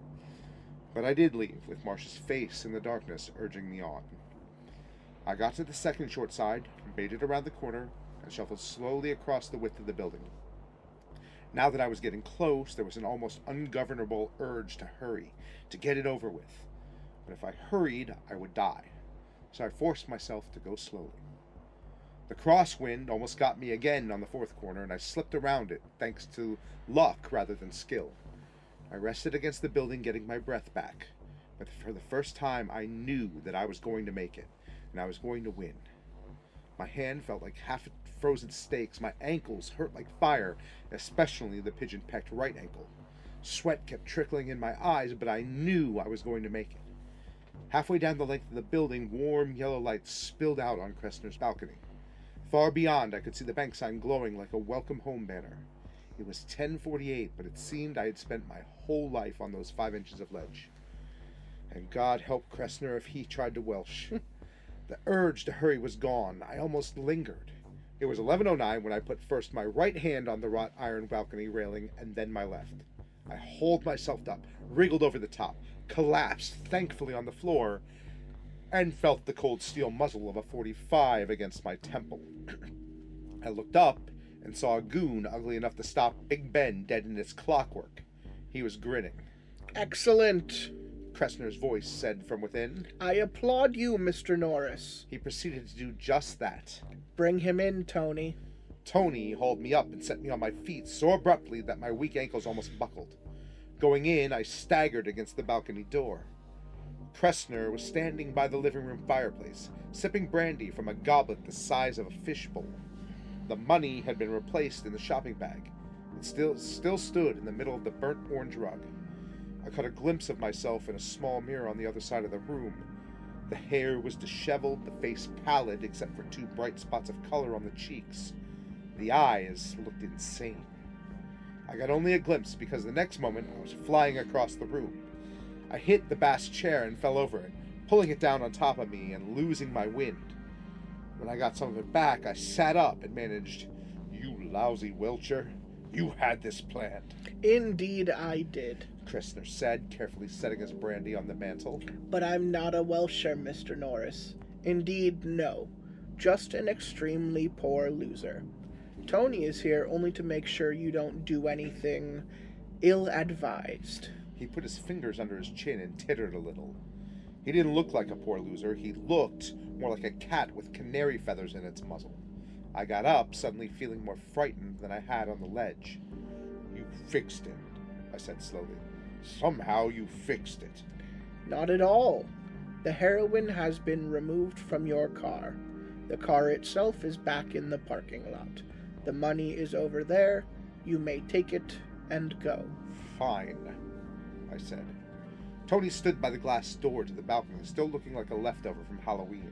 But I did leave, with Marsh's face in the darkness urging me on. I got to the second short side, baited around the corner, and shuffled slowly across the width of the building. Now that I was getting close, there was an almost ungovernable urge to hurry, to get it over with. But if I hurried, I would die. So I forced myself to go slowly. The crosswind almost got me again on the fourth corner, and I slipped around it, thanks to luck rather than skill. I rested against the building, getting my breath back. But for the first time, I knew that I was going to make it, and I was going to win. My hand felt like half-frozen steaks. My ankles hurt like fire, especially the pigeon-pecked right ankle. Sweat kept trickling in my eyes, but I knew I was going to make it. Halfway down the length of the building, warm yellow light spilled out on Kressner's balcony. Far beyond, I could see the bank sign glowing like a welcome home banner. It was 10:48, but it seemed I had spent my whole life on those 5 inches of ledge. And God help Kressner if he tried to welsh. The urge to hurry was gone. I almost lingered. It was 11:09 when I put first my right hand on the wrought iron balcony railing and then my left. I hauled myself up, wriggled over the top, collapsed thankfully on the floor, and felt the cold steel muzzle of a .45 against my temple. I looked up and saw a goon ugly enough to stop Big Ben dead in its clockwork. He was grinning. Excellent, Kressner's voice said from within. I applaud you, Mr. Norris. He proceeded to do just that. Bring him in, Tony. Tony hauled me up and set me on my feet so abruptly that my weak ankles almost buckled. Going in, I staggered against the balcony door. Kressner was standing by the living room fireplace, sipping brandy from a goblet the size of a fishbowl. The money had been replaced in the shopping bag. It still stood in the middle of the burnt orange rug. I caught a glimpse of myself in a small mirror on the other side of the room. The hair was disheveled, the face pallid except for 2 bright spots of color on the cheeks. The eyes looked insane. I got only a glimpse because the next moment I was flying across the room. I hit the bass chair and fell over it, pulling it down on top of me and losing my wind. When I got some of it back, I sat up and managed, "You lousy Welcher. You had this planned." Indeed I did. Kristner said, carefully setting his brandy on the mantel. But I'm not a Welsher, Mr. Norris. Indeed, no. Just an extremely poor loser. Tony is here only to make sure you don't do anything ill-advised. He put his fingers under his chin and tittered a little. He didn't look like a poor loser. He looked more like a cat with canary feathers in its muzzle. I got up, suddenly feeling more frightened than I had on the ledge. "You fixed it," I said slowly. "Somehow you fixed it." Not at all. The heroin has been removed from your car. The car itself is back in the parking lot. The money is over there. You may take it and go. "Fine," I said. Tony stood by the glass door to the balcony, still looking like a leftover from Halloween.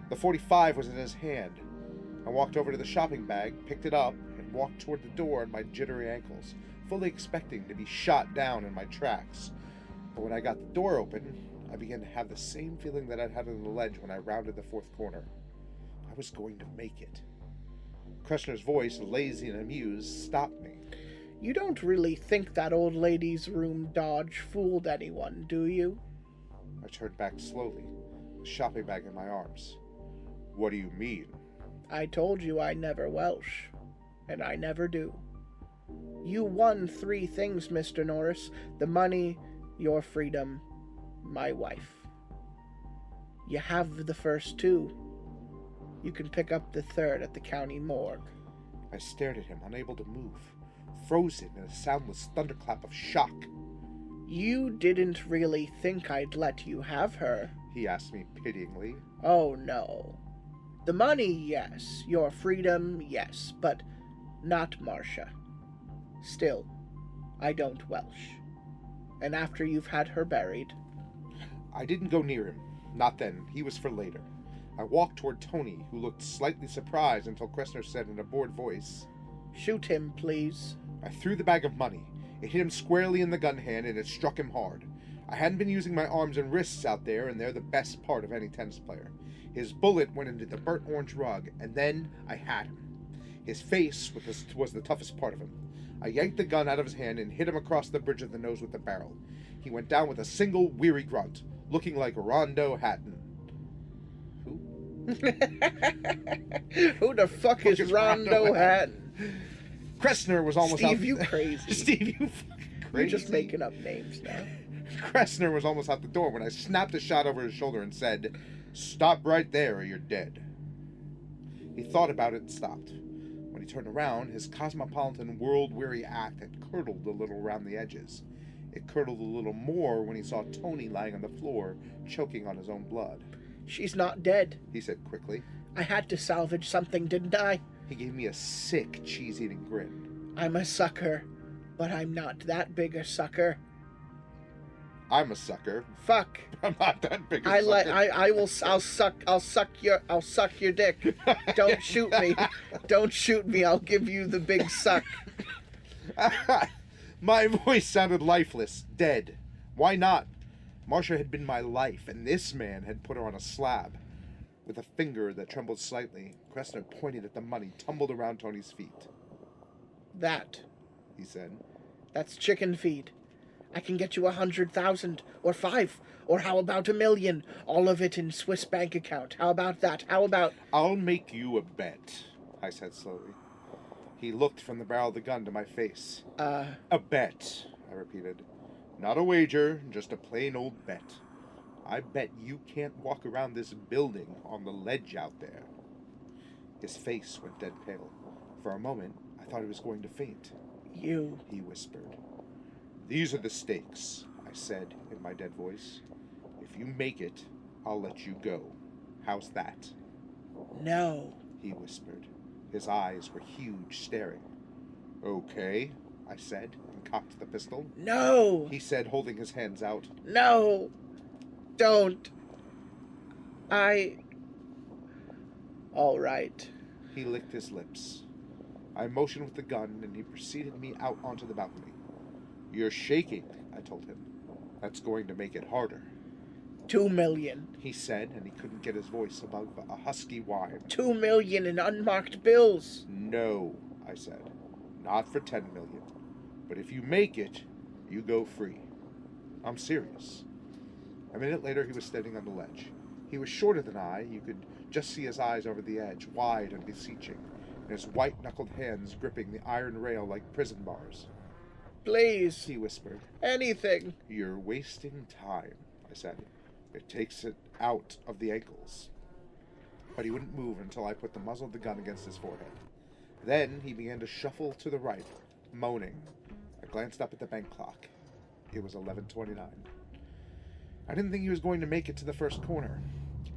The .45 was in his hand. I walked over to the shopping bag, picked it up, and walked toward the door on my jittery ankles, fully expecting to be shot down in my tracks. But when I got the door open, I began to have the same feeling that I'd had on the ledge when I rounded the fourth corner. I was going to make it. Kressner's voice, lazy and amused, stopped me. You don't really think that old lady's room dodge fooled anyone, do you? I turned back slowly, the shopping bag in my arms. "What do you mean?" I told you I never Welsh, and I never do. You won 3 things, Mr. Norris. The money, your freedom, my wife. You have the first 2. You can pick up the third at the county morgue. I stared at him, unable to move, frozen in a soundless thunderclap of shock. You didn't really think I'd let you have her? He asked me pityingly. Oh, no. The money, yes. Your freedom, yes. But not Marcia. Still, I don't Welsh. And after you've had her buried... I didn't go near him. Not then. He was for later. I walked toward Tony, who looked slightly surprised until Kressner said in a bored voice, Shoot him, please. I threw the bag of money. It hit him squarely in the gun hand, and it struck him hard. I hadn't been using my arms and wrists out there, and they're the best part of any tennis player. His bullet went into the burnt orange rug, and then I had him. His face was the toughest part of him. I yanked the gun out of his hand and hit him across the bridge of the nose with the barrel. He went down with a single weary grunt, looking like Rondo Hatton. Who? Who the fuck is Rondo Hatton? Kressner was almost out... Steve, you crazy. Steve, you fucking crazy. You're just making up names now. Kressner was almost out the door when I snapped a shot over his shoulder and said, "Stop right there or you're dead." He thought about it and stopped. When he turned around, his cosmopolitan, world-weary act had curdled a little around the edges. It curdled a little more when he saw Tony lying on the floor, choking on his own blood. She's not dead, he said quickly. I had to salvage something, didn't I? He gave me a sick, cheese-eating grin. I'm a sucker, but I'm not that big a sucker. I'm a sucker. Fuck. I'm not that big a sucker. I'll suck your dick. Don't shoot me. Don't shoot me. I'll give you the big suck. My voice sounded lifeless, dead. Why not? Marcia had been my life, and this man had put her on a slab. With a finger that trembled slightly, Kressner pointed at the money tumbled around Tony's feet. That, he said. That's chicken feed. I can get you 100,000, or 5, or how about 1 million? All of it in Swiss bank account. How about that? How about... I'll make you a bet, I said slowly. He looked from the barrel of the gun to my face. A bet, I repeated. Not a wager, just a plain old bet. I bet you can't walk around this building on the ledge out there. His face went dead pale. For a moment, I thought he was going to faint. You, he whispered. These are the stakes, I said in my dead voice. If you make it, I'll let you go. How's that? No, he whispered. His eyes were huge, staring. Okay, I said, and cocked the pistol. No, he said, holding his hands out. No, don't. All right. He licked his lips. I motioned with the gun, and he preceded me out onto the balcony. You're shaking, I told him. That's going to make it harder. 2 million. he said, and he couldn't get his voice above a husky whine. 2 million in unmarked bills. No, I said. Not for 10 million. But if you make it, you go free. I'm serious. A minute later, he was standing on the ledge. He was shorter than I. You could just see his eyes over the edge, wide and beseeching, and his white-knuckled hands gripping the iron rail like prison bars. Please. He whispered. Anything. You're wasting time, I said. It takes it out of the ankles. But he wouldn't move until I put the muzzle of the gun against his forehead. Then he began to shuffle to the right, moaning. I glanced up at the bank clock. It was 11:29. I didn't think he was going to make it to the first corner.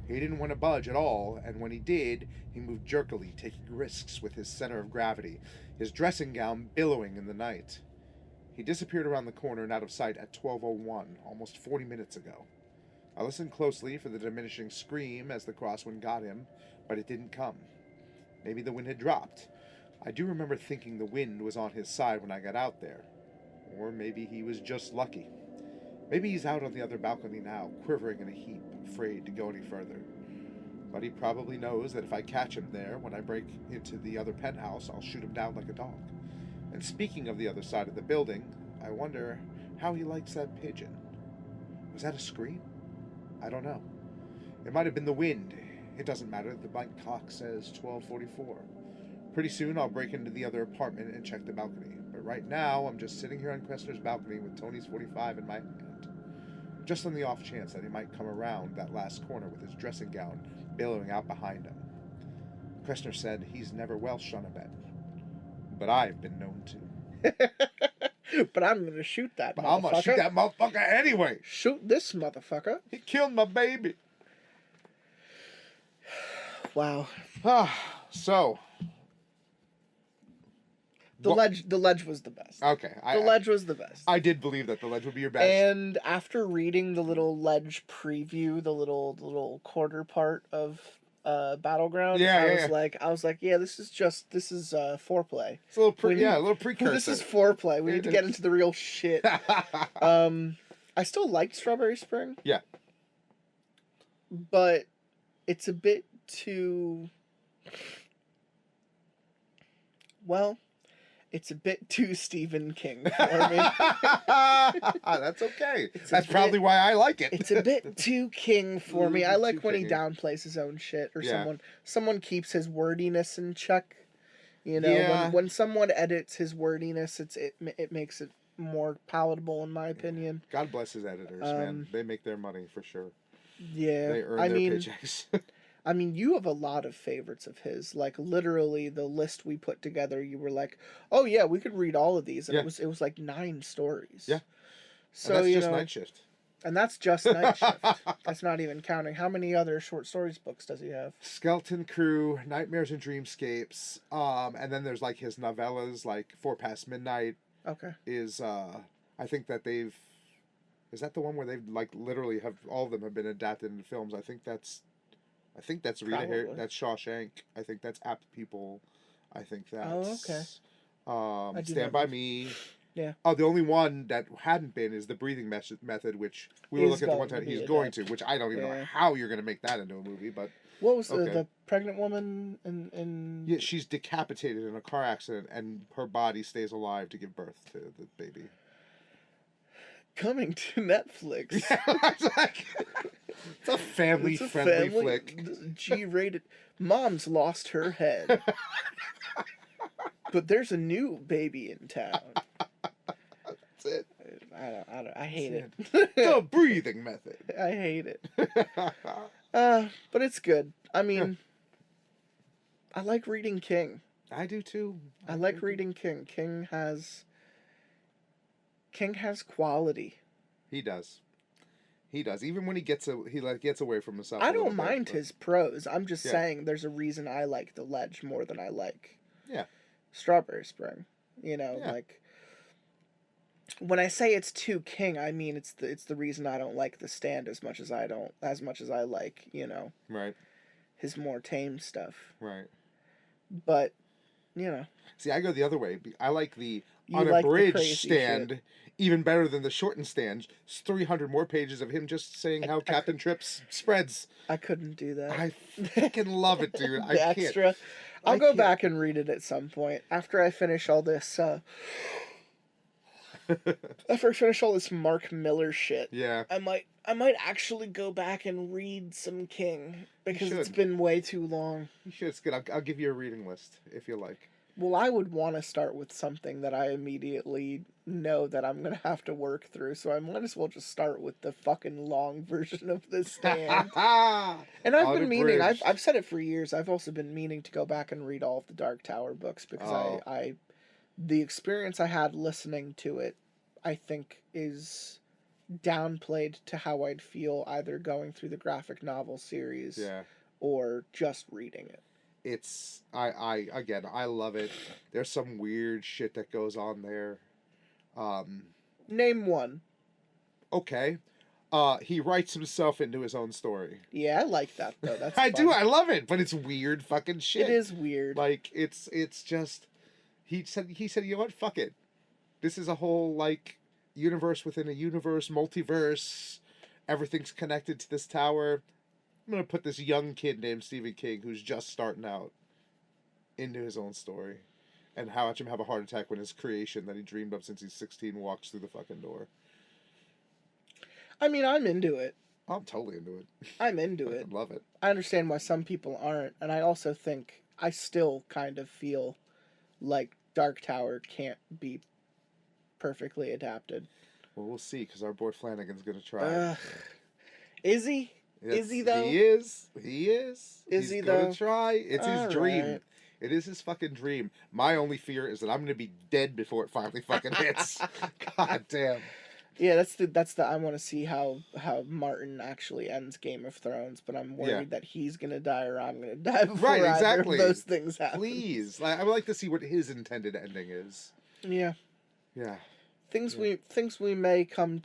He didn't want to budge at all, and when he did, he moved jerkily, taking risks with his center of gravity, his dressing gown billowing in the night. He disappeared around the corner and out of sight at 12:01, almost 40 minutes ago. I listened closely for the diminishing scream as the crosswind got him, but it didn't come. Maybe the wind had dropped. I do remember thinking the wind was on his side when I got out there. Or maybe he was just lucky. Maybe he's out on the other balcony now, quivering in a heap, afraid to go any further. But he probably knows that if I catch him there, when I break into the other penthouse, I'll shoot him down like a dog. And speaking of the other side of the building, I wonder how he likes that pigeon. Was that a scream? I don't know. It might have been the wind. It doesn't matter. The bank clock says 12:44. Pretty soon I'll break into the other apartment and check the balcony. But right now I'm just sitting here on Kressner's balcony with Tony's 45 in my hand. Just on the off chance that he might come around that last corner with his dressing gown billowing out behind him. Kressner said he's never Welsh on a bet. But I've been known to. But I'm gonna shoot that But motherfucker. I'm gonna shoot that motherfucker anyway. Shoot this motherfucker. He killed my baby. Wow. So... The ledge was the best. Okay. The ledge was the best. I did believe that the ledge would be your best. And after reading the little ledge preview, the little quarter part of Battleground, I was like, yeah, this is foreplay. It's a little a little precursor. This is foreplay. We need to get into the real shit. I still liked Strawberry Spring. Yeah. But it's a bit too... Well... It's a bit too Stephen King for me. That's okay. That's probably why I like it. It's a bit too King for me. I like when he downplays his own shit, or someone keeps his wordiness in check. You know, when someone edits his wordiness, it makes it more palatable, in my opinion. God bless his editors, man. They make their money for sure. Yeah, they earn their paychecks. I mean, you have a lot of favorites of his. Like, literally, the list we put together, you were like, "Oh yeah, we could read all of these," and it was like 9 stories. Yeah. So and that's just Nightshift. And that's just Nightshift. That's not even counting. How many other short stories books does he have? Skeleton Crew, Nightmares and Dreamscapes, and then there's like his novellas, like 4 Past Midnight. Okay. I think that is that the one where they've like literally have all of them have been adapted into films. I think that's Rita Hayworth. That's Shawshank. I think that's Apt People. I think that's Stand By Me. Yeah. Oh, the only one that hadn't been is the breathing method, which we were looking at the one time. He's going to, which I don't even know how you're going to make that into a movie. But what was the pregnant woman in? Yeah, she's decapitated in a car accident, and her body stays alive to give birth to the baby. Coming to Netflix. Yeah, it's like it's a family-friendly flick. G-rated. Mom's lost her head, but there's a new baby in town. That's it. I hate it. The breathing method. I hate it. But it's good. I mean, I like reading King. I do too. I like reading King. King has quality. He does. Even when he gets away from himself. I don't mind his prose. I'm just saying there's a reason I like The Ledge more than I like Strawberry Spring. You know, like when I say it's too King, I mean it's the reason I don't like The Stand as much as I like, you know. Right. His more tame stuff. Right. But, you know. See, I go the other way. I like the You on a like the bridge crazy stand, shit. even better than the shortened stand. It's 300 more pages of him just saying how Captain Trips spreads. I couldn't do that. I fucking love it, dude. I The can't. extra. I'll I go can't. back and read it at some point after I finish all this. After I finish all this Mark Miller shit. Yeah. I might actually go back and read some King because it's should. been way too long. You should. It's good. I'll give you a reading list if you like. Well, I would want to start with something that I immediately know that I'm going to have to work through, so I might as well just start with the fucking long version of The Stand. And I've been meaning, I've said it for years, I've also been meaning to go back and read all of the Dark Tower books because the experience I had listening to it, I think, is downplayed to how I'd feel either going through the graphic novel series or just reading it. It's I love it. There's some weird shit that goes on there. Name one. Okay. He writes himself into his own story. Yeah, I like that though. That's I fun. do. I love it, but it's weird fucking shit. It is weird. Like it's just he said you know what? Fuck it. This is a whole like universe within a universe, multiverse. Everything's connected to this tower. I'm gonna put this young kid named Stephen King, who's just starting out, into his own story, and watch him have a heart attack when his creation that he dreamed of since he's 16 walks through the fucking door. I mean, I'm into it. I'm totally into it. I'm into it. I love it. I understand why some people aren't, and I also think I still kind of feel like Dark Tower can't be perfectly adapted. Well, we'll see, because our boy Flanagan's gonna try. Is he? Is he though? He is. Is He's he gonna though? try. It's his All dream. right. It is his fucking dream. My only fear is that I'm gonna be dead before it finally fucking hits. God damn. Yeah, that's the. I want to see how Martin actually ends Game of Thrones, but I'm worried that he's gonna die or I'm gonna die before either of those things happen. Please, I would like to see what his intended ending is. Yeah. Yeah. Things that may come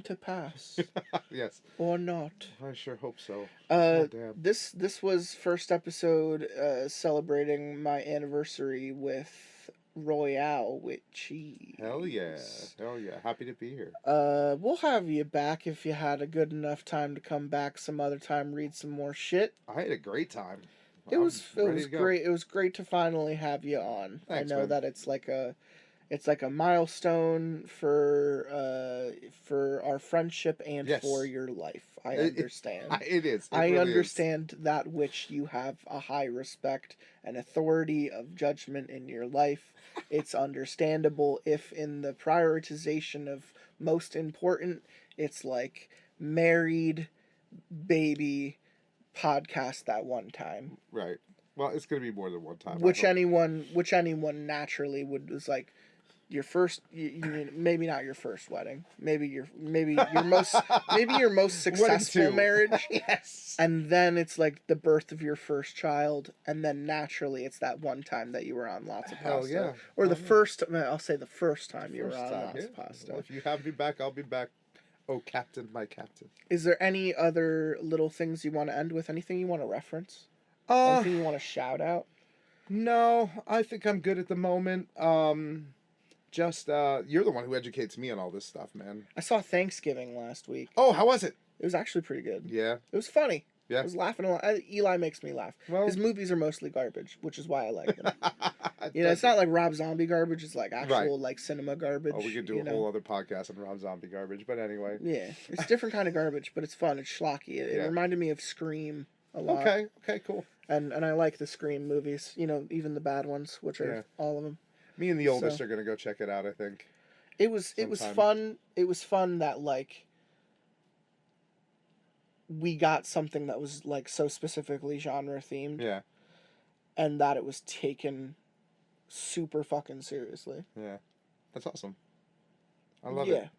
to pass. Yes. Or not. I sure hope so. This was first episode celebrating my anniversary with Royale with cheese. Hell yeah. Happy to be here. We'll have you back if you had a good enough time to come back some other time, read some more shit. I had a great time. It was great. It was great to finally have you on. Thanks, I know man. that it's like a milestone for our friendship and for your life. I understand. It is. I understand that which you have a high respect and authority of judgment in your life. It's understandable if in the prioritization of most important, it's like married, baby, podcast that one time. Right. Well, it's gonna be more than one time. Which anyone naturally was like your first, maybe not your first wedding, maybe your most successful marriage. Yes. And then it's like the birth of your first child, and then naturally it's that one time that you were on Lotsa Pasta. Yeah. Or I'll say the first time you were on Lotsa Pasta. Well, if you have me back, I'll be back. Oh, Captain, my Captain. Is there any other little things you want to end with? Anything you want to reference? Anything you want to shout out? No, I think I'm good at the moment. You're the one who educates me on all this stuff, man. I saw Thanksgiving last week. Oh, how was it? It was actually pretty good. Yeah. It was funny. Yeah. I was laughing a lot. Eli makes me laugh. Well, his movies are mostly garbage, which is why I like them. It's not like Rob Zombie garbage. It's like actual like cinema garbage. Oh, we could do a whole other podcast on Rob Zombie garbage, but anyway. Yeah, it's a different kind of garbage, but it's fun. It's schlocky. It reminded me of Scream a lot. Okay, cool. And I like the Scream movies. Even the bad ones, which are all of them. Me and the oldest are gonna go check it out, I think. It was fun. It was fun that like we got something that was like so specifically genre themed. Yeah. And that it was taken super fucking seriously. Yeah. That's awesome. I love it.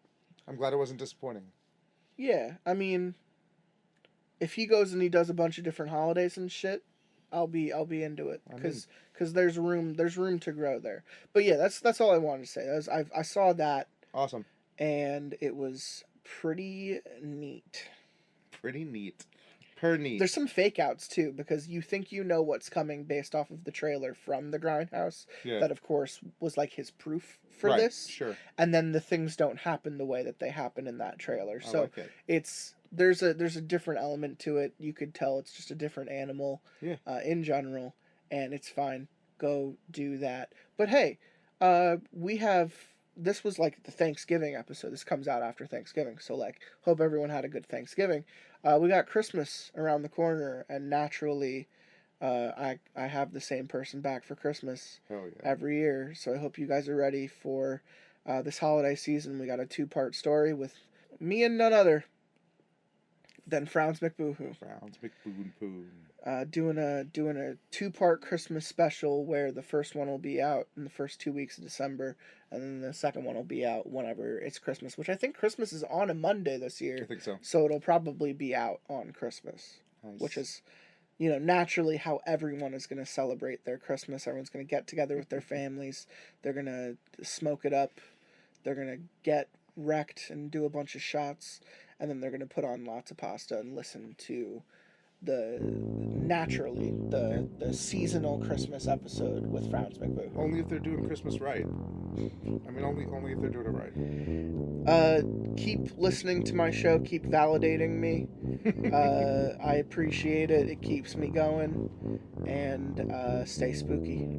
I'm glad it wasn't disappointing. Yeah, I mean, if he goes and he does a bunch of different holidays and shit, I'll be into it because there's room to grow there. But yeah, that's all I wanted to say. I saw that. Awesome. And it was pretty neat. Pretty neat. Pretty neat. There's some fake outs too, because you think you know what's coming based off of the trailer from the Grindhouse. Yeah. That, of course, was like his proof for Right, this. sure. And then the things don't happen the way that they happen in that trailer. I So like it. there's a different element to it. You could tell it's just a different animal. Yeah. In general, and it's fine. Go do that. But hey, we have. This was like the Thanksgiving episode. This comes out after Thanksgiving, so like, hope everyone had a good Thanksgiving. We got Christmas around the corner, and naturally, I have the same person back for Christmas Hell yeah. every year. So I hope you guys are ready for this holiday season. We got a 2-part story with me and none other than Frowns McBoohoo. Frowns McBoon-Poon. Doing a 2-part Christmas special where the first one will be out in the first 2 weeks of December, and then the second one will be out whenever it's Christmas, which I think Christmas is on a Monday this year. I think so. So it'll probably be out on Christmas, Nice. which is, naturally how everyone is going to celebrate their Christmas. Everyone's going to get together with their families. They're going to smoke it up. They're going to get wrecked and do a bunch of shots, and then they're going to put on lots of pasta and listen to the seasonal Christmas episode with Frowns McBoo. Only if they're doing Christmas right. I mean, only if they're doing it right. Keep listening to my show. Keep validating me. I appreciate it. It keeps me going. And stay spooky.